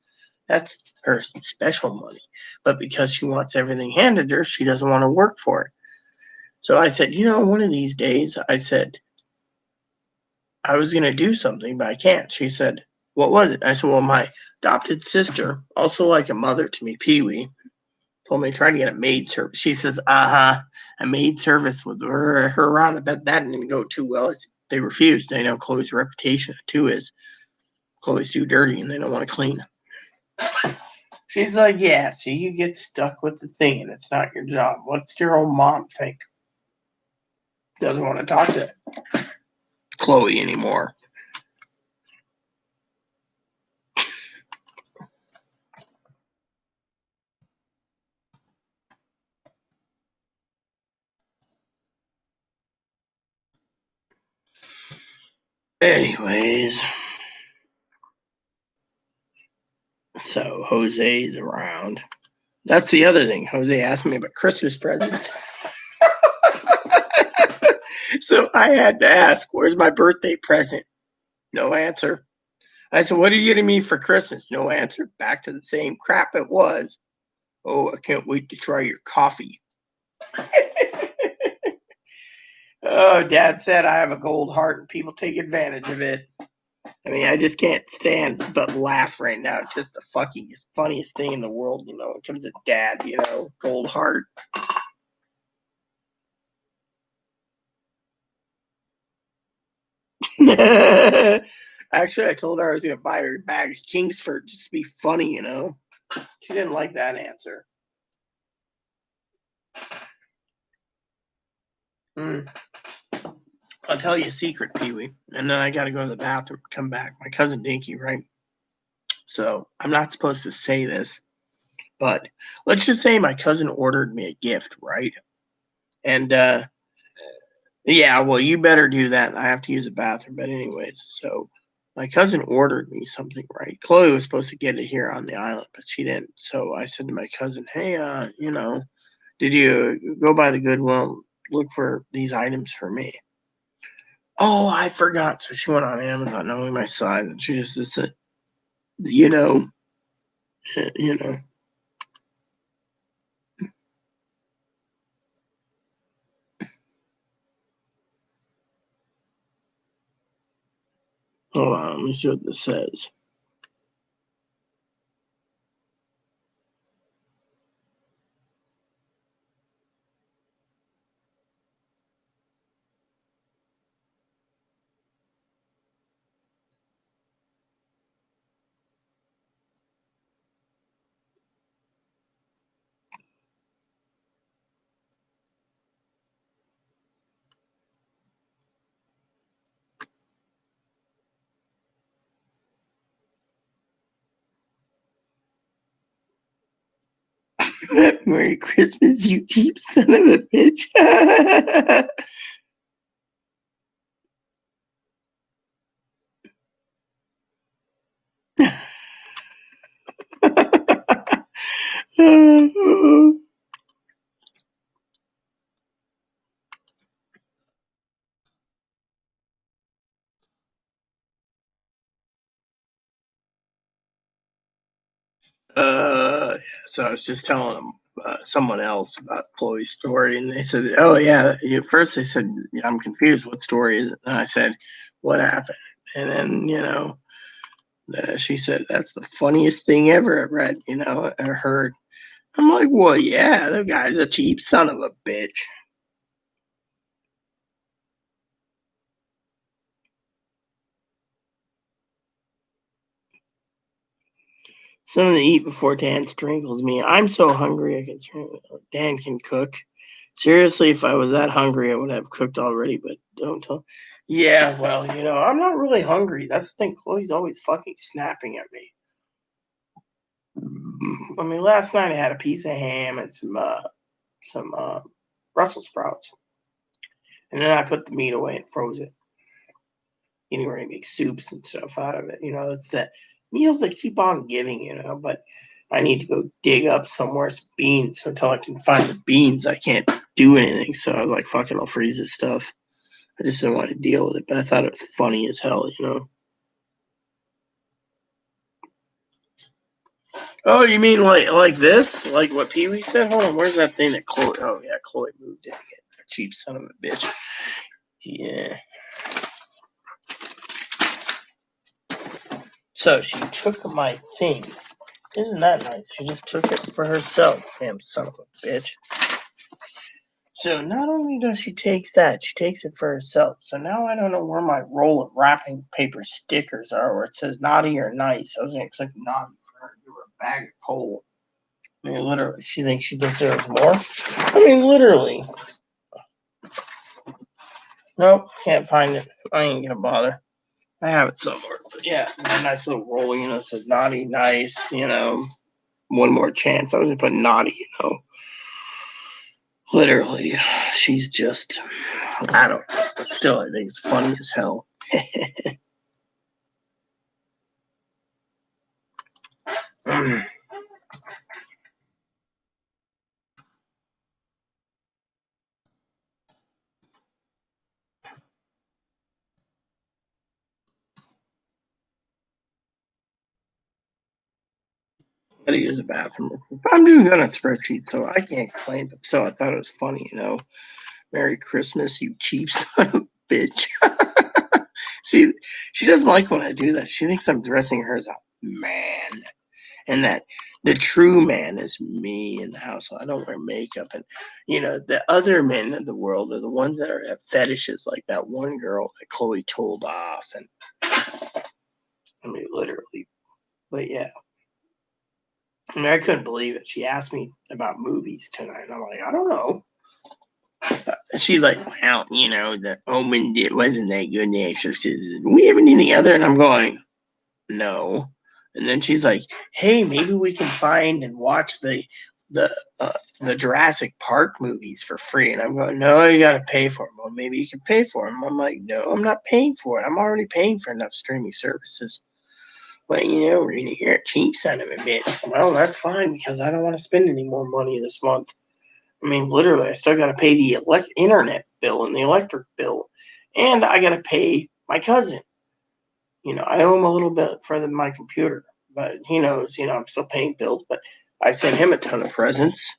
That's her special money. But because she wants everything handed her, she doesn't want to work for it. So I said, one of these days, I said, I was going to do something, but I can't. She said, what was it? I said, well, my adopted sister, also like a mother to me, Pee Wee, told me to try to get a maid service. She says, a maid service with her around. I bet that didn't go too well. They refused. They know Chloe's reputation, too, is Chloe's too dirty and they don't want to clean. She's like, yeah, see, you get stuck with the thing and it's not your job. What's your old mom think? Doesn't want to talk to Chloe anymore. Anyways, so Jose's around. That's the other thing. Jose asked me about Christmas presents. So I had to ask, where's my birthday present? No answer. I said, what are you getting me for Christmas? No answer. Back to the same crap it was. Oh, I can't wait to try your coffee. Oh, Dad said I have a gold heart and people take advantage of it. I mean, I just can't stand but laugh right now. It's just the funniest thing in the world, when it comes to Dad, gold heart. Actually, I told her I was going to buy her a bag of Kingsford just to be funny, She didn't like that answer. I'll tell you a secret, Pee-wee, and then I got to go to the bathroom, come back. My cousin Dinky, right? So I'm not supposed to say this, but let's just say my cousin ordered me a gift, right? And yeah, well, you better do that. I have to use the bathroom, but anyways, so my cousin ordered me something, right? Chloe was supposed to get it here on the island, but she didn't. So I said to my cousin, "Hey, did you go by the Goodwill, look for these items for me?" Oh, I forgot. So she went on Amazon, knowing my size, and she just said, you know, you know. Hold on, let me see what this says. Merry Christmas, you cheap son of a bitch. So I was just telling them someone else about Chloe's story, and they said, "Oh yeah." First they said, "I'm confused. What story is it?" And I said, "What happened?" And then she said, "That's the funniest thing ever I read, or heard." I'm like, "Well, yeah, the guy's a cheap son of a bitch." Something to eat before Dan strangles me. I'm so hungry I can Dan can cook. Seriously, if I was that hungry, I would have cooked already, but don't tell. Yeah, well, I'm not really hungry. That's the thing. Chloe's always fucking snapping at me. I mean, last night I had a piece of ham and some Brussels sprouts, and then I put the meat away and froze it. Anyway, make soups and stuff out of it. It's the meals that keep on giving. But I need to go dig up somewhere some beans until I can find the beans. I can't do anything, so I was like, "Fuck it, I'll freeze this stuff." I just didn't want to deal with it, but I thought it was funny as hell. Oh, you mean like this? Like what Pee Wee said? Hold on, where's that thing that Chloe? Oh yeah, Chloe moved it again. Cheap son of a bitch. Yeah. So she took my thing. Isn't that nice? She just took it for herself. Damn son of a bitch. So not only does she take that, she takes it for herself. So now I don't know where my roll of wrapping paper stickers are, where it says naughty or nice. I was gonna click naughty for her to give her a bag of coal. I mean, literally, she thinks she deserves more. I mean, literally. Nope, can't find it. I ain't gonna bother. I have it somewhere. But yeah, a nice little roll, it says naughty, nice, one more chance. I was gonna put naughty, Literally, she's just, I don't know. But still, I think it's funny as hell. Gotta use the bathroom. I'm doing good on spreadsheet, so I can't complain. But still, I thought it was funny, Merry Christmas, you cheap son of a bitch. See, she doesn't like when I do that. She thinks I'm dressing her as a man, and that the true man is me in the house. I don't wear makeup, and the other men in the world are the ones that have fetishes, like that one girl that Chloe told off, and I mean literally. But yeah, I mean I couldn't believe it. She asked me about movies tonight, and I'm like, I don't know. She's like, well, the Omen wasn't that good. The Exorcism. We have any other? And I'm going, no. And then she's like, hey, maybe we can find and watch the the Jurassic Park movies for free. And I'm going, no, you got to pay for them. Well, maybe you can pay for them. I'm like, no, I'm not paying for it. I'm already paying for enough streaming services. Well, Rita, you're a cheap son of a bitch. Well, that's fine because I don't want to spend any more money this month. I mean, literally, I still got to pay the internet bill and the electric bill, and I got to pay my cousin. I owe him a little bit for my computer, but he knows, I'm still paying bills. But I sent him a ton of presents,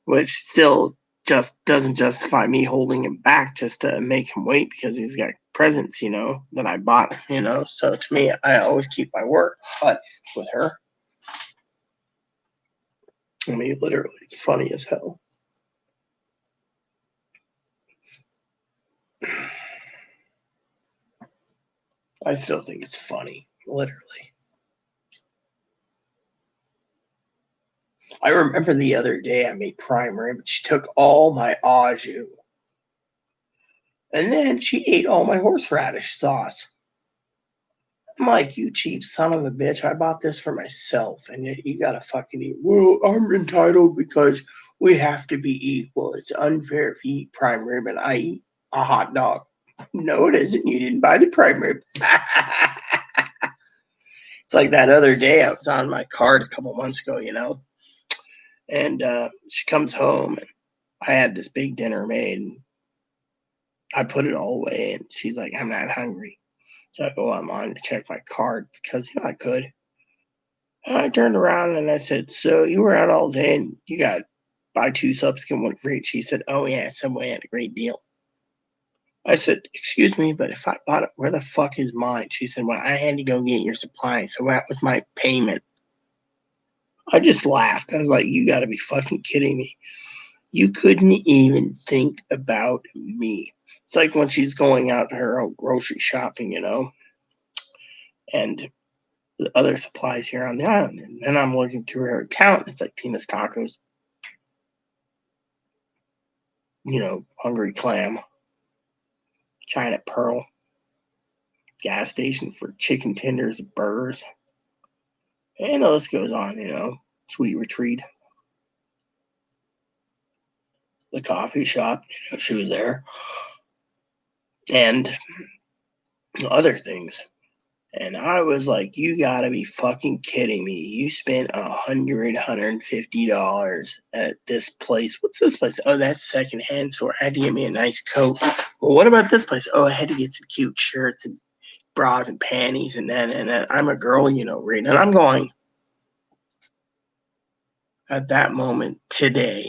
which still just doesn't justify me holding him back just to make him wait because he's got presents, that I bought, So to me, I always keep my word. But with her, I mean, literally, it's funny as hell. I still think it's funny, literally. I remember the other day I made prime rib. She took all my au jus. And then she ate all my horseradish sauce. I'm like, you cheap son of a bitch. I bought this for myself. And you got to fucking eat. Well, I'm entitled because we have to be equal. It's unfair if you eat prime rib and I eat a hot dog. No, it isn't. You didn't buy the prime rib. It's like that other day I was on my card a couple months ago, and she comes home and I had this big dinner made and I put it all away and she's like, I'm not hungry. So I go online to check my card because I could. And I turned around and I said, so you were out all day and you got buy two subs, get one free. She said, oh yeah, Subway had a great deal. I said, excuse me, but if I bought it, where the fuck is mine? She said, well, I had to go get your supply. So that was my payment. I just laughed. I was like, you got to be fucking kidding me. You couldn't even think about me. It's like when she's going out to her own grocery shopping, and the other supplies here on the island. And then I'm looking through her account. It's like Tina's Tacos, Hungry Clam, China Pearl, gas station for chicken tenders, burgers. And the list goes on, Sweet Retreat, the coffee shop, she was there, and other things. And I was like, you gotta be fucking kidding me. You spent $150 at this place. What's this place? Oh, that's secondhand store. I had to get me a nice coat. Well, what about this place? Oh, I had to get some cute shirts and bras and panties and then I'm a girl, Reed. And I'm going, At that moment today,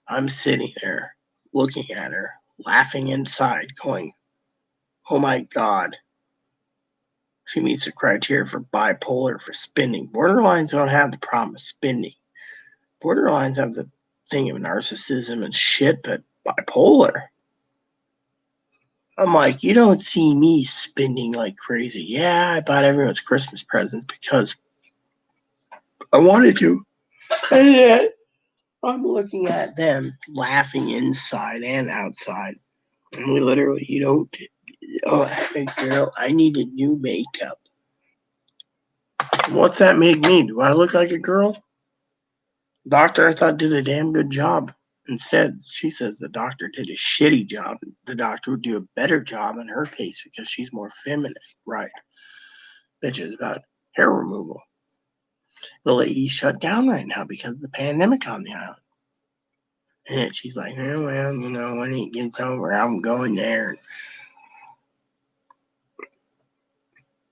I'm sitting there looking at her, laughing inside, going, oh my God, she meets the criteria for bipolar for spending. Borderlines don't have the problem of spending. Borderlines have the thing of narcissism and shit, but bipolar. I'm like, you don't see me spending like crazy. Yeah, I bought everyone's Christmas presents because I wanted to. And yet, I'm looking at them laughing inside and outside. And we literally, you don't, oh, hey, girl, I needed new makeup. What's that make me? Do I look like a girl? Doctor, I thought, did a damn good job. Instead, she says the doctor did a shitty job. The doctor would do a better job on her face because she's more feminine. Right. Bitches about hair removal. The lady's shut down right now because of the pandemic on the island. And she's like, oh, well, when it gets over, I'm going there.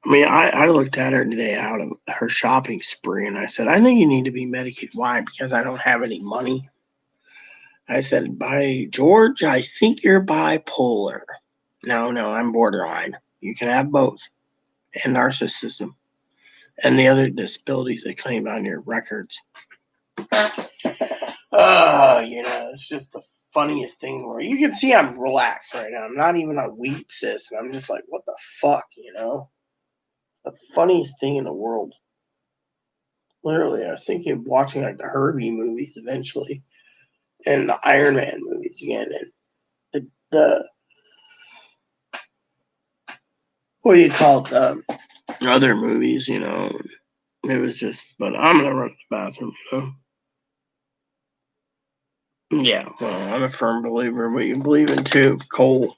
I mean, I looked at her today out of her shopping spree, and I said, I think you need to be medicated. Why? Because I don't have any money. I said, by George, I think you're bipolar. No, I'm borderline. You can have both. And narcissism. And the other disabilities they claim on your records. It's just the funniest thing where you can see I'm relaxed right now. I'm not even on weed, sis. And I'm just like, what the fuck, The funniest thing in the world. Literally, I was thinking of watching like the Herbie movies eventually. And the Iron Man movies again. And the what do you call it? Other movies, It was just, but I'm going to run to the bathroom, Yeah, well, I'm a firm believer. What you believe in too? Coal,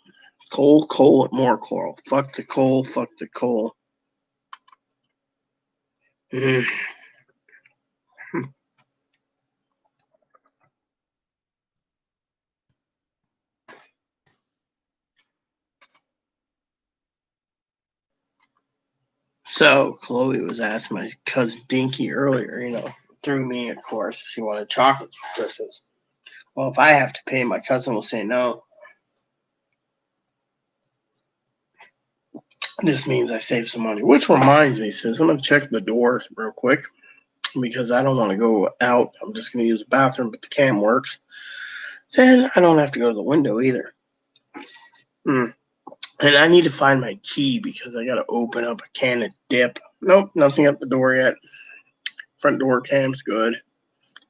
more coal. Fuck the coal. Fuck the coal. Mm. So Chloe was asking my cousin Dinky earlier, through me, of course, if she wanted chocolates for Christmas. Well, if I have to pay, my cousin will say no. This means I save some money. Which reminds me, sis, I'm going to check the door real quick because I don't want to go out. I'm just going to use the bathroom, but the cam works. Then I don't have to go to the window either. And I need to find my key because I got to open up a can of dip. Nope, nothing at the door yet. Front door cam's good.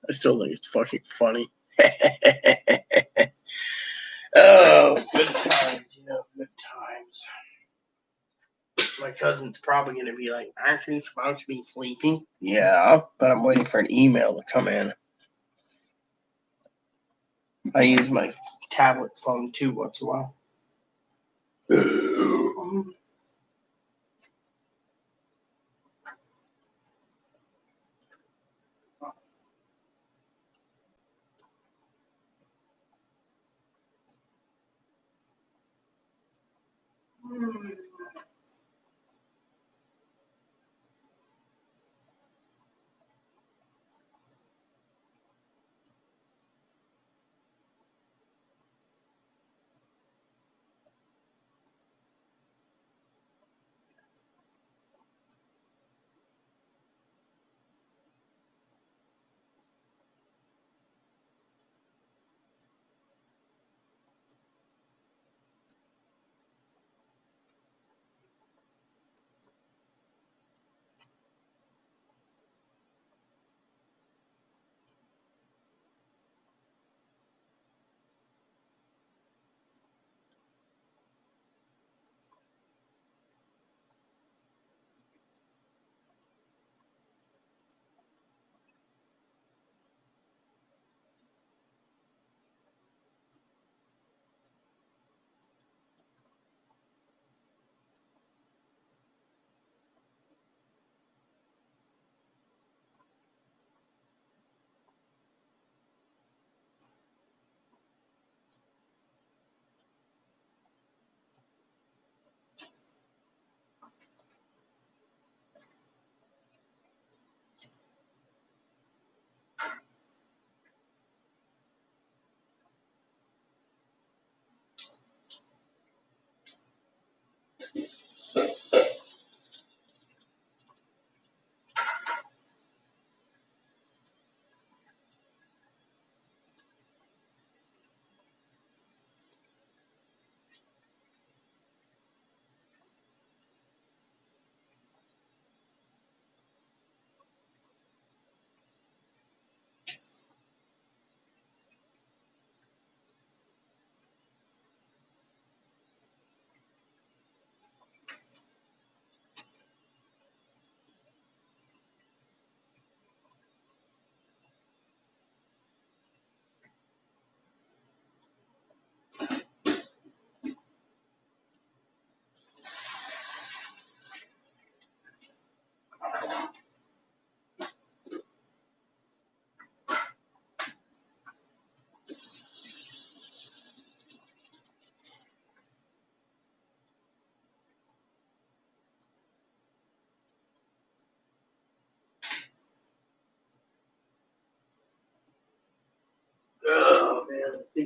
I still think it's fucking funny. Oh, good times, good times. My cousin's probably going to be like, aren't you supposed to be sleeping? Yeah, but I'm waiting for an email to come in. I use my tablet phone too once in a while.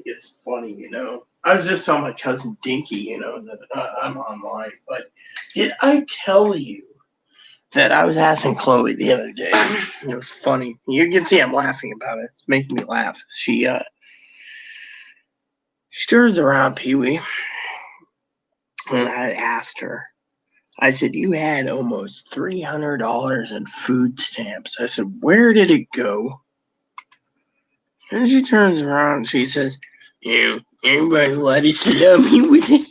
think it's funny, I was just telling my cousin Dinky, that I'm online, but did I tell you that I was asking Chloe the other day? It was funny. You can see I'm laughing about it. It's making me laugh. She turns around, Pee Wee, and I asked her. I said, you had almost $300 in food stamps. I said, where did it go? And she turns around and she says, everybody wanted to love me with it.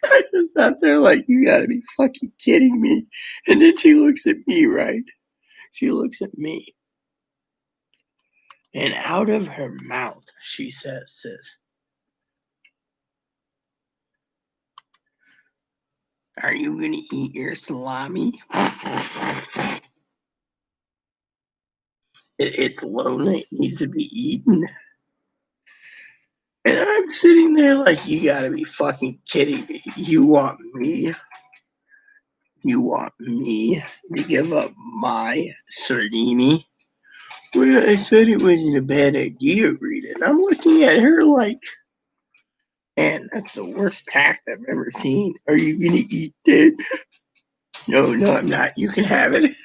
I just sat there like, you gotta be fucking kidding me. And then she looks at me, right? She looks at me. And out of her mouth, she says, sis, are you gonna eat your salami? It's lonely. It needs to be eaten. And I'm sitting there like, you gotta be fucking kidding me. You want me to give up my sardini? Well, I said it wasn't a bad idea, Rita. And I'm looking at her like, man, that's the worst tact I've ever seen. Are you gonna eat that? No, I'm not. You can have it.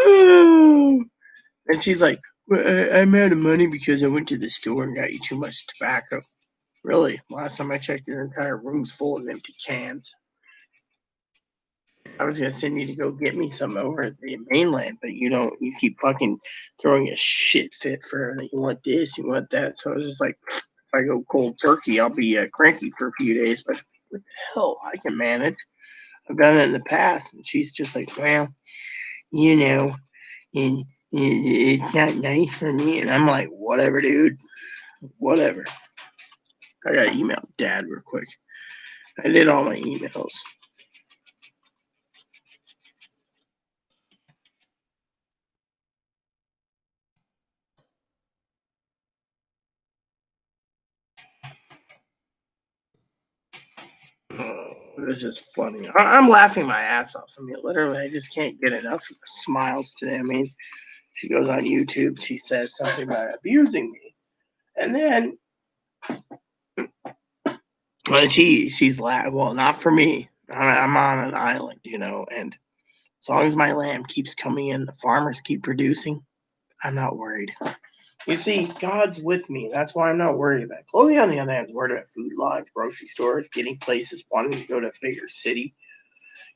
And she's like, well, I'm out of money because I went to the store and got you too much tobacco. Really? Last time I checked, your entire room's full of empty cans. I was gonna send you to go get me some over at the mainland, but you don't. You keep fucking throwing a shit fit for her that you want this, you want that. So I was just like, if I go cold turkey, I'll be cranky for a few days. But what the hell? I can manage. I've done it in the past. And she's just like, well, and it's not nice for me. And I'm like, whatever, dude. Whatever. I gotta email Dad real quick. I did all my emails. It's just funny. I'm laughing my ass off. I mean, literally, I just can't get enough of the smiles today. I mean, she goes on YouTube, she says something about abusing me, and then when she's well, not for me. I'm on an island, and as long as my lamb keeps coming in, the farmers keep producing, I'm not worried. You see, God's with me. That's why I'm not worried about it. Chloe, on the other hand, is worried about food lines, grocery stores, getting places, wanting to go to a bigger city.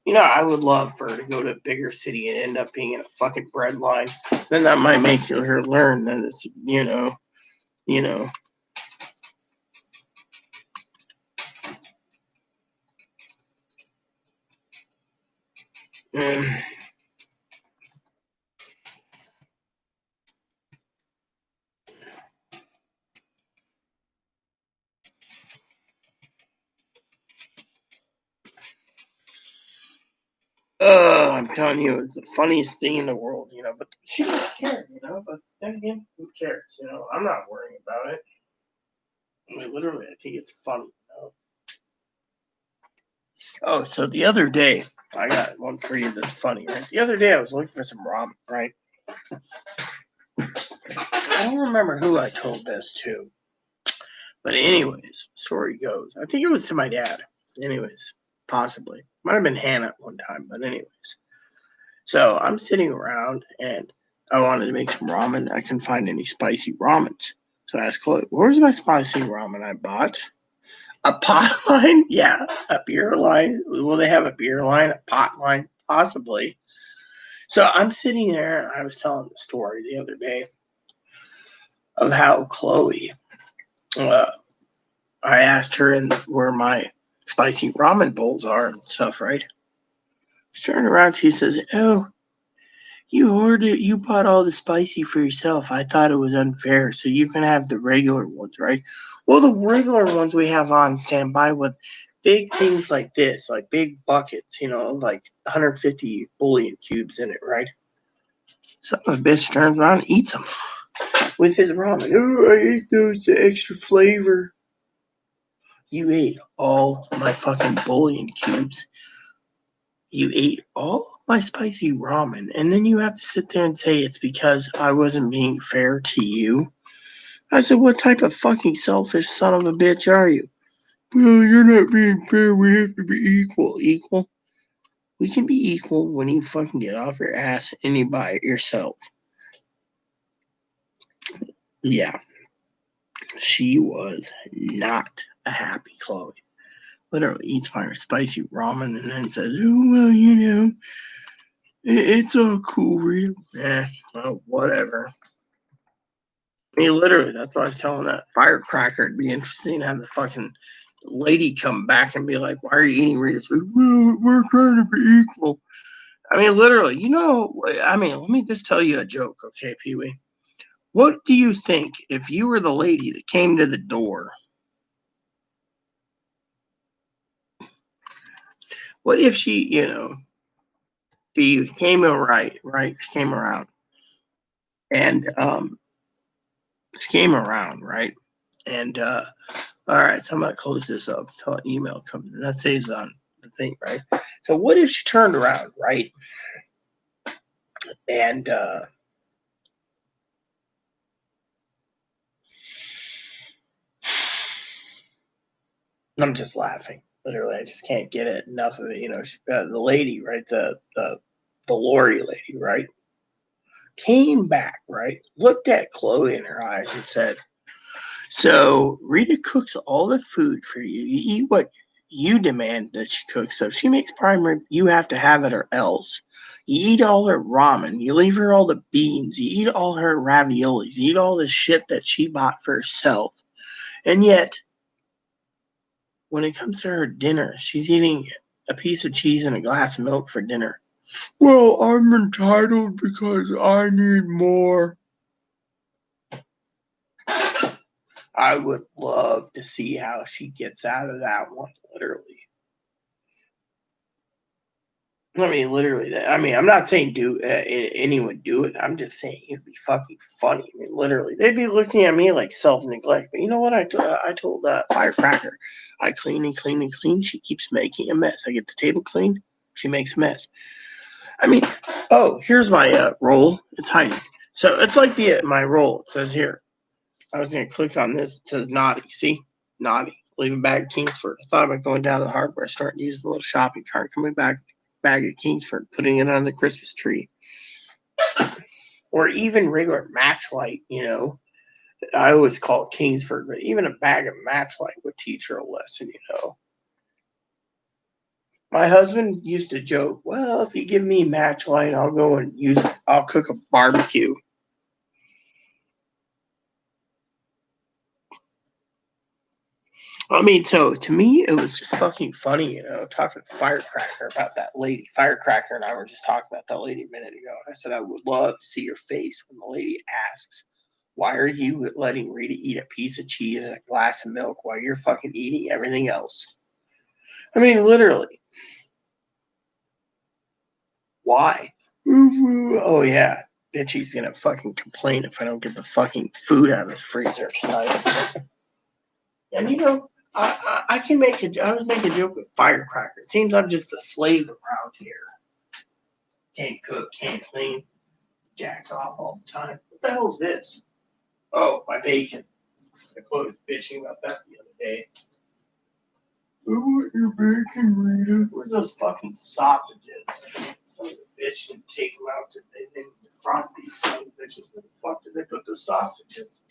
I would love for her to go to a bigger city and end up being in a fucking bread line. Then that might make her learn that it's, you know. Mm. I'm telling you, it's the funniest thing in the world, but she doesn't care, but then again, who cares, I'm not worrying about it. I mean, literally, I think it's funny. Oh, so the other day, I got one for you that's funny, right? The other day, I was looking for some ramen, right? I don't remember who I told this to. But anyways, story goes. I think it was to my dad. Anyways, possibly. Might have been Hannah at one time, but anyways. So I'm sitting around and I wanted to make some ramen. I couldn't find any spicy ramens. So I asked Chloe, where's my spicy ramen I bought? A pot line? Yeah. A beer line? Will they have a beer line? A pot line? Possibly. So I'm sitting there and I was telling the story the other day of how Chloe I asked her where my spicy ramen bowls are and stuff, right? She turned around, she says, oh, you bought all the spicy for yourself. I thought it was unfair, so you can have the regular ones, right? Well, the regular ones we have on standby with big things like this, like big buckets, like 150 bouillon cubes in it, right? Son of a bitch turns around and eats them with his ramen. Oh, I ate those to extra flavor. You ate all my fucking bouillon cubes. You ate all? my spicy ramen, and then you have to sit there and say it's because I wasn't being fair to you. I said, what type of fucking selfish son of a bitch are you? Well, you're not being fair. We have to be equal. Equal? We can be equal when you fucking get off your ass and you buy it yourself. Yeah. She was not a happy Chloe. Literally eats my spicy ramen and then says, oh, well, you know, it's all cool, Rita. Well, whatever. I mean, literally, that's what I was telling that firecracker. It'd be interesting to have the fucking lady come back and be like, why are you eating Rita's food? Well, we're trying to be equal. I mean, literally, let me just tell you a joke, okay, Pee Wee? What do you think if you were the lady that came to the door? What if she, she came right? She came around. And she came around, right? And all right, so I'm gonna close this up until an email comes in. That saves on the thing, right? So what if she turned around, right? And I'm just laughing. Literally, I just can't get it enough of it. The lady, right? The Lori lady, right? Came back, right? Looked at Chloe in her eyes and said, so Rita cooks all the food for you. You eat what you demand that she cooks. So if she makes prime rib, you have to have it or else. You eat all her ramen. You leave her all the beans. You eat all her raviolis. You eat all the shit that she bought for herself. And yet, when it comes to her dinner, she's eating a piece of cheese and a glass of milk for dinner. Well, I'm entitled because I need more. I would love to see how she gets out of that one, literally. I mean, literally. I'm not saying anyone do it. I'm just saying it'd be fucking funny. I mean, literally, they'd be looking at me like self neglect. But you know what? I told Firecracker, I clean and clean and clean. She keeps making a mess. I get the table cleaned. She makes a mess. I mean, oh, here's my roll. It's hiding. So it's like my roll. It says here. I was gonna click on this. It says naughty. See, naughty. Leave a bag of Kingsford. I thought about going down to the hardware store and using the little shopping cart, coming back bag of Kingsford, putting it on the Christmas tree, or even regular Matchlight. I always call it Kingsford, but even a bag of Matchlight would teach her a lesson. My husband used to joke, "Well, if you give me Matchlight, I'll go and I'll cook a barbecue." I mean, so to me, it was just fucking funny, talking to Firecracker about that lady. Firecracker and I were just talking about that lady a minute ago. I said, I would love to see your face when the lady asks, why are you letting Rita eat a piece of cheese and a glass of milk while you're fucking eating everything else? I mean, literally. Why? Oh, yeah. Bitchy's gonna fucking complain if I don't get the fucking food out of his freezer tonight. And I can I was making a joke with Firecracker. It seems I'm just a slave around here. Can't cook, can't clean, jacks off all the time. What the hell is this? Oh, my bacon. I was bitching about that the other day. I want your bacon, Rita. Where's those fucking sausages? Some of the bitch didn't take them out. They didn't defrost these son of bitches. Where the fuck did they put those sausages?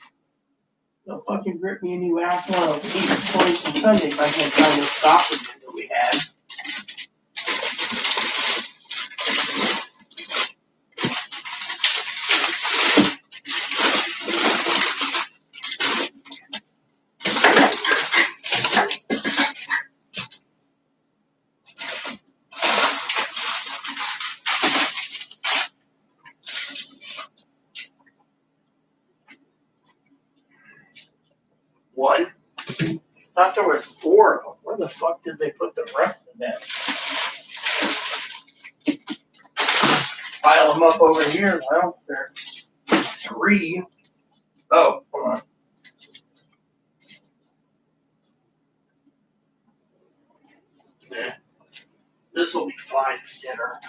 They'll fucking rip me a new asshole. I'll eat twice on Sunday if I can't find those sausages that we had. One? I thought there was 4 of them. Where the fuck did they put the rest of them? Pile them up over here. Well, there's 3. Oh, hold on. This will be fine for dinner.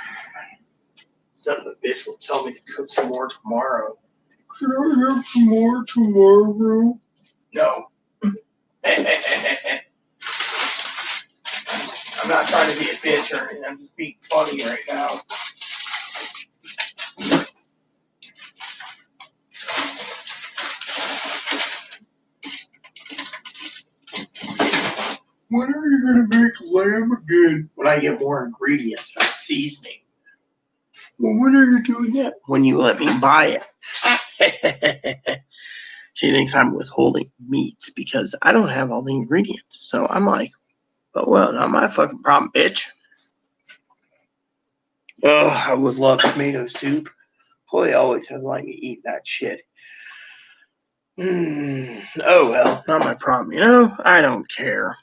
Son of a bitch will tell me to cook some more tomorrow. Can I have some more tomorrow? No. I'm not trying to be a bitch or anything. I'm just being funny right now. When are you going to make lamb again? When I get more ingredients for seasoning. Well, when are you doing that? When you let me buy it. She thinks I'm withholding meats because I don't have all the ingredients. So I'm like, oh, well, not my fucking problem, bitch. Oh, I would love tomato soup. Chloe always has liked me eat that shit. Oh, well, not my problem. You know, I don't care.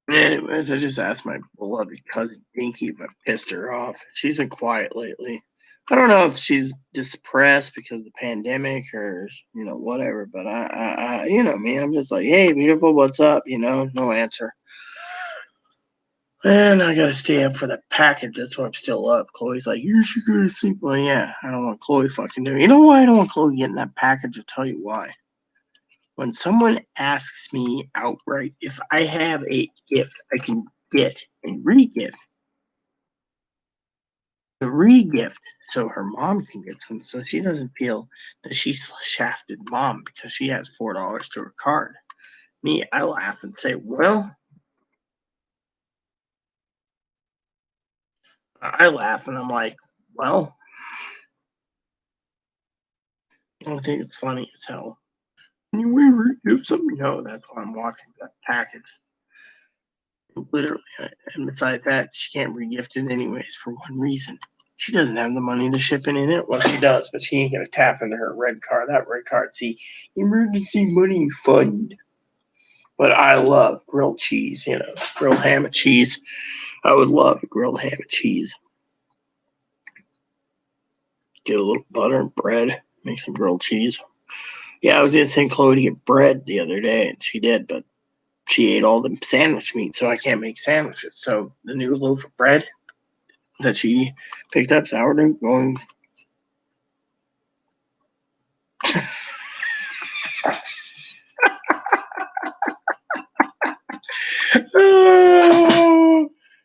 Anyways, I just asked my beloved cousin Dinky if I pissed her off. She's been quiet lately. I don't know if she's depressed because of the pandemic or whatever. But I you know me, I'm just like, hey, beautiful, what's up? No answer. And I gotta stay up for the package. That's why I'm still up. Chloe's like, you should go to sleep. Well, yeah, I don't want Chloe fucking doing. You know why I don't want Chloe getting that package? I'll tell you why. When someone asks me outright if I have a gift I can get and re-gift, the re-gift, so her mom can get some, so she doesn't feel that she's shafted mom because she has $4 to her card. Me, I laugh and say, well, I laugh and I'm like, well, I don't think it's funny as hell. Can you re-gift something? No, that's why I'm watching that package. Literally, and besides that, she can't re-gift it anyways for one reason. She doesn't have the money to ship it in it. Well, she does, but she ain't gonna tap into her red card. That red card, see, emergency money fund. But I love grilled cheese, grilled ham and cheese. I would love grilled ham and cheese. Get a little butter and bread, make some grilled cheese. Yeah, I was gonna send Chloe to get bread the other day, and she did, but she ate all the sandwich meat, so I can't make sandwiches. So the new loaf of bread that she picked up, sourdough, going.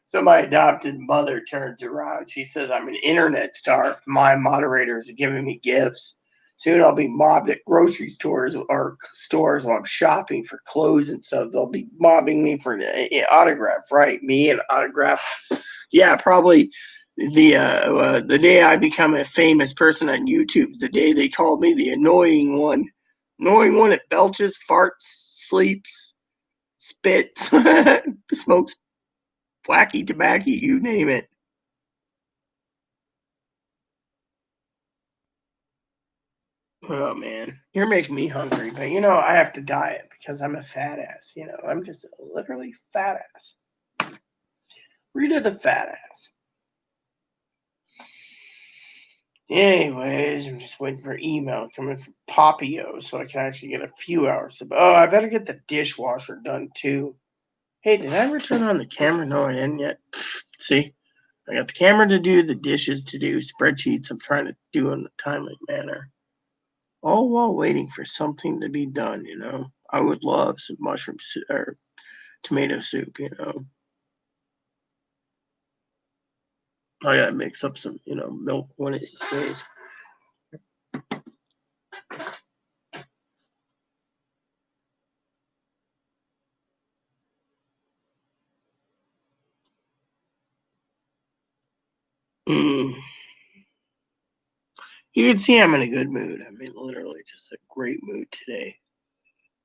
So my adopted mother turns around. She says I'm an internet star. My moderators are giving me gifts. Soon I'll be mobbed at grocery stores or stores while I'm shopping for clothes and stuff. They'll be mobbing me for an autograph, right? Me an autograph. Yeah, probably the day I become a famous person on YouTube, the day they called me the annoying one. Annoying one that belches, farts, sleeps, spits, smokes wacky tobacco, you name it. Oh man, you're making me hungry, but I have to diet because I'm a fat ass. I'm just literally fat ass. Rita the fat ass. Anyways, I'm just waiting for email coming from Papio so I can actually get a few hours. Oh, I better get the dishwasher done too. Hey, did I ever turn on the camera? No, I didn't yet. See, I got the camera to do, the dishes to do, spreadsheets I'm trying to do in a timely manner. All while waiting for something to be done, I would love some mushroom soup or tomato soup, I gotta mix up some, milk one of these days. You can see I'm in a good mood. I mean, literally just a great mood today.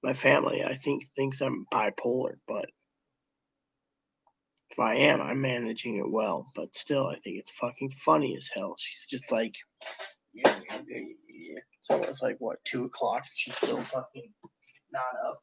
My family, I think, thinks I'm bipolar, but if I am, I'm managing it well. But still, I think it's fucking funny as hell. She's just like, yeah. So it's like, what, 2 o'clock, and she's still fucking not up.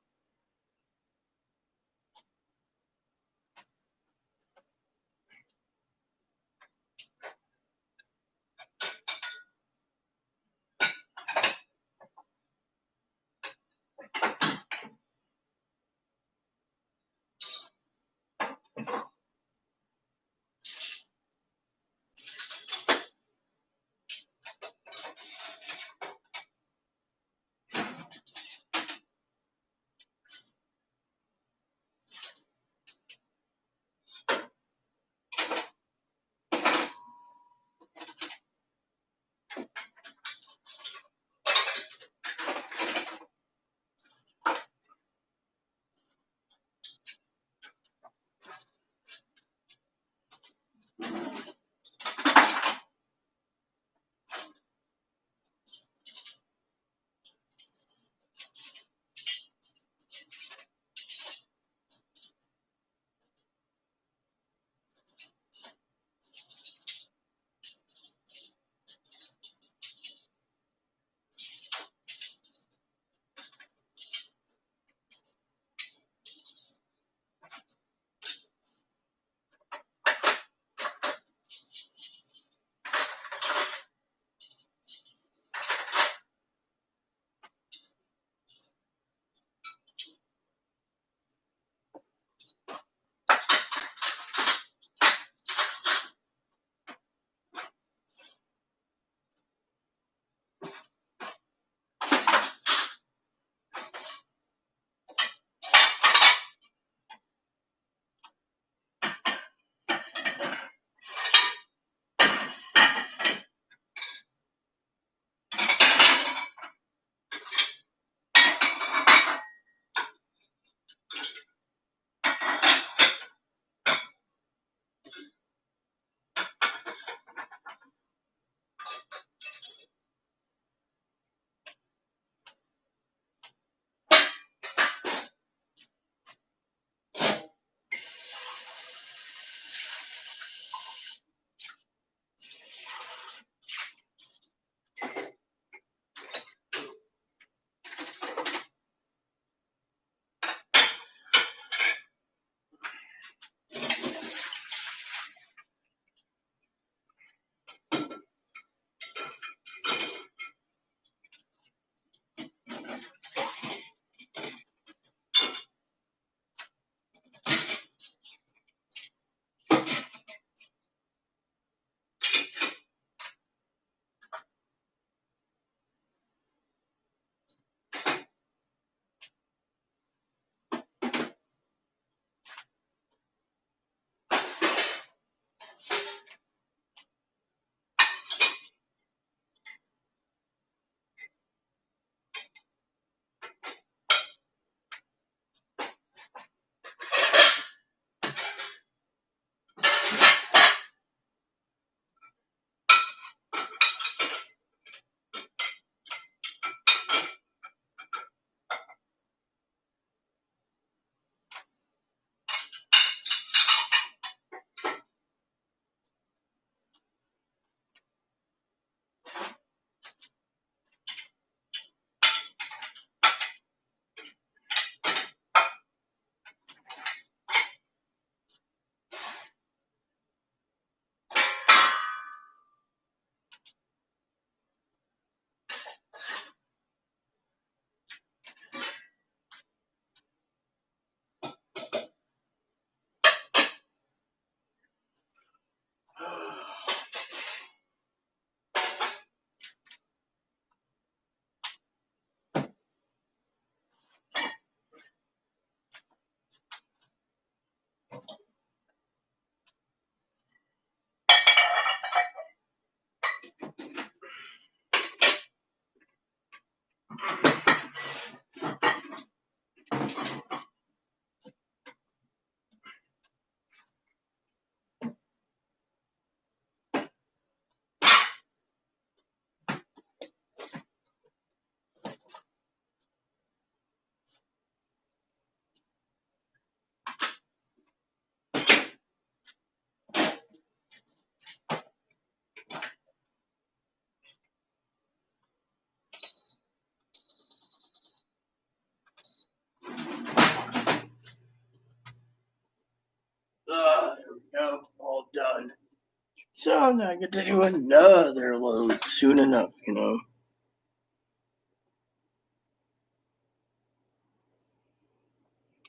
So I'm gonna get to do another load soon enough, you know.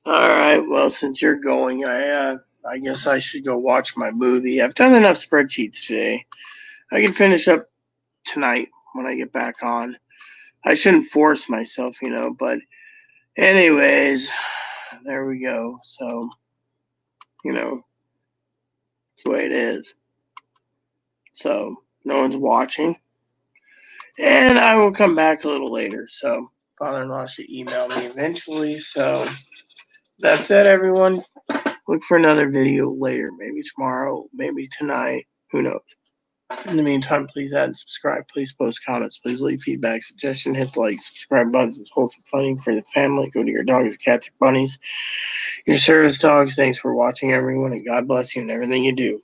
Alright, well, since you're going, I guess I should go watch my movie. I've done enough spreadsheets today. I can finish up tonight when I get back on. I shouldn't force myself, you know, but anyways, there we go. So, you know, that's the way it is. So, no one's watching. And I will come back a little later. So, father-in-law should email me eventually. So, that's it, everyone. Look for another video later. Maybe tomorrow, maybe tonight. Who knows? In the meantime, please add and subscribe. Please post comments. Please leave feedback, suggestion, hit the like, subscribe buttons. It's wholesome funny for the family. Go to your dogs, cats, or bunnies. Your service dogs. Thanks for watching, everyone, and God bless you in everything you do.